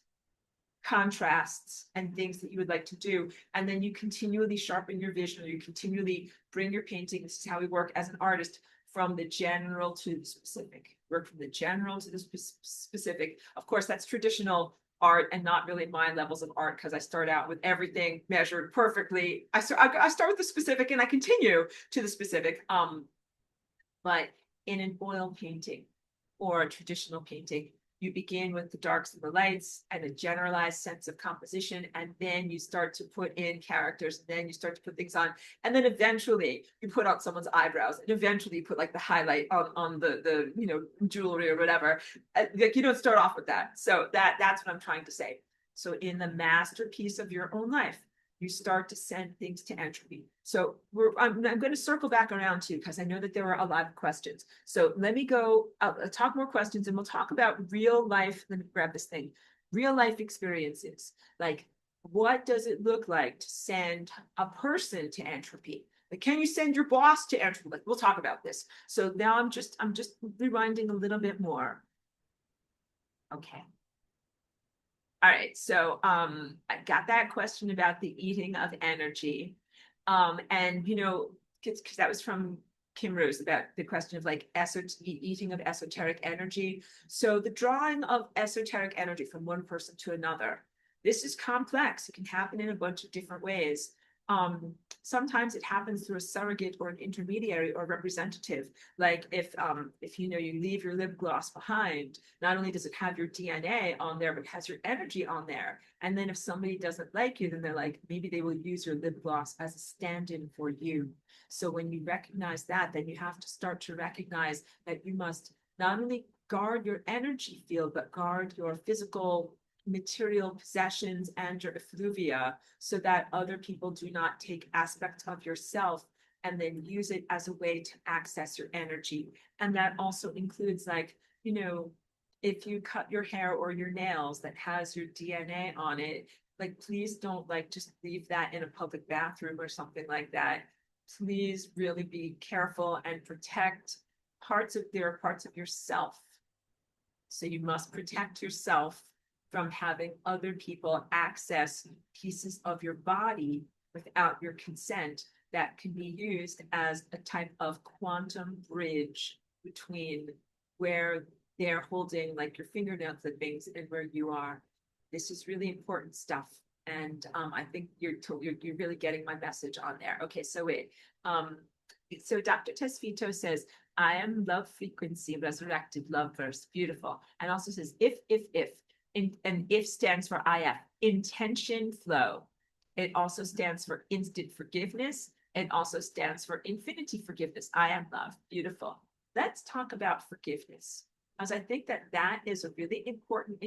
contrasts and things that you would like to do. And then you continually sharpen your vision, or you continually bring your painting. This is how we work as an artist, from the general to the specific. Work from the general to the specific. Of course, that's traditional art and not really my levels of art, because I start out with everything measured perfectly. I start with the specific and I continue to the specific. But in an oil painting or a traditional painting, you begin with the darks and the lights and a generalized sense of composition, and then you start to put in characters, and then you start to put things on, and then eventually you put on someone's eyebrows, and eventually you put like the highlight on the jewelry or whatever. Like, you don't start off with that. So that's what I'm trying to say. So in the masterpiece of your own life, you start to send things to entropy. So I'm going to circle back around too, because I know that there were a lot of questions. So let me go, I'll talk more questions, and we'll talk about real life. Let me grab this thing. Real life experiences. Like, what does it look like to send a person to entropy? Like, can you send your boss to entropy? Like, we'll talk about this. So now I'm just rewinding a little bit more. Okay. All right, so I got that question about the eating of energy. And, because that was from Kim Rose, about the question of like eating of esoteric energy. So the drawing of esoteric energy from one person to another, this is complex. It can happen in a bunch of different ways. Sometimes it happens through a surrogate or an intermediary or representative. Like if you know you leave your lip gloss behind, not only does it have your DNA on there, but it has your energy on there. And then if somebody doesn't like you, then they're like, maybe they will use your lip gloss as a stand-in for you. So when you recognize that, then you have to start to recognize that you must not only guard your energy field, but guard your physical material possessions and your effluvia so that other people do not take aspects of yourself and then use it as a way to access your energy. And that also includes, like, you know, if you cut your hair or your nails that has your DNA on it, like, please don't like just leave that in a public bathroom or something like that. Please really be careful and protect there are parts of yourself. So you must protect yourself from having other people access pieces of your body without your consent that can be used as a type of quantum bridge between where they're holding like your fingernail clippings and where you are. This is really important stuff. And I think you're really getting my message on there. Okay, so so Dr. Tesfito says, I am love frequency, resurrected love verse. Beautiful. And also says, if, and if stands for IF, intention flow. It also stands for instant forgiveness. It also stands for infinity forgiveness. I am love. Beautiful. Let's talk about forgiveness, as I think that that is a really important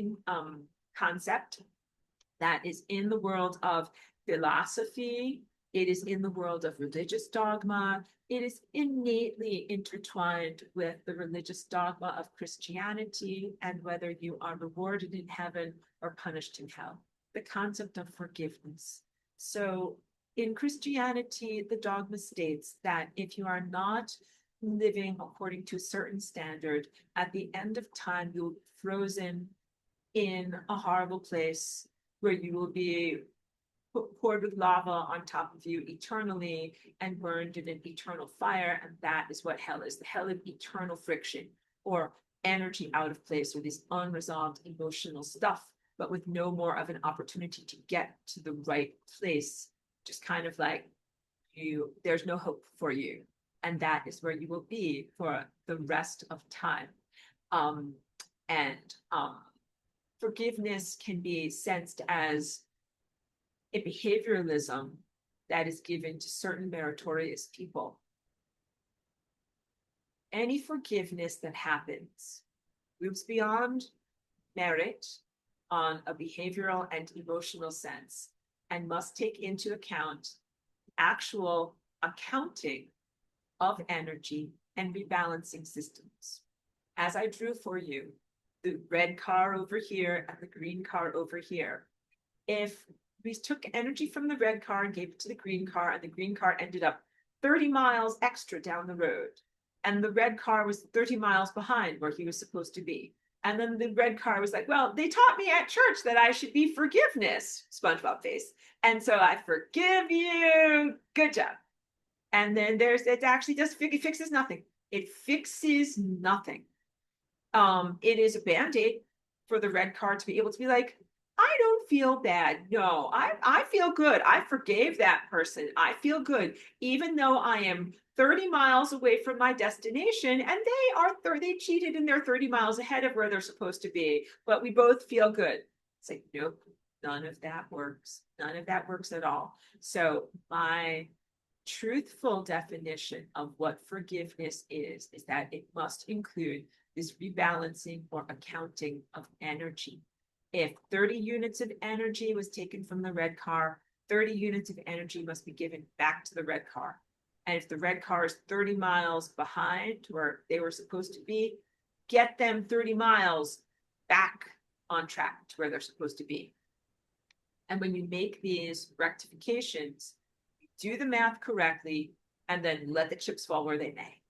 concept that is in the world of philosophy. It is in the world of religious dogma. It is innately intertwined with the religious dogma of Christianity and whether you are rewarded in heaven or punished in hell. The concept of forgiveness. So in Christianity, the dogma states that if you are not living according to a certain standard, at the end of time, you'll be frozen in a horrible place where you will be poured with lava on top of you eternally and burned in an eternal fire. And that is what hell is, the hell of eternal friction, or energy out of place, or this unresolved emotional stuff, but with no more of an opportunity to get to the right place. Just kind of like there's no hope for you. And that is where you will be for the rest of time. Forgiveness can be sensed as a behavioralism that is given to certain meritorious people. Any forgiveness that happens moves beyond merit on a behavioral and emotional sense and must take into account actual accounting of energy and rebalancing systems. As I drew for you, the red car over here and the green car over here. If we took energy from the red car and gave it to the green car, and the green car ended up 30 miles extra down the road, and the red car was 30 miles behind where he was supposed to be. And then the red car was like, well, they taught me at church that I should be forgiveness, SpongeBob face. And so I forgive you. Good job. And then it actually just fixes nothing. It fixes nothing. It is a band-aid for the red car to be able to be like, I don't feel bad. No, I feel good. I forgave that person. I feel good, even though I am 30 miles away from my destination and they cheated and they're 30 miles ahead of where they're supposed to be, but we both feel good. It's like, nope, none of that works. None of that works at all. So my truthful definition of what forgiveness is that it must include this rebalancing or accounting of energy. If 30 units of energy was taken from the red car, 30 units of energy must be given back to the red car. And if the red car is 30 miles behind where they were supposed to be, get them 30 miles back on track to where they're supposed to be. And when you make these rectifications, you do the math correctly and then let the chips fall where they may.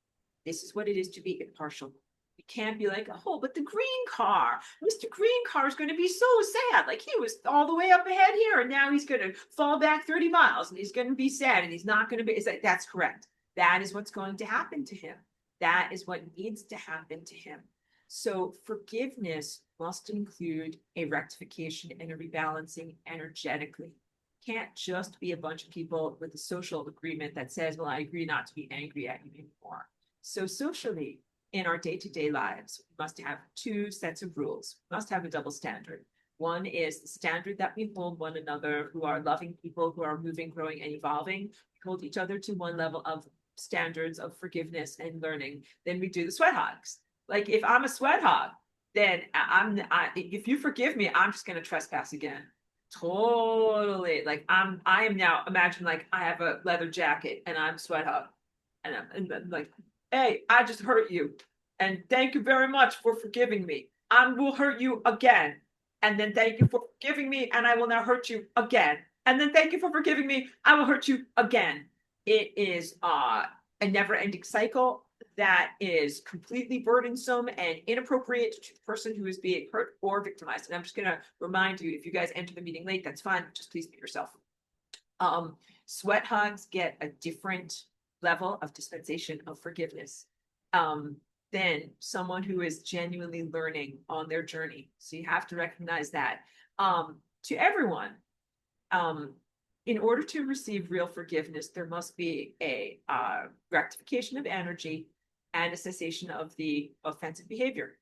This is what it is to be impartial. You can't be like, oh, but the green car, Mr. Green Car is going to be so sad. Like, he was all the way up ahead here, and now he's going to fall back 30 miles, and he's going to be sad, and he's not going to be. It's like, that's correct. That is what's going to happen to him. That is what needs to happen to him. So forgiveness must include a rectification and a rebalancing energetically. can't just be a bunch of people with a social agreement that says, well, I agree not to be angry at you anymore. So socially, in our day-to-day lives, we must have two sets of rules. We must have a double standard. One is the standard that we hold one another who are loving people, who are moving, growing, and evolving. We hold each other to one level of standards of forgiveness and learning. Then we do the sweat hogs. Like if I'm a sweat hog, then if you forgive me, I'm just going to trespass again. Totally. Like I am now, imagine like I have a leather jacket and I'm sweat hog. And I'm like, hey, I just hurt you. And thank you very much for forgiving me. I will hurt you again. And then thank you for forgiving me, and I will now hurt you again. And then thank you for forgiving me, I will hurt you again. It is a never-ending cycle that is completely burdensome and inappropriate to the person who is being hurt or victimized. And I'm just going to remind you, if you guys enter the meeting late, that's fine. Just please be yourself. Sweat hogs get a different level of dispensation of forgiveness than someone who is genuinely learning on their journey. So you have to recognize that. To everyone, in order to receive real forgiveness, there must be a rectification of energy and a cessation of the offensive behavior.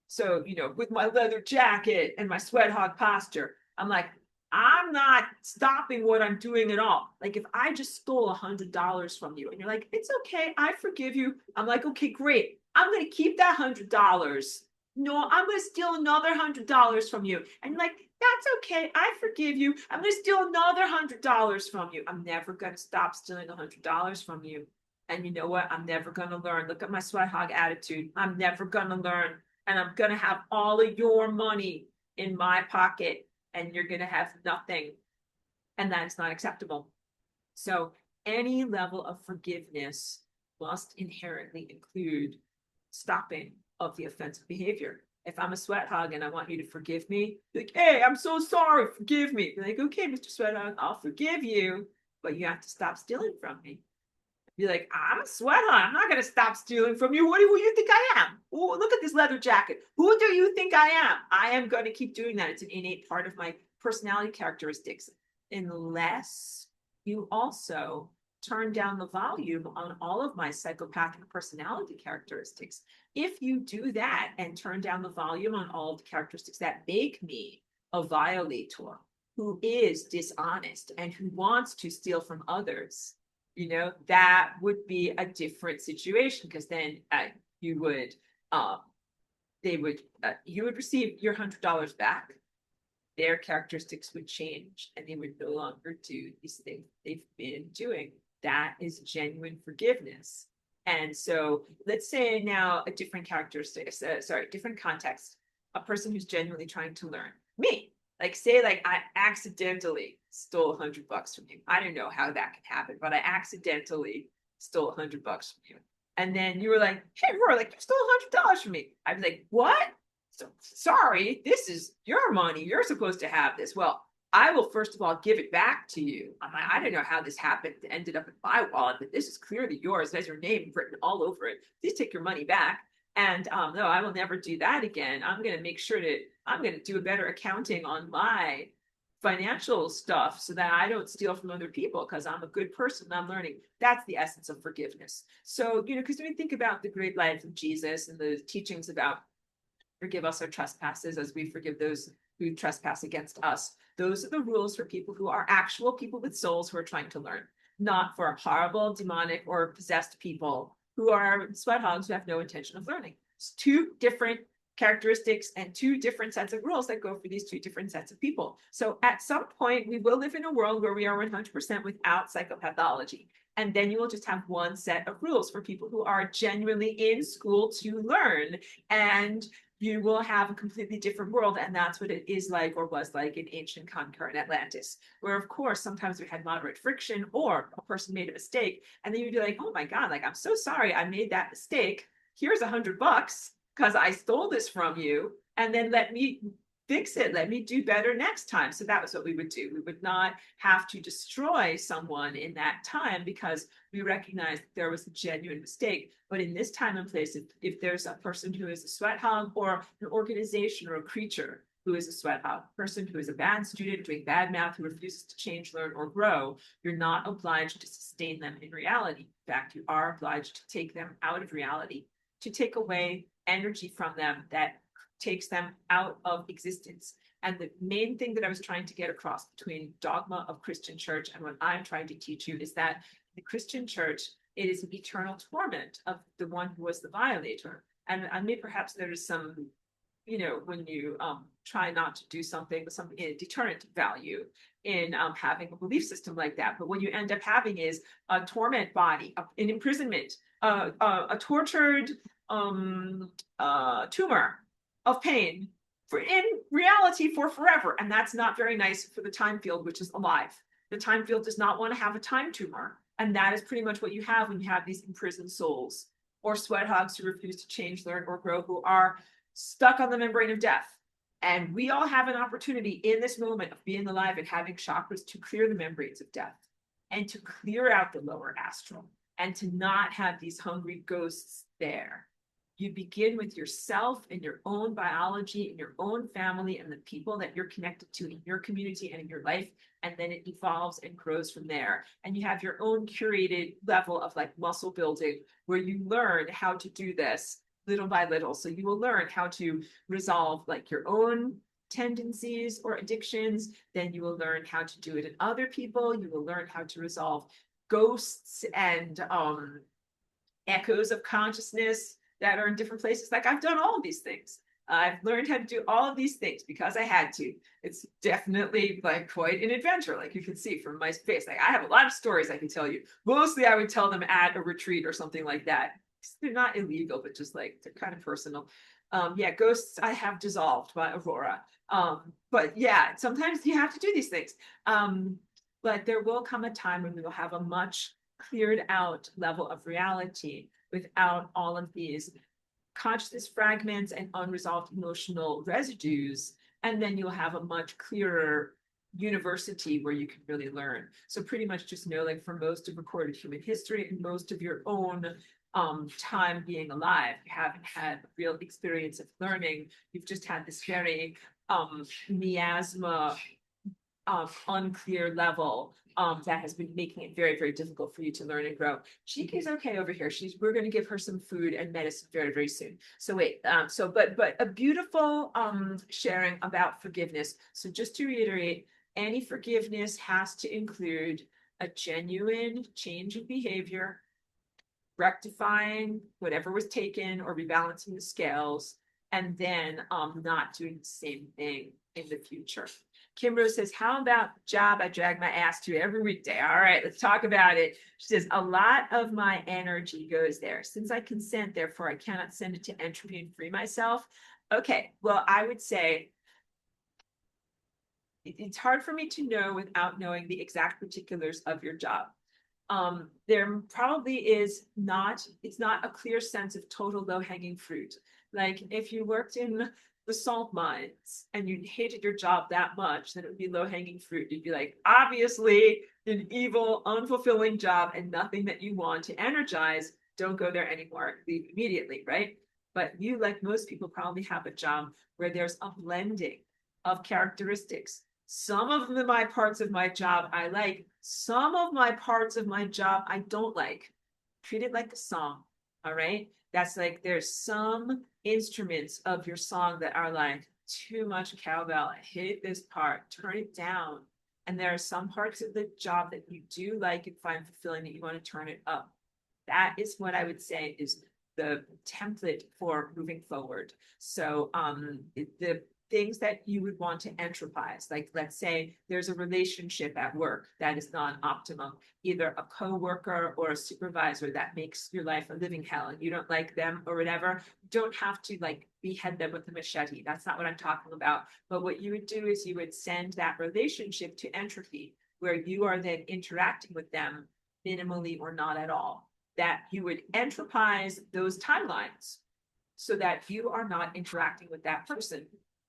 So, you know, with my leather jacket and my sweat hog posture, I'm like, I'm not stopping what I'm doing at all. Like if I just stole $100 from you and you're like, it's okay, I forgive you. I'm like, okay, great. I'm going to keep that $100. No, I'm going to steal another $100 from you. And you're like, that's okay. I forgive you. I'm going to steal another $100 from you. I'm never going to stop stealing $100 from you. And you know what? I'm never going to learn. Look at my sweat hog attitude. I'm never going to learn. And I'm going to have all of your money in my pocket and you're going to have nothing. And that's not acceptable. So any level of forgiveness must inherently include stopping of the offensive behavior. If I'm a sweat hog and I want you to forgive me, like, hey, I'm so sorry, forgive me. Be like, okay, Mr. Sweat Hog, I'll forgive you, but you have to stop stealing from me. Be like, I'm a sweat hog. I'm not going to stop stealing from you. Who do you think I am? Oh, look at this leather jacket. Who do you think I am? I am going to keep doing that. It's an innate part of my personality characteristics, unless you also turn down the volume on all of my psychopathic personality characteristics. If you do that and turn down the volume on all of the characteristics that make me a violator, who is dishonest and who wants to steal from others, you know, that would be a different situation, because then you would receive your $100 back. Their characteristics would change and they would no longer do these things they've been doing. That is genuine forgiveness. And so let's say now a different characteristic, different context, a person who's genuinely trying to learn. Me, like say like I accidentally stole $100 from you. I don't know how that can happen, but I accidentally stole $100 from you. And then you were like, hey, Roy, like you stole $100 from me. I'd be like, what? So sorry, this is your money. You're supposed to have this. Well, I will first of all give it back to you. I don't know how this happened. It ended up in my wallet, but this is clearly yours. There's your name written all over it. Please take your money back. And no, I will never do that again. I'm going to make sure that I'm going to do a better accounting on my financial stuff so that I don't steal from other people, because I'm a good person and I'm learning. That's the essence of forgiveness. So, you know, because when we think about the great life of Jesus and the teachings about forgive us our trespasses as we forgive those who trespass against us, those are the rules for people who are actual people with souls who are trying to learn, not for horrible, demonic, or possessed people who are sweat hogs who have no intention of learning. It's two different characteristics and two different sets of rules that go for these two different sets of people. So at some point, we will live in a world where we are 100% without psychopathology. And then you will just have one set of rules for people who are genuinely in school to learn. And you will have a completely different world. And that's what it is like, or was like, in ancient concurrent Atlantis, where of course, sometimes we had moderate friction or a person made a mistake. And then you'd be like, oh my God, like, I'm so sorry I made that mistake. Here's $100 because I stole this from you. And then let me fix it. Let me do better next time. So that was what we would do. We would not have to destroy someone in that time because we recognized there was a genuine mistake. But in this time and place, if there's a person who is a sweat hog or an organization or a creature who is a sweat hog, person who is a bad student doing bad math, who refuses to change, learn, or grow. You're not obliged to sustain them in reality. In fact, you are obliged to take them out of reality, to take away energy from them that takes them out of existence. And the main thing that I was trying to get across between dogma of Christian church and what I'm trying to teach you is that the Christian church, it is an eternal torment of the one who was the violator. And I may perhaps there's some, when you try not to do something with some deterrent value in having a belief system like that. But what you end up having is a torment body, an imprisonment, a tortured tumor of pain in reality for forever. And that's not very nice for the time field, which is alive. The time field does not want to have a time tumor. And that is pretty much what you have when you have these imprisoned souls or sweat hogs who refuse to change, learn, or grow, who are stuck on the membrane of death. And we all have an opportunity in this moment of being alive and having chakras to clear the membranes of death and to clear out the lower astral and to not have these hungry ghosts there. You begin with yourself and your own biology and your own family and the people that you're connected to in your community and in your life. And then it evolves and grows from there. And you have your own curated level of like muscle building where you learn how to do this little by little. So you will learn how to resolve like your own tendencies or addictions. Then you will learn how to do it in other people. You will learn how to resolve ghosts and echoes of consciousness that are in different places. Like I've done all of these things. I've learned how to do all of these things because I had to. It's definitely like quite an adventure, like you can see from my face. Like I have a lot of stories I can tell you. Mostly I would tell them at a retreat or something like that. They're not illegal, but just like they're kind of personal. Yeah, ghosts I have dissolved by Aurora. But yeah, sometimes you have to do these things. But there will come a time when we will have a much cleared out level of reality without all of these consciousness fragments and unresolved emotional residues. And then you'll have a much clearer university where you can really learn. So pretty much just know, like for most of recorded human history and most of your own time being alive, you haven't had real experience of learning. You've just had this very miasma unclear level that has been making it very, very difficult for you to learn and grow. Chica's okay over here. We're going to give her some food and medicine very, very soon. So wait, but a beautiful sharing about forgiveness. So just to reiterate, any forgiveness has to include a genuine change of behavior, rectifying whatever was taken or rebalancing the scales, and then not doing the same thing in the future. Kimbrough says, how about the job I drag my ass to every weekday? All right, let's talk about it. She says, a lot of my energy goes there. Since I consent, therefore I cannot send it to Entropy and free myself. Okay, well, I would say it's hard for me to know without knowing the exact particulars of your job. There probably is not, it's not a clear sense of total low-hanging fruit. Like if you worked in the salt mines and you hated your job that much, then it would be low-hanging fruit. You'd be like, obviously an evil, unfulfilling job and nothing that you want to energize. Don't go there anymore. Leave immediately, right? But you, like most people, probably have a job where there's a blending of characteristics. Some of my parts of my job I like. Some of my parts of my job I don't like. Treat it like a song, all right? That's like there's some instruments of your song that are like too much cowbell. I hate this part. Turn it down. And there are some parts of the job that you do like and find fulfilling that you want to turn it up. That is what I would say is the template for moving forward. So the things that you would want to entropize, like let's say there's a relationship at work that is non-optimum, either a co-worker or a supervisor that makes your life a living hell and you don't like them or whatever. You don't have to like behead them with a machete. That's not what I'm talking about. But what you would do is you would send that relationship to Entropy, where you are then interacting with them minimally or not at all. That you would entropize those timelines so that you are not interacting with that person.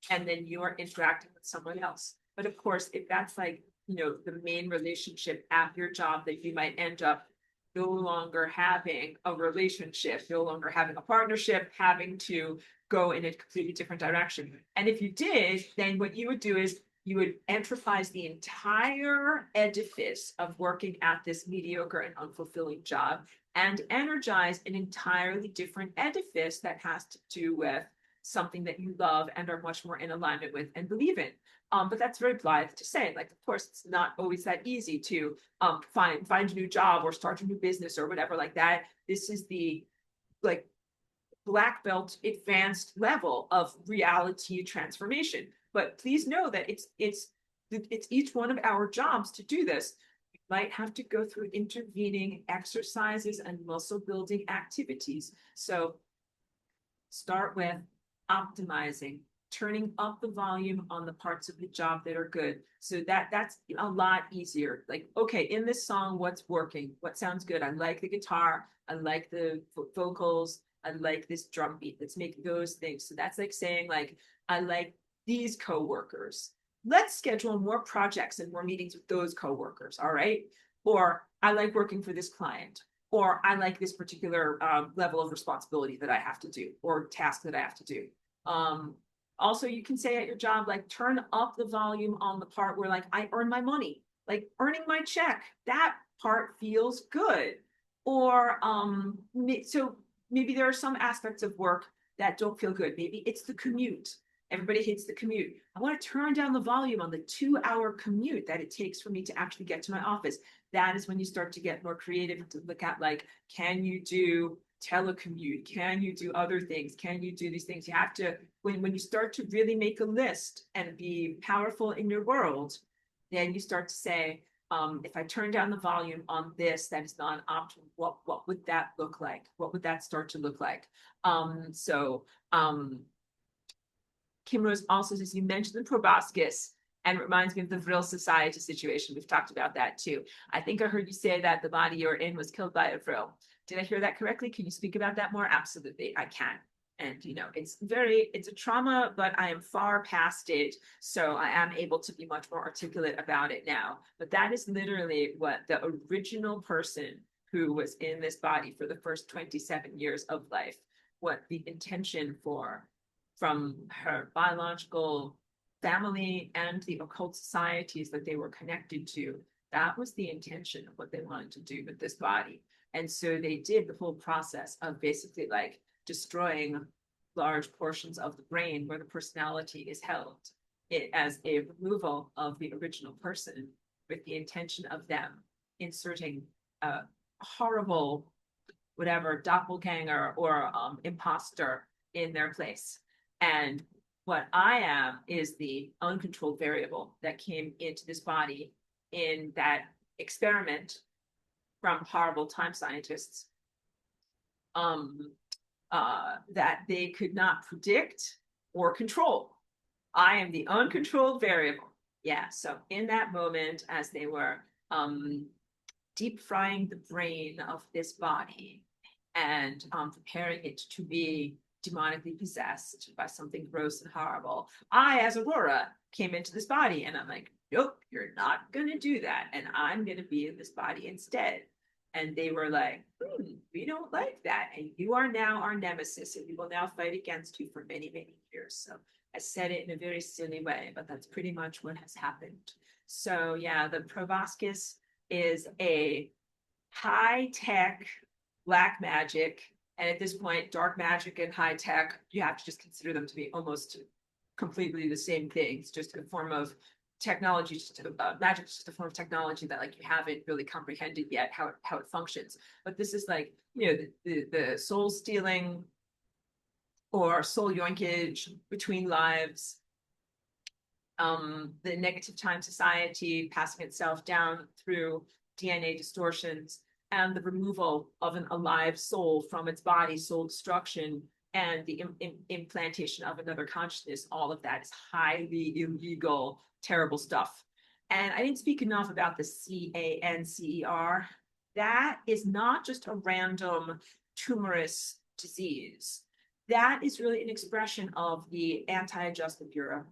And then you are interacting with someone else. But of course, if that's like, the main relationship at your job that you might end up no longer having a relationship, no longer having a partnership, having to go in a completely different direction. And if you did, then what you would do is you would entropize the entire edifice of working at this mediocre and unfulfilling job and energize an entirely different edifice that has to do with something that you love and are much more in alignment with and believe in. But that's very blithe to say. Like, of course, it's not always that easy to find a new job or start a new business or whatever like that. This is the like black belt advanced level of reality transformation. But please know that it's each one of our jobs to do this. We might have to go through intervening exercises and muscle building activities. So start with optimizing, turning up the volume on the parts of the job that are good. So that's a lot easier. Like, okay, in this song, what's working? What sounds good? I like the guitar. I like the vocals. I like this drum beat. Let's make those things. So that's like saying, like, I like these coworkers. Let's schedule more projects and more meetings with those coworkers. All right. Or I like working for this client. Or I like this particular level of responsibility that I have to do or task that I have to do. Also, you can say at your job, like, turn up the volume on the part where, like, I earn my money, like earning my check. That part feels good. Or so maybe there are some aspects of work that don't feel good. Maybe it's the commute. Everybody hates the commute. I want to turn down the volume on the 2-hour commute that it takes for me to actually get to my office. That is when you start to get more creative to look at, like, can you do telecommute? Can you do other things? Can you do these things? You have to, when you start to really make a list and be powerful in your world, then you start to say, if I turn down the volume on this that is non-optimal, what would that look like? What would that start to look like? Kim Rose also says, you mentioned the proboscis, and it reminds me of the Vril Society situation. We've talked about that too. I think I heard you say that the body you're in was killed by a Vril. Did I hear that correctly? Can you speak about that more? Absolutely, I can. And, you know, it's a trauma, but I am far past it. So I am able to be much more articulate about it now. But that is literally what the original person who was in this body for the first 27 years of life, what the intention from her biological family and the occult societies that they were connected to, that was the intention of what they wanted to do with this body. And so they did the whole process of basically like destroying large portions of the brain where the personality is held, it as a removal of the original person with the intention of them inserting a horrible whatever doppelganger or imposter in their place. And what I am is the uncontrolled variable that came into this body in that experiment from horrible time scientists that they could not predict or control. I am the uncontrolled variable. Yeah, so in that moment, as they were deep frying the brain of this body and preparing it to be demonically possessed by something gross and horrible, I, as Aurora, came into this body and I'm like, nope, you're not going to do that. And I'm going to be in this body instead. And they were like, we don't like that. And you are now our nemesis and we will now fight against you for many, many years. So I said it in a very silly way, but that's pretty much what has happened. So yeah, the proboscis is a high-tech black magic. And at this point, dark magic and high tech, you have to just consider them to be almost completely the same things, just a form of technology, magic is just a form of technology that like you haven't really comprehended yet how it functions. But this is like, you know, the soul stealing or soul yoinkage between lives, the negative time society passing itself down through DNA distortions, and the removal of an alive soul from its body, soul destruction, and the implantation of another consciousness. All of that is highly illegal, terrible stuff. And I didn't speak enough about the CANCER. That is not just a random tumorous disease. That is really an expression of the Anti-Adjustment Bureau.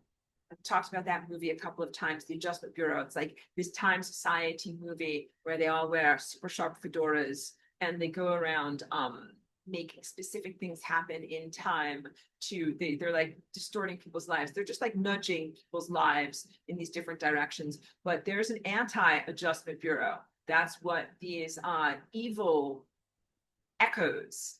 I've talked about that movie a couple of times, The Adjustment Bureau. It's like this time society movie where they all wear super sharp fedoras and they go around making specific things happen in time they're like distorting people's lives. They're just like nudging people's lives in these different directions. But there's an anti-adjustment bureau. That's what these evil echoes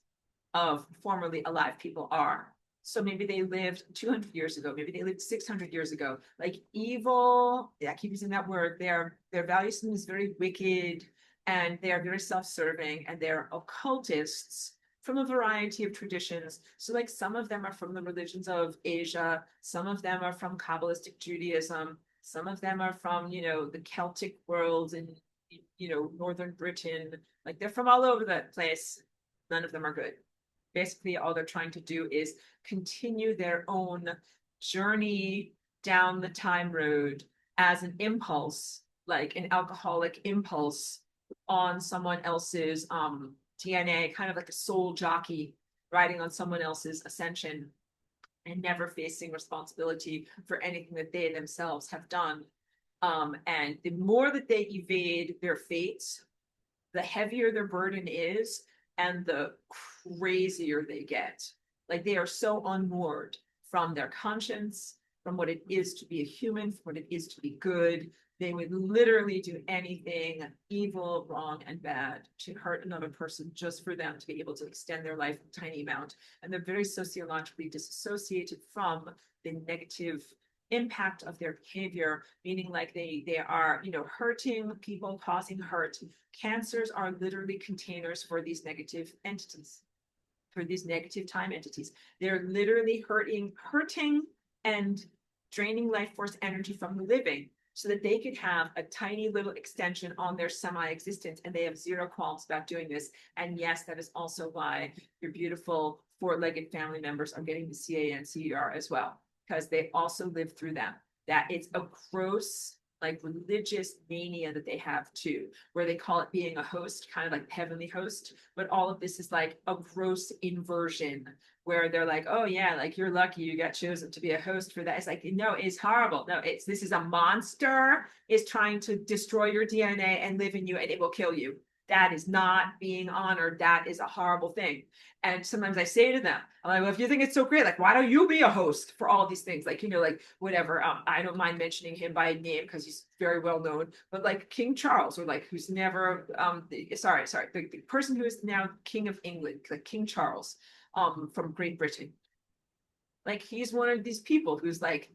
of formerly alive people are. So maybe they lived 200 years ago, maybe they lived 600 years ago. Like evil, yeah, I keep using that word. Their value system is very wicked, and they are very self-serving, and they're occultists from a variety of traditions. So like some of them are from the religions of Asia, some of them are from Kabbalistic Judaism, some of them are from, the Celtic world and, Northern Britain. Like they're from all over the place. None of them are good. Basically, all they're trying to do is continue their own journey down the time road as an impulse, like an alcoholic impulse on someone else's DNA, kind of like a soul jockey riding on someone else's ascension and never facing responsibility for anything that they themselves have done. And the more that they evade their fates, the heavier their burden is and the crazier they get. Like they are so unmoored from their conscience, from what it is to be a human, from what it is to be good. They would literally do anything evil, wrong, and bad to hurt another person just for them to be able to extend their life a tiny amount. And they're very sociologically disassociated from the negative impact of their behavior, meaning like they are, hurting people, causing hurt. Cancers are literally containers for these negative entities, for these negative time entities. They're literally hurting and draining life force energy from the living so that they could have a tiny little extension on their semi-existence, and they have zero qualms about doing this. And yes, that is also why your beautiful four-legged family members are getting the CAN-CER as well, because they also live through them. That it's a gross, like religious mania that they have too, where they call it being a host, kind of like heavenly host. But all of this is like a gross inversion where they're like, oh yeah, like you're lucky you got chosen to be a host for that. It's like, no, it's horrible. No, this is a monster is trying to destroy your DNA and live in you, and it will kill you. That is not being honored. That is a horrible thing. And sometimes I say to them, I'm like, well, if you think it's so great, like, why don't you be a host for all these things? Like, like whatever. I don't mind mentioning him by name because he's very well known, but like King Charles, or like who's never, the person who is now King of England, like King Charles, from Great Britain. Like he's one of these people who's like,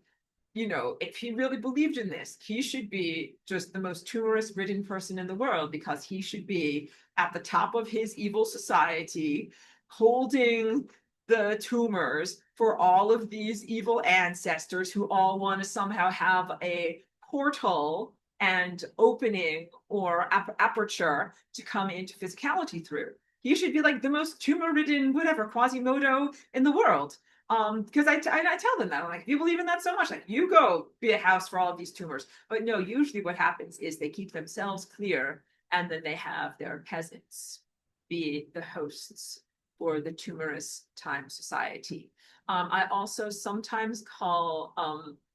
if he really believed in this, he should be just the most tumorous ridden person in the world, because he should be at the top of his evil society, holding the tumors for all of these evil ancestors who all want to somehow have a portal and opening or aperture to come into physicality through. He should be like the most tumor-ridden, whatever, Quasimodo in the world. Because I tell them that, I'm like, if you believe in that so much, like you go be a house for all of these tumors. But no, usually what happens is they keep themselves clear, and then they have their peasants be the hosts for the tumorous time society. I also sometimes call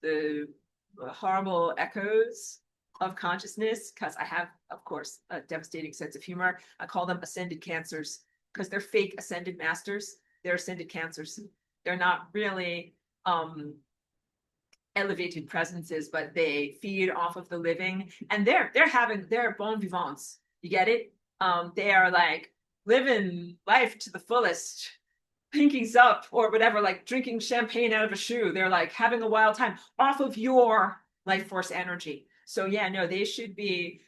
the horrible echoes of consciousness, because I have, of course, a devastating sense of humor. I call them ascended cancers, because they're fake ascended masters. They're ascended cancers. They're not really elevated presences, but they feed off of the living, and they're bon vivants. You get it? They are like living life to the fullest, pinkies up or whatever, like drinking champagne out of a shoe. They're like having a wild time off of your life force energy. So yeah, no, they should be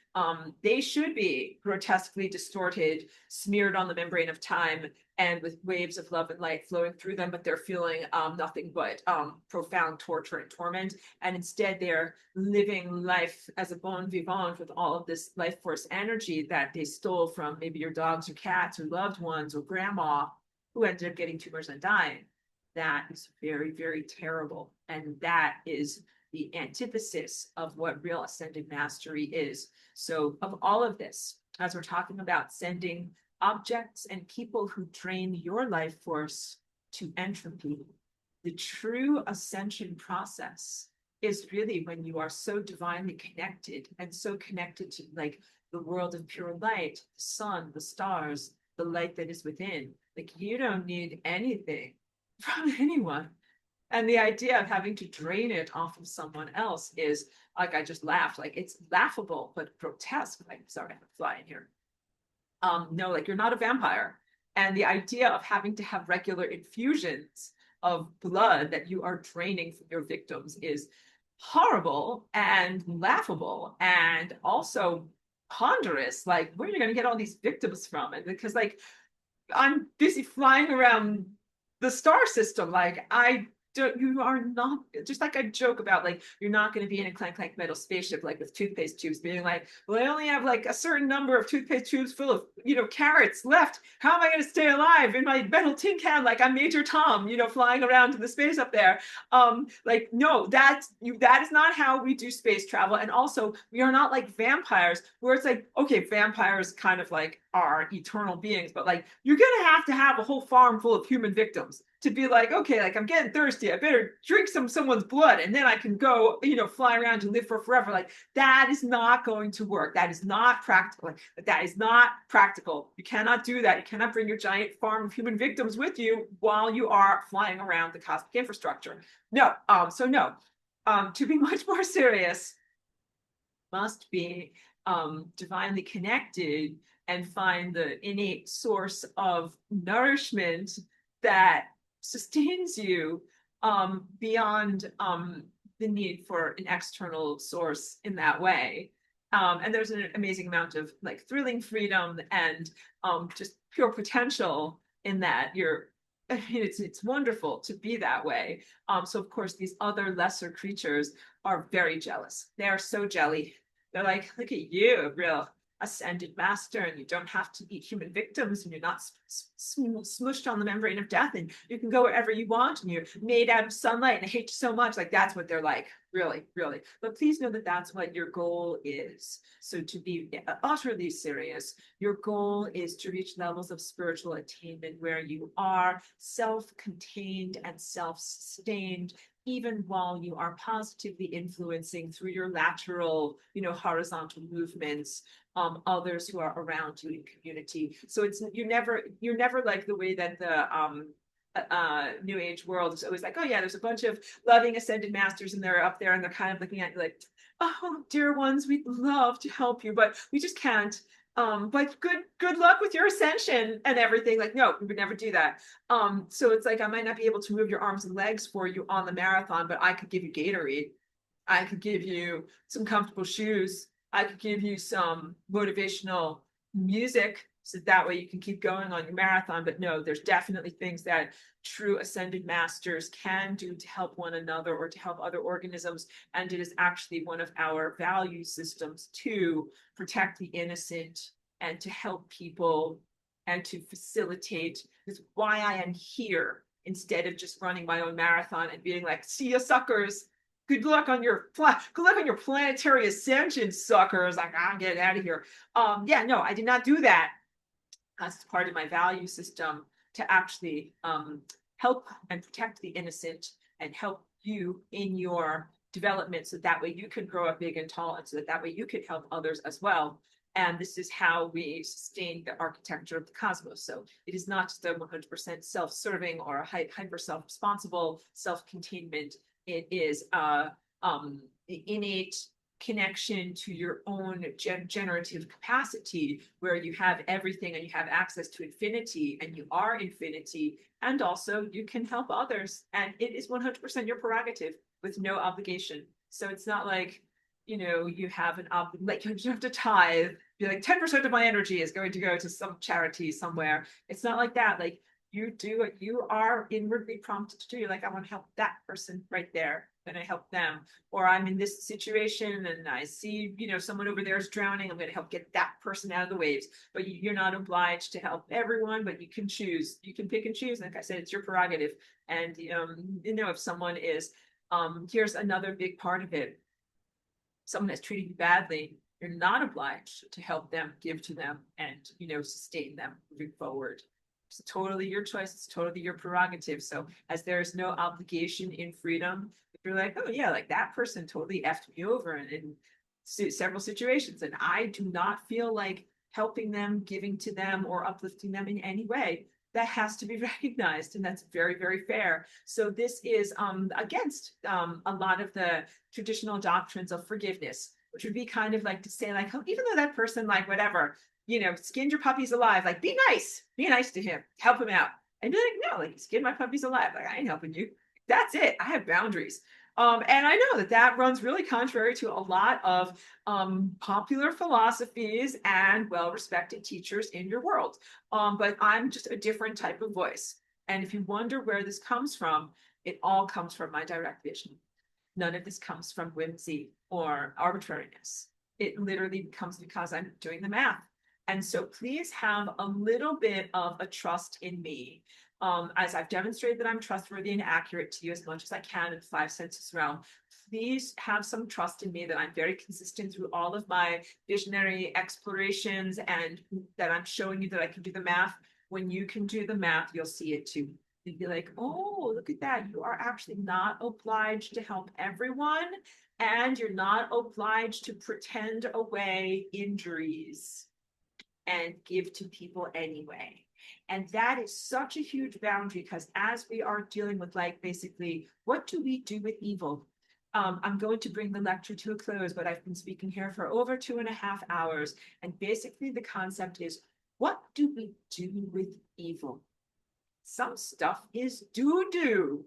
grotesquely distorted, smeared on the membrane of time, and with waves of love and light flowing through them, but they're feeling nothing but profound torture and torment. And instead they're living life as a bon vivant with all of this life force energy that they stole from maybe your dogs or cats or loved ones or grandma, who ended up getting tumors and dying. That is very, very terrible. And that is the antithesis of what real ascended mastery is. So of all of this, as we're talking about sending objects and people who drain your life force to entropy, the true ascension process is really when you are so divinely connected and so connected to like the world of pure light, the sun, the stars, the light that is within. Like you don't need anything from anyone. And the idea of having to drain it off of someone else is like, I just laughed, like it's laughable, but grotesque. Like, sorry, I'm flying here. No, like you're not a vampire. And the idea of having to have regular infusions of blood that you are draining from your victims is horrible and laughable and also ponderous. Like, where are you going to get all these victims from? And because, like, I'm busy flying around the star system, like, you are not, just like I joke about, like, you're not going to be in a clank clank metal spaceship like with toothpaste tubes being like, well, I only have like a certain number of toothpaste tubes full of carrots left, how am I going to stay alive in my metal tin can like I'm Major Tom, flying around in the space up there. Like, no, that is not how we do space travel. And also, we are not like vampires where it's like, okay, vampires kind of like are eternal beings, but like you're going to have a whole farm full of human victims to be like, okay, like I'm getting thirsty, I better drink someone's blood and then I can go, fly around and live for forever. Like, that is not going to work. That is not practical. That is not practical. You cannot do that. You cannot bring your giant farm of human victims with you while you are flying around the cosmic infrastructure. No. So no. To be much more serious, must be divinely connected and find the innate source of nourishment that sustains you beyond the need for an external source in that way. And there's an amazing amount of like thrilling freedom and just pure potential in that. It's wonderful to be that way. So of course, these other lesser creatures are very jealous. They are so jelly. They're like, look at you, real ascended master, and you don't have to eat human victims, and you're not smushed on the membrane of death, and you can go wherever you want, and you're made out of sunlight, and I hate you so much. Like, that's what they're like, really, really. But please know that that's what your goal is. So to be utterly serious, your goal is to reach levels of spiritual attainment where you are self-contained and self-sustained, even while you are positively influencing through your lateral, horizontal movements, others who are around you in community. So you're never like the way that the New Age world is always like, oh yeah, there's a bunch of loving ascended masters and they're up there and they're kind of looking at you like, oh, dear ones, we'd love to help you, but we just can't. But good luck with your ascension and everything. Like, no, we would never do that. So it's like, I might not be able to move your arms and legs for you on the marathon, but I could give you Gatorade. I could give you some comfortable shoes. I could give you some motivational music so that way you can keep going on your marathon. But no, there's definitely things that true ascended masters can do to help one another or to help other organisms. And it is actually one of our value systems to protect the innocent and to help people and to facilitate. This is why I am here instead of just running my own marathon and being like, see you suckers. Good luck on your planetary ascension, suckers. Like, I'm getting out of here. Yeah, no, I did not do that. That's part of my value system to actually help and protect the innocent and help you in your development so that way you can grow up big and tall and so that way you can help others as well. And this is how we sustain the architecture of the cosmos. So it is not just a 100% self-serving or a hyper self-responsible self-containment. It is innate connection to your own generative capacity where you have everything and you have access to infinity and you are infinity, and also you can help others, and it is 100% your prerogative with no obligation. So it's not like, you have like you have to tithe, be like 10% of my energy is going to go to some charity somewhere. It's not like that. Like, you do what you are inwardly prompted to do. You're like, I want to help that person right there, then I help them. Or I'm in this situation and I see, someone over there is drowning, I'm going to help get that person out of the waves. But you're not obliged to help everyone, but you can choose. You can pick and choose. Like I said, it's your prerogative. And if someone is, here's another big part of it. Someone has treated you badly, you're not obliged to help them, give to them, and sustain them moving forward. It's totally your choice. It's totally your prerogative. So as there is no obligation in freedom, You're like, oh yeah, like that person totally effed me over in several situations, and I do not feel like helping them, giving to them, or uplifting them in any way. That has to be recognized, and that's very, very fair. So this is against a lot of the traditional doctrines of forgiveness, which would be kind of like to say, like, oh, even though that person, like, whatever, skinned your puppies alive, like, be nice to him, help him out. And be like, no, like, you skinned my puppies alive, like, I ain't helping you. That's it. I have boundaries. And I know that that runs really contrary to a lot of popular philosophies and well-respected teachers in your world. But I'm just a different type of voice. And if you wonder where this comes from, it all comes from my direct vision. None of this comes from whimsy or arbitrariness. It literally comes because I'm doing the math. And so please have a little bit of a trust in me. As I've demonstrated that I'm trustworthy and accurate to you as much as I can in 5 senses realm, please have some trust in me that I'm very consistent through all of my visionary explorations, and that I'm showing you that I can do the math. When you can do the math, you'll see it too. You'd be like, oh, look at that. You are actually not obliged to help everyone, and you're not obliged to pretend away injuries and give to people anyway. And that is such a huge boundary, because as we are dealing with, like, basically, what do we do with evil? I'm going to bring the lecture to a close, but I've been speaking here for over 2.5 hours. And basically the concept is, what do we do with evil? Some stuff is doo-doo.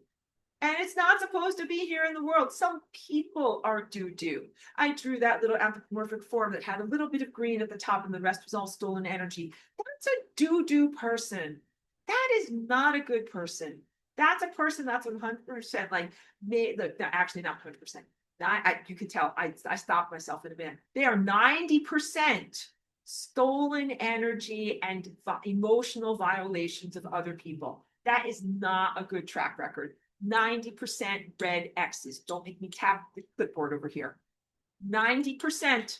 And it's not supposed to be here in the world. Some people are doo-doo. I drew that little anthropomorphic form that had a little bit of green at the top and the rest was all stolen energy. That's a doo-doo person. That is not a good person. That's a person that's 100% like, look, actually not 100%. You can tell I stopped myself in a minute. They are 90% stolen energy and emotional violations of other people. That is not a good track record. 90% red X's. Don't make me tap the clipboard over here. 90%.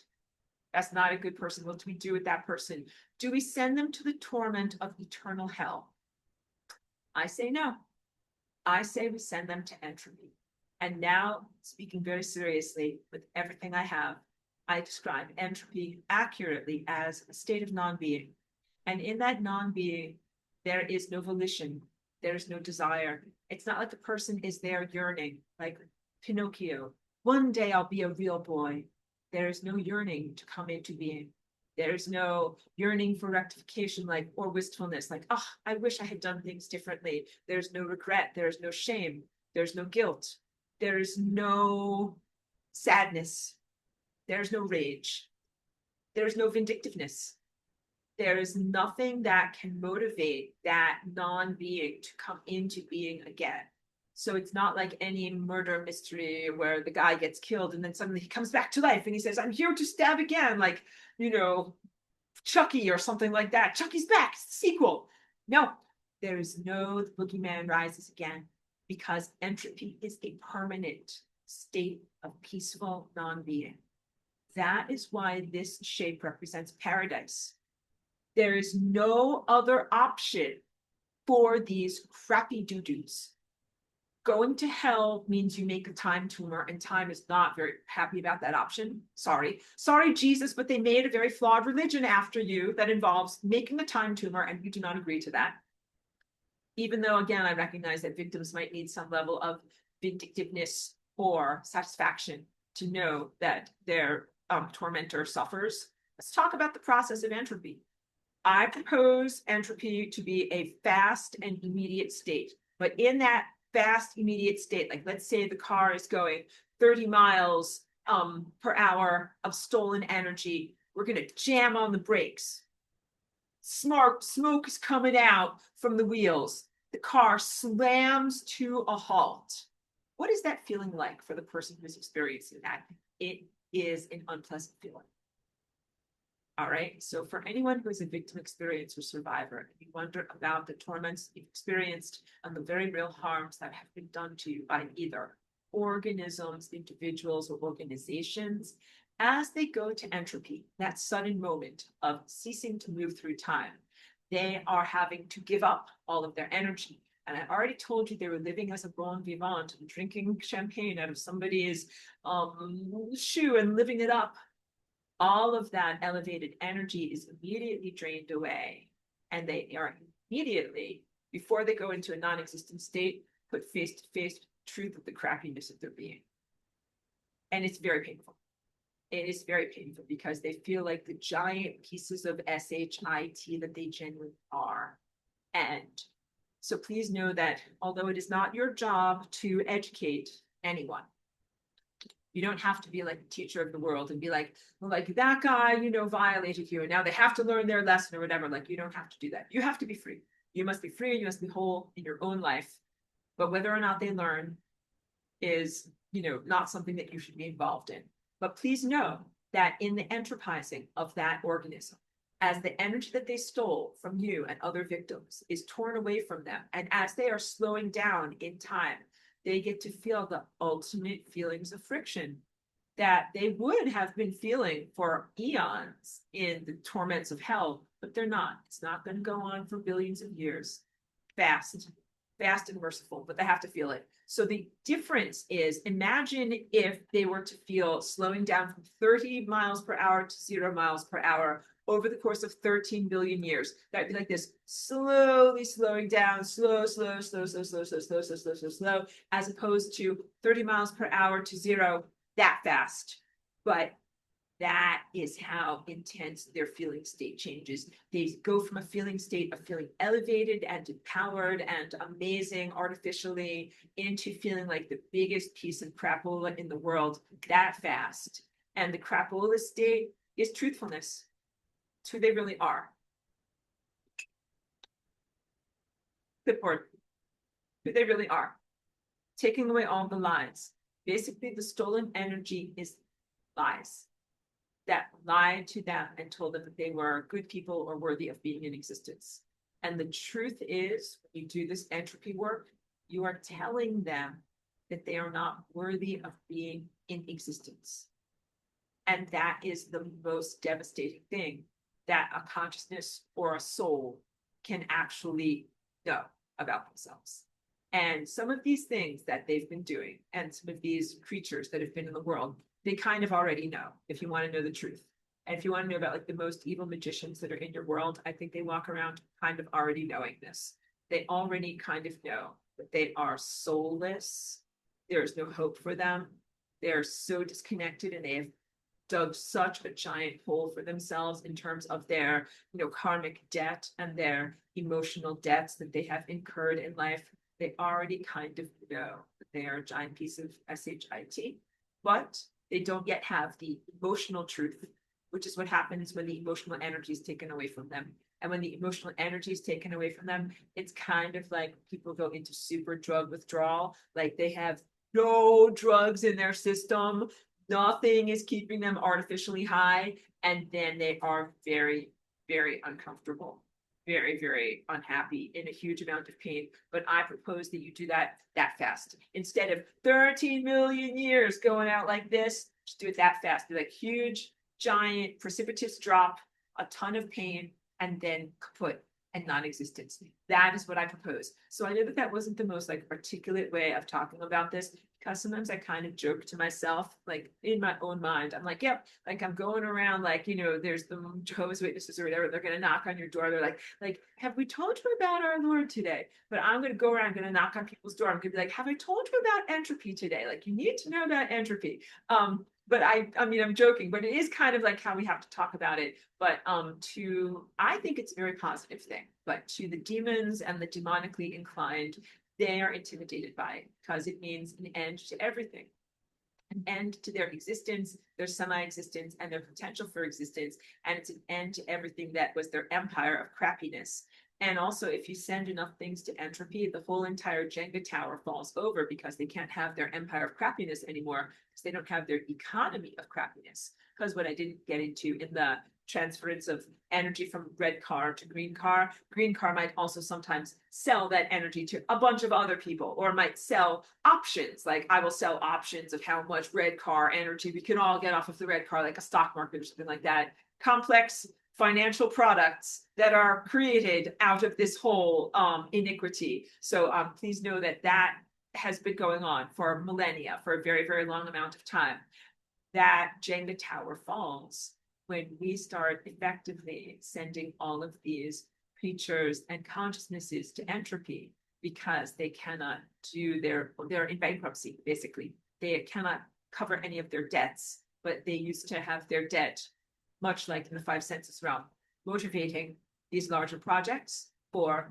That's not a good person. What do we do with that person? Do we send them to the torment of eternal hell? I say no. I say we send them to entropy. And now, speaking very seriously with everything I have, I describe entropy accurately as a state of non-being. And in that non-being, there is no volition. There is no desire. It's not like the person is there yearning, like Pinocchio. One day I'll be a real boy. There is no yearning to come into being. There's no yearning for rectification, like, or wistfulness, like, oh, I wish I had done things differently. There's no regret. There's no shame. There's no guilt. There's no sadness. There's no rage. There's no vindictiveness. There is nothing that can motivate that non-being to come into being again. So it's not like any murder mystery where the guy gets killed and then suddenly he comes back to life and he says, I'm here to stab again, like, Chucky or something like that. Chucky's back, it's the sequel. No, there is no boogeyman rises again, because entropy is a permanent state of peaceful non-being. That is why this shape represents paradise. There is no other option for these crappy doo-doos. Going to hell means you make a time tumor, and time is not very happy about that option. Sorry, Jesus, but they made a very flawed religion after you that involves making a time tumor, and you do not agree to that. Even though, again, I recognize that victims might need some level of vindictiveness or satisfaction to know that their tormentor suffers. Let's talk about the process of entropy. I propose entropy to be a fast and immediate state. But in that fast, immediate state, like, let's say the car is going 30 miles per hour of stolen energy, we're going to jam on the brakes. Smoke is coming out from the wheels. The car slams to a halt. What is that feeling like for the person who's experiencing that? It is an unpleasant feeling. All right. So for anyone who is a victim experience or survivor, and you wonder about the torments you've experienced and the very real harms that have been done to you by either organisms, individuals, or organizations, as they go to entropy, that sudden moment of ceasing to move through time, they are having to give up all of their energy. And I already told you they were living as a bon vivant and drinking champagne out of somebody's shoe and living it up. All of that elevated energy is immediately drained away. And they are immediately, before they go into a non-existent state, put face to face with the truth of the crappiness of their being. And it's very painful. It is very painful because they feel like the giant pieces of SHIT that they genuinely are. And so please know that although it is not your job to educate anyone, you don't have to be like the teacher of the world and be like, well, like that guy, you know, violated you and now they have to learn their lesson or whatever. Like, you don't have to do that. You have to be free. You must be free. You must be whole in your own life. But whether or not they learn is, you know, not something that you should be involved in. But please know that in the entropizing of that organism, as the energy that they stole from you and other victims is torn away from them, and as they are slowing down in time, they get to feel the ultimate feelings of friction that they would have been feeling for eons in the torments of hell, but they're not. It's not going to go on for billions of years. Fast and merciful, but they have to feel it. So the difference is, imagine if they were to feel slowing down from 30 miles per hour to 0 miles per hour over the course of 13 billion years. That'd be like this, slowly slowing down, slow, as opposed to 30 miles per hour to 0 that fast. But that is how intense their feeling state changes. They go from a feeling state of feeling elevated and empowered and amazing artificially into feeling like the biggest piece of crapola in the world that fast. And the crapola state is truthfulness. It's who they really are. Clipboard. Who they really are. Taking away all the lies. Basically, the stolen energy is lies that lied to them and told them that they were good people or worthy of being in existence. And the truth is, when you do this entropy work, you are telling them that they are not worthy of being in existence. And that is the most devastating thing that a consciousness or a soul can actually know about themselves. And some of these things that they've been doing, and some of these creatures that have been in the world, they kind of already know, if you want to know the truth. And if you want to know about like the most evil magicians that are in your world, I think they walk around kind of already knowing this. They already kind of know that they are soulless. There's no hope for them. They're so disconnected and they have dug such a giant hole for themselves in terms of their, you know, karmic debt and their emotional debts that they have incurred in life. They already kind of know that they are a giant piece of SHIT, but they don't yet have the emotional truth, which is what happens when the emotional energy is taken away from them. And when the emotional energy is taken away from them, it's kind of like people go into super drug withdrawal. Like they have no drugs in their system. Nothing is keeping them artificially high. And then they are very, very uncomfortable, very, very unhappy, in a huge amount of pain. But I propose that you do that fast. Instead of 13 million years going out like this, just do it that fast. Do like huge, giant, precipitous drop, a ton of pain, and then kaput and non-existence. That is what I propose. So I know that that wasn't the most like articulate way of talking about this, because sometimes I kind of joke to myself, like in my own mind. I'm like, yep, like I'm going around, like, you know, there's the Jehovah's Witnesses or whatever. They're going to knock on your door. They're like, have we told you about our Lord today? But I'm going to go around, I'm going to knock on people's door. I'm going to be like, have I told you about entropy today? Like, you need to know about entropy. But I mean, I'm joking, but it is kind of like how we have to talk about it. But I think it's a very positive thing. But to the demons and the demonically inclined, they are intimidated by it because it means an end to everything, an end to their existence, their semi-existence, and their potential for existence. And it's an end to everything that was their empire of crappiness. And also, if you send enough things to entropy, the whole entire Jenga tower falls over because they can't have their empire of crappiness anymore because they don't have their economy of crappiness. Because what I didn't get into in the transference of energy from red car to green car might also sometimes sell that energy to a bunch of other people, or might sell options. Like I will sell options of how much red car energy we can all get off of the red car, like a stock market or something like that. Complex financial products that are created out of this whole iniquity. So please know that that has been going on for millennia, for a very, very long amount of time. That Jenga tower falls when we start effectively sending all of these creatures and consciousnesses to entropy, because they cannot do they're in bankruptcy, basically. They cannot cover any of their debts, but they used to have their debt, much like in the five senses realm, motivating these larger projects for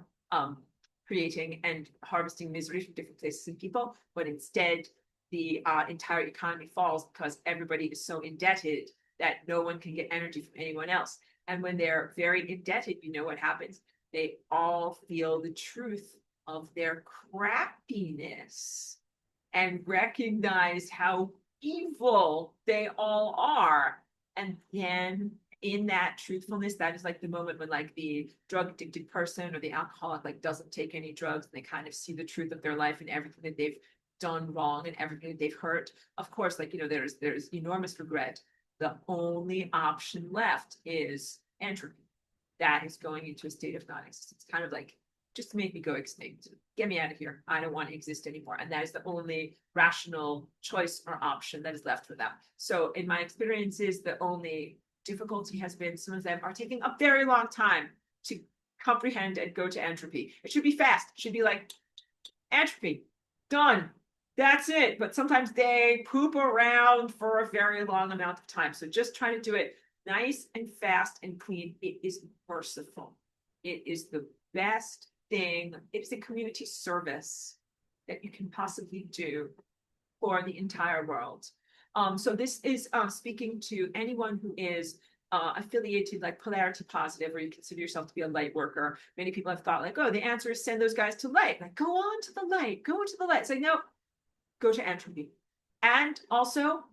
creating and harvesting misery from different places and people. But instead, the entire economy falls because everybody is so indebted that no one can get energy from anyone else. And when they're very indebted, you know what happens? They all feel the truth of their crappiness and recognize how evil they all are. And then in that truthfulness, that is like the moment when like the drug addicted person or the alcoholic like doesn't take any drugs, and they kind of see the truth of their life and everything that they've done wrong and everything that they've hurt. Of course, like, you know, there's enormous regret. The only option left is entropy. That is going into a state of non-existence, kind of like, just to make me go extinct. Get me out of here. I don't want to exist anymore. And that is the only rational choice or option that is left for them. So in my experiences, the only difficulty has been some of them are taking a very long time to comprehend and go to entropy. It should be fast. It should be like, entropy, done. That's it. But sometimes they poop around for a very long amount of time. So just try to do it nice and fast and clean. It is merciful. It is the best thing. It's a community service that you can possibly do for the entire world. So this is speaking to anyone who is affiliated, like polarity positive, or you consider yourself to be a light worker. Many people have thought like, oh, the answer is send those guys to light. Like, go on to the light, go into the light. It's like, no, go to entropy. And also,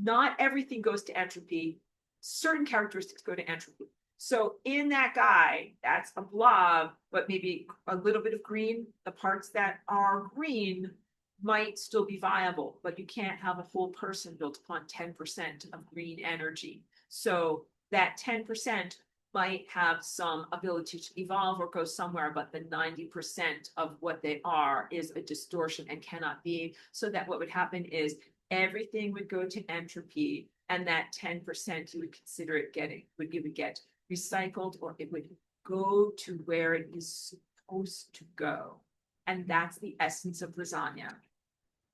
not everything goes to entropy. Certain characteristics go to entropy. So in that guy, that's a blob, but maybe a little bit of green. The parts that are green might still be viable, but you can't have a whole person built upon 10% of green energy. So that 10% might have some ability to evolve or go somewhere, but the 90% of what they are is a distortion and cannot be. So that what would happen is everything would go to entropy, and that 10% you would consider it getting, it would get recycled, or it would go to where it is supposed to go. And that's the essence of lasagna.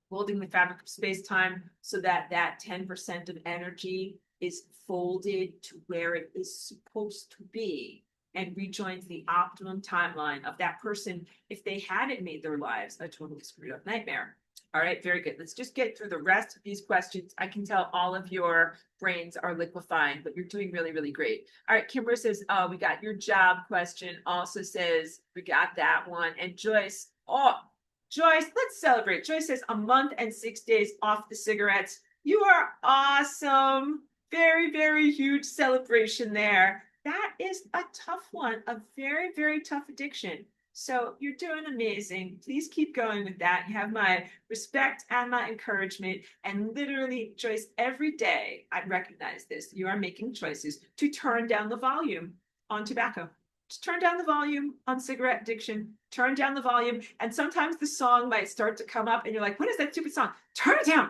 Holding the fabric of space-time so that that 10% of energy is folded to where it is supposed to be and rejoins the optimum timeline of that person if they hadn't made their lives a totally screwed up nightmare. All right, very good. Let's just get through the rest of these questions. I can tell all of your brains are liquefying, but you're doing really, really great. All right, Kimber says, we got your job question. Also says, we got that one. And Joyce, Joyce, let's celebrate. Joyce says, a month and 6 days off the cigarettes. You are awesome. Very, very huge celebration there. That is a tough one, a very, very tough addiction. So you're doing amazing. Please keep going with that. You have my respect and my encouragement. And literally, Joyce, every day I recognize this. You are making choices to turn down the volume on tobacco. Just turn down the volume on cigarette addiction. Turn down the volume. And sometimes the song might start to come up and you're like, what is that stupid song? Turn it down.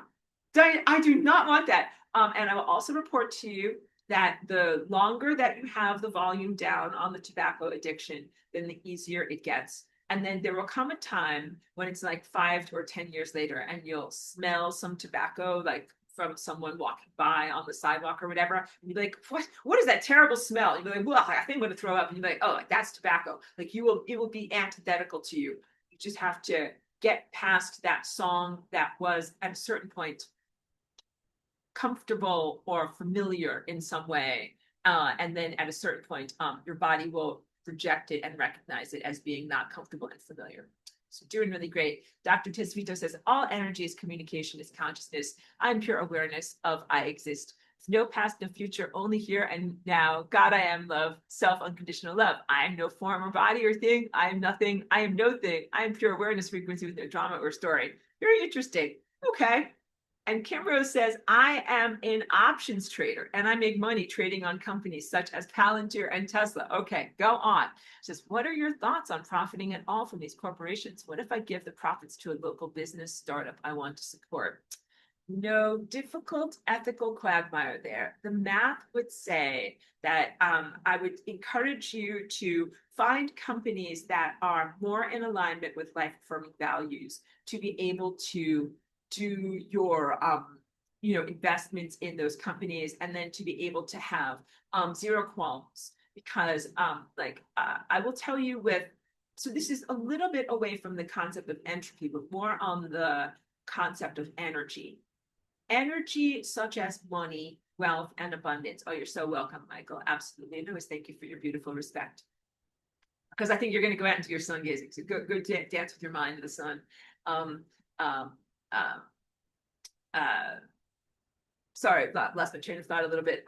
I do not want that. And I will also report to you that the longer that you have the volume down on the tobacco addiction, then the easier it gets. And then there will come a time when it's like 5 or 10 years later, and you'll smell some tobacco, like from someone walking by on the sidewalk or whatever. And you'll be like, what is that terrible smell? You'll be like, well, I think I'm going to throw up. And you'll be like, oh, like, that's tobacco. Like it will be antithetical to you. You just have to get past that song that was at a certain point comfortable or familiar in some way. And then at a certain point, your body will reject it and recognize it as being not comfortable and familiar. So doing really great. Dr. Tisvito says, all energy is communication, is consciousness. I'm pure awareness of I exist. No past, no future, only here and now. God, I am love, self, unconditional love. I am no form or body or thing. I am nothing. I am no thing. I am pure awareness frequency with no drama or story. Very interesting. Okay. And Kim Rose says, I am an options trader and I make money trading on companies such as Palantir and Tesla. Okay, go on. Says, what are your thoughts on profiting at all from these corporations? What if I give the profits to a local business startup I want to support? No difficult ethical quagmire there. The math would say that I would encourage you to find companies that are more in alignment with life affirming values to be able to do your investments in those companies, and then to be able to have zero qualms. Because I will tell you so this is a little bit away from the concept of entropy, but more on the concept of energy. Energy such as money, wealth, and abundance. Oh, you're so welcome, Michael. Absolutely. And always thank you for your beautiful respect. Because I think you're going to go out into your sun gazing. So go dance with your mind in the sun. Sorry, lost my train of thought a little bit.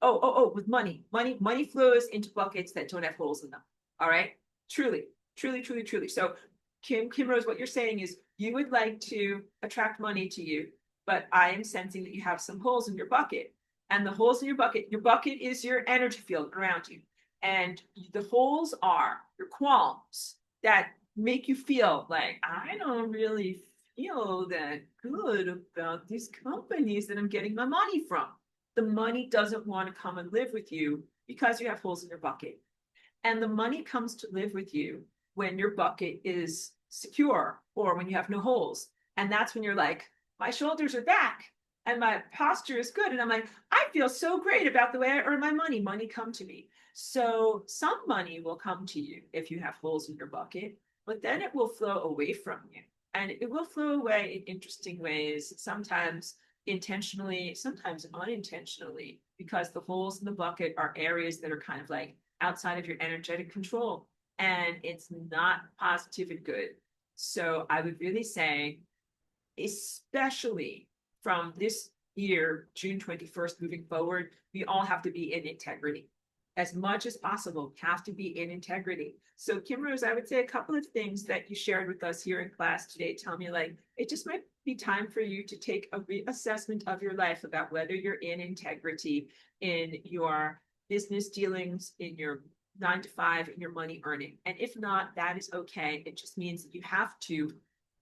With money flows into buckets that don't have holes in them. All right, truly. So, Kim Rose, what you're saying is you would like to attract money to you, but I am sensing that you have some holes in your bucket, and the holes in your bucket is your energy field around you, and the holes are your qualms that make you feel like I don't really feel that good about these companies that I'm getting my money from. The money doesn't want to come and live with you because you have holes in your bucket. And the money comes to live with you when your bucket is secure or when you have no holes. And that's when you're like, my shoulders are back and my posture is good. And I'm like, I feel so great about the way I earn my money. Money come to me. So some money will come to you if you have holes in your bucket, but then it will flow away from you. And it will flow away in interesting ways, sometimes intentionally, sometimes unintentionally, because the holes in the bucket are areas that are kind of like outside of your energetic control, and it's not positive and good. So I would really say, especially from this year, June 21st, moving forward, we all have to be in integrity. As much as possible, have to be in integrity. So Kim Rose, I would say a couple of things that you shared with us here in class today tell me like, it just might be time for you to take a reassessment of your life about whether you're in integrity in your business dealings, in your 9 to 5, in your money earning. And if not, that is okay. It just means that you have to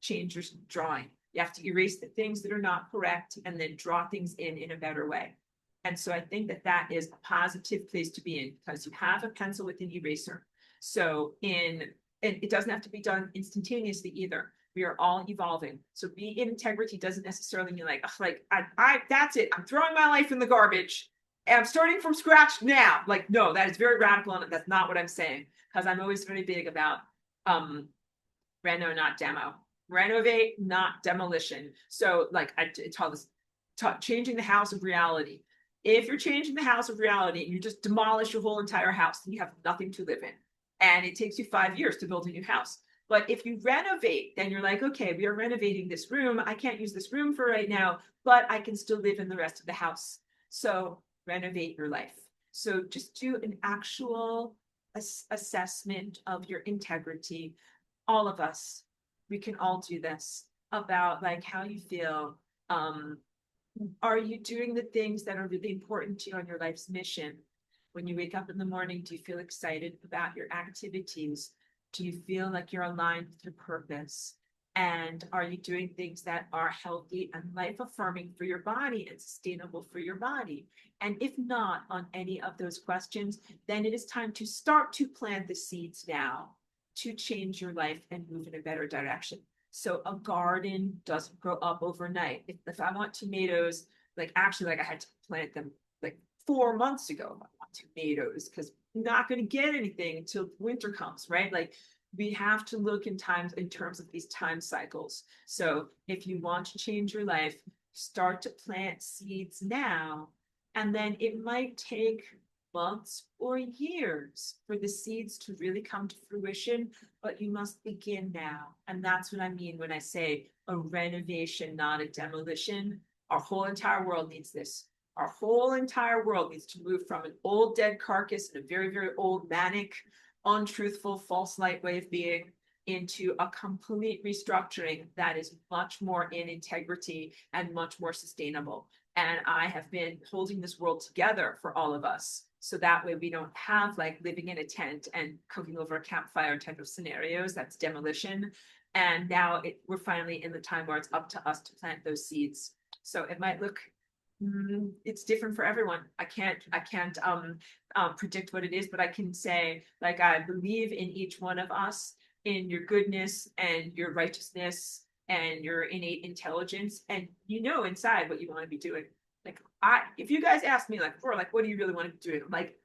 change your drawing. You have to erase the things that are not correct and then draw things in a better way. And so I think that is a positive place to be in, because you have a pencil with an eraser. So and it doesn't have to be done instantaneously either. We are all evolving. So being in integrity doesn't necessarily mean like I that's it. I'm throwing my life in the garbage and I'm starting from scratch now. Like, no, that is very radical, and that's not what I'm saying. Because I'm always very big about reno, not demo. Renovate, not demolition. So like I taught this, changing the house of reality. If you're changing the house of reality and you just demolish your whole entire house, then you have nothing to live in. And it takes you 5 years to build a new house. But if you renovate, then you're like, okay, we are renovating this room. I can't use this room for right now, but I can still live in the rest of the house. So renovate your life. So just do an actual assessment of your integrity. All of us, we can all do this, about like how you feel. Are you doing the things that are really important to you on your life's mission? When you wake up in the morning, do you feel excited about your activities? Do you feel like you're aligned with your purpose? And are you doing things that are healthy and life-affirming for your body and sustainable for your body? And if not on any of those questions, then it is time to start to plant the seeds now to change your life and move in a better direction. So a garden doesn't grow up overnight. If I want tomatoes, like actually, like I had to plant them like 4 months ago. I want tomatoes because I'm not going to get anything until winter comes, right? Like we have to look in terms of these time cycles. So if you want to change your life, start to plant seeds now, and then it might take months or years for the seeds to really come to fruition, but you must begin now. And that's what I mean when I say a renovation, not a demolition. Our whole entire world needs this. Our whole entire world needs to move from an old dead carcass and a very, very old, manic, untruthful, false light way of being into a complete restructuring that is much more in integrity and much more sustainable. And I have been holding this world together for all of us. So that way we don't have like living in a tent and cooking over a campfire type of scenarios. That's demolition. And now we're finally in the time where it's up to us to plant those seeds. So it might look, it's different for everyone. I can't predict what it is, but I can say, like, I believe in each one of us, in your goodness and your righteousness and your innate intelligence, and you know inside what you want to be doing. Like, if you guys ask me, like, what do you really want to be doing? I'm like,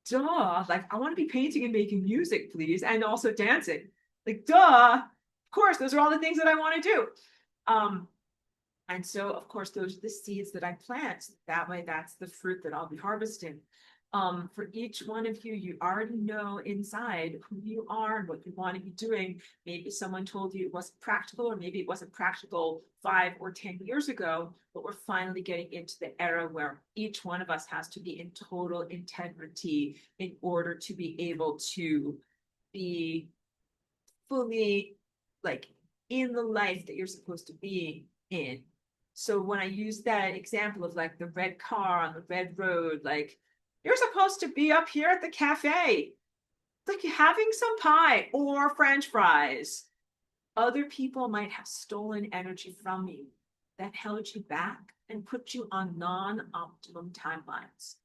duh, like, I want to be painting and making music, please, and also dancing. Like, duh, of course, those are all the things that I want to do. And so, of course, those are the seeds that I plant. That way, that's the fruit that I'll be harvesting. For each one of you, you already know inside who you are and what you want to be doing. Maybe someone told you it wasn't practical, or maybe it wasn't practical 5 or 10 years ago, but we're finally getting into the era where each one of us has to be in total integrity in order to be able to be fully, like, in the life that you're supposed to be in. So when I use that example of like the red car on the red road, like, you're supposed to be up here at the cafe, like having some pie or French fries. Other people might have stolen energy from you that held you back and put you on non-optimum timelines.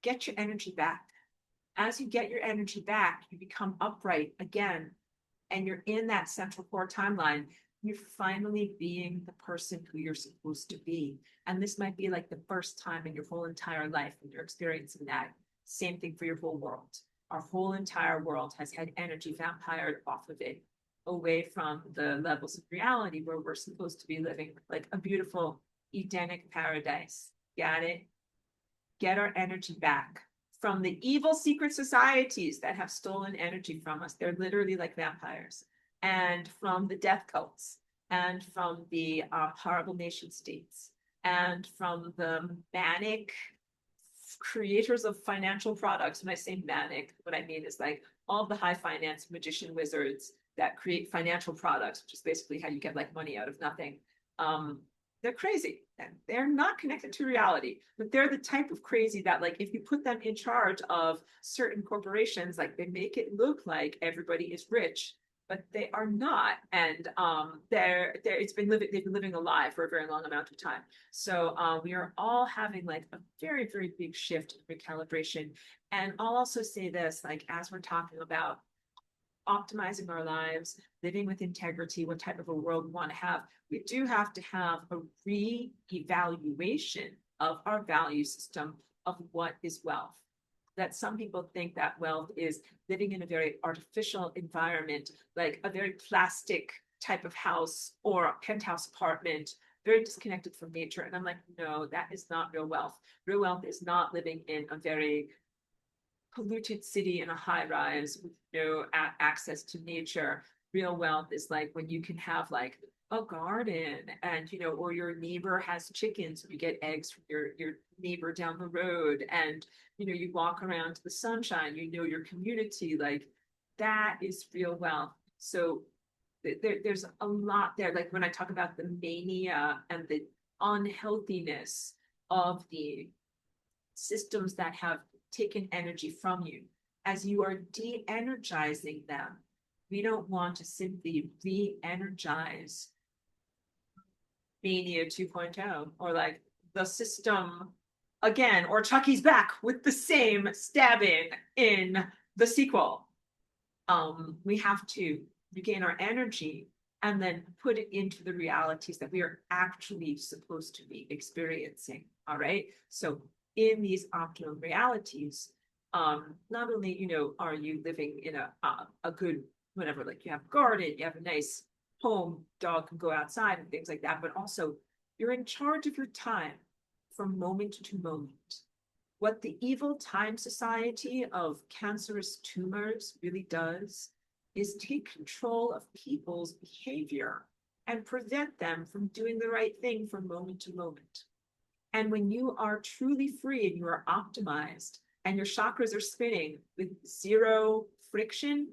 Get your energy back. As you get your energy back, you become upright again, and you're in that central core timeline. You're finally being the person who you're supposed to be. And this might be like the first time in your whole entire life when you're experiencing that. Same thing for your whole world. Our whole entire world has had energy vampired off of it, away from the levels of reality where we're supposed to be living like a beautiful Edenic paradise. Got it? Get our energy back from the evil secret societies that have stolen energy from us. They're literally like vampires. And from the death cults, and from the horrible nation states, and from the manic creators of financial products. When I say manic, what I mean is like all the high finance magician wizards that create financial products, which is basically how you get like money out of nothing. They're crazy and they're not connected to reality, but they're the type of crazy that, like, if you put them in charge of certain corporations, like, they make it look like everybody is rich, but they are not. And they've been living a lie for a very long amount of time. So we are all having like a very, very big shift in recalibration. And I'll also say this, like, as we're talking about optimizing our lives, living with integrity, what type of a world we want to have, we do have to have a re-evaluation of our value system of what is wealth. That some people think that wealth is living in a very artificial environment, like a very plastic type of house or a penthouse apartment, very disconnected from nature. And I'm like, no, that is not real wealth. Real wealth is not living in a very polluted city in a high rise with no access to nature. Real wealth is like when you can have like a garden, and or your neighbor has chickens, you get eggs from your neighbor down the road, and you walk around to the sunshine, your community. Like, that is real wealth. So there's a lot there. Like, when I talk about the mania and the unhealthiness of the systems that have taken energy from you, as you are de-energizing them, we don't want to simply re-energize Mania 2.0 or like the system again, or Chucky's back with the same stabbing in the sequel. We have to regain our energy and then put it into the realities that we are actually supposed to be experiencing. All right. So in these optimum realities, not only, are you living in a good, whatever, like you have a garden, you have a nice home, dog can go outside and things like that, but also you're in charge of your time from moment to moment. What the evil time society of cancerous tumors really does is take control of people's behavior and prevent them from doing the right thing from moment to moment. And when you are truly free and you are optimized and your chakras are spinning with zero friction,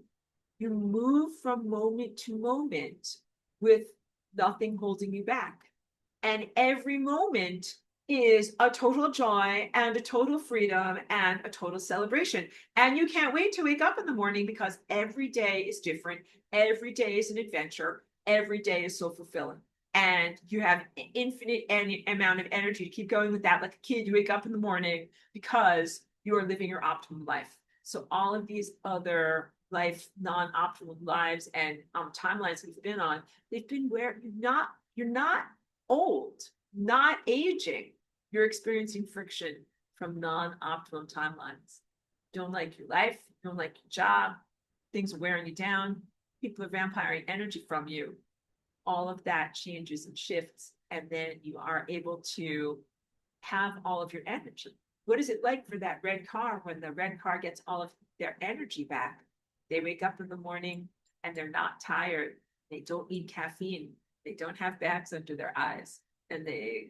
You move from moment to moment with nothing holding you back. And every moment is a total joy and a total freedom and a total celebration. And you can't wait to wake up in the morning because every day is different. Every day is an adventure. Every day is so fulfilling. And you have infinite amount of energy to keep going with that. Like a kid, you wake up in the morning because you are living your optimum life. So all of these other life, non-optimal lives and timelines we've been on, they've been where you're not old, not aging. You're experiencing friction from non-optimum timelines. Don't like your life, don't like your job, things are wearing you down, people are vampiring energy from you. All of that changes and shifts, and then you are able to have all of your energy. What is it like for that red car when the red car gets all of their energy back? They wake up in the morning and they're not tired. They don't need caffeine. They don't have bags under their eyes. And they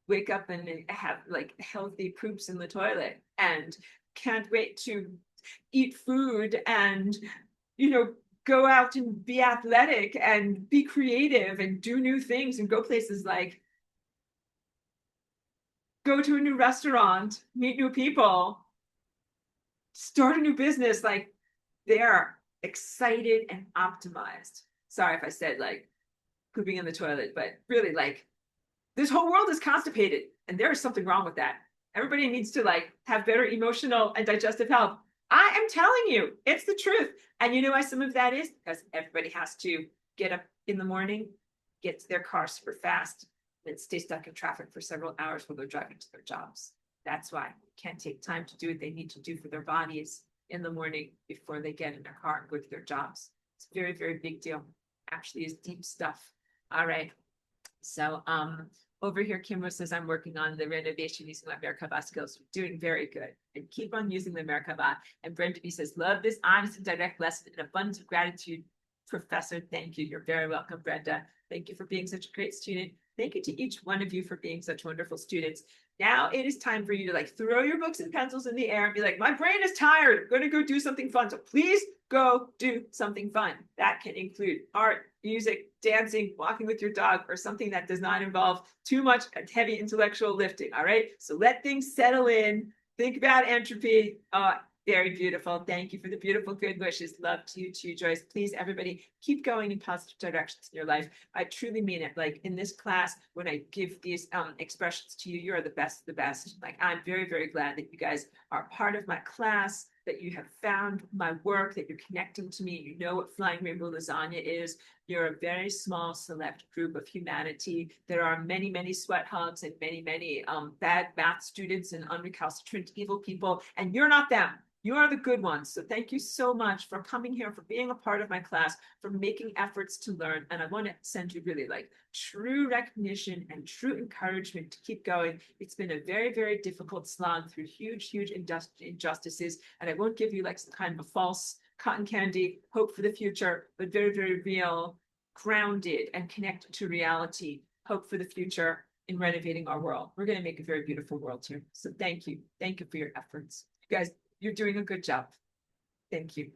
wake up and they have like healthy poops in the toilet and can't wait to eat food and, go out and be athletic and be creative and do new things and go places like go to a new restaurant, meet new people, start a new business. Like they're excited and optimized. Sorry if I said like pooping in the toilet, but really like this whole world is constipated and there is something wrong with that. Everybody needs to like have better emotional and digestive health. I am telling you, it's the truth. And you know why some of that is? Because everybody has to get up in the morning, get to their car super fast, and stay stuck in traffic for several hours while they're driving to their jobs. That's why they can't take time to do what they need to do for their bodies in the morning before they get in their car and go to their jobs. It's a very, very big deal. Actually is deep stuff. All right. So over here, Kimber says, I'm working on the renovation using my Merkaba skills. We're doing very good. And keep on using the Merkaba. And Brenda B says, love this honest and direct lesson and abundance of gratitude, Professor. Thank you. You're very welcome, Brenda. Thank you for being such a great student. Thank you to each one of you for being such wonderful students. Now it is time for you to like throw your books and pencils in the air and be like, my brain is tired. I'm going to go do something fun. So please go do something fun. That can include art, music, dancing, walking with your dog, or something that does not involve too much heavy intellectual lifting. All right. So let things settle in. Think about entropy. Very beautiful. Thank you for the beautiful good wishes. Love to you too, Joyce. Please, everybody, keep going in positive directions in your life. I truly mean it. Like in this class, when I give these expressions to you, you're the best of the best. Like I'm very, very glad that you guys are part of my class, that you have found my work, that you're connecting to me. You know what Flying Rainbow Lasagna is. You're a very small select group of humanity. There are many, many sweat hogs and many, many bad math students and unrecalcitrant evil people, and you're not them. You are the good ones. So thank you so much for coming here, for being a part of my class, for making efforts to learn. And I want to send you really like true recognition and true encouragement to keep going. It's been a very, very difficult slog through huge, huge injustices. And I won't give you like some kind of a false cotton candy hope for the future, but very, very real, grounded and connected to reality, hope for the future in renovating our world. We're going to make a very beautiful world here. So thank you. Thank you for your efforts. You guys, you're doing a good job. Thank you.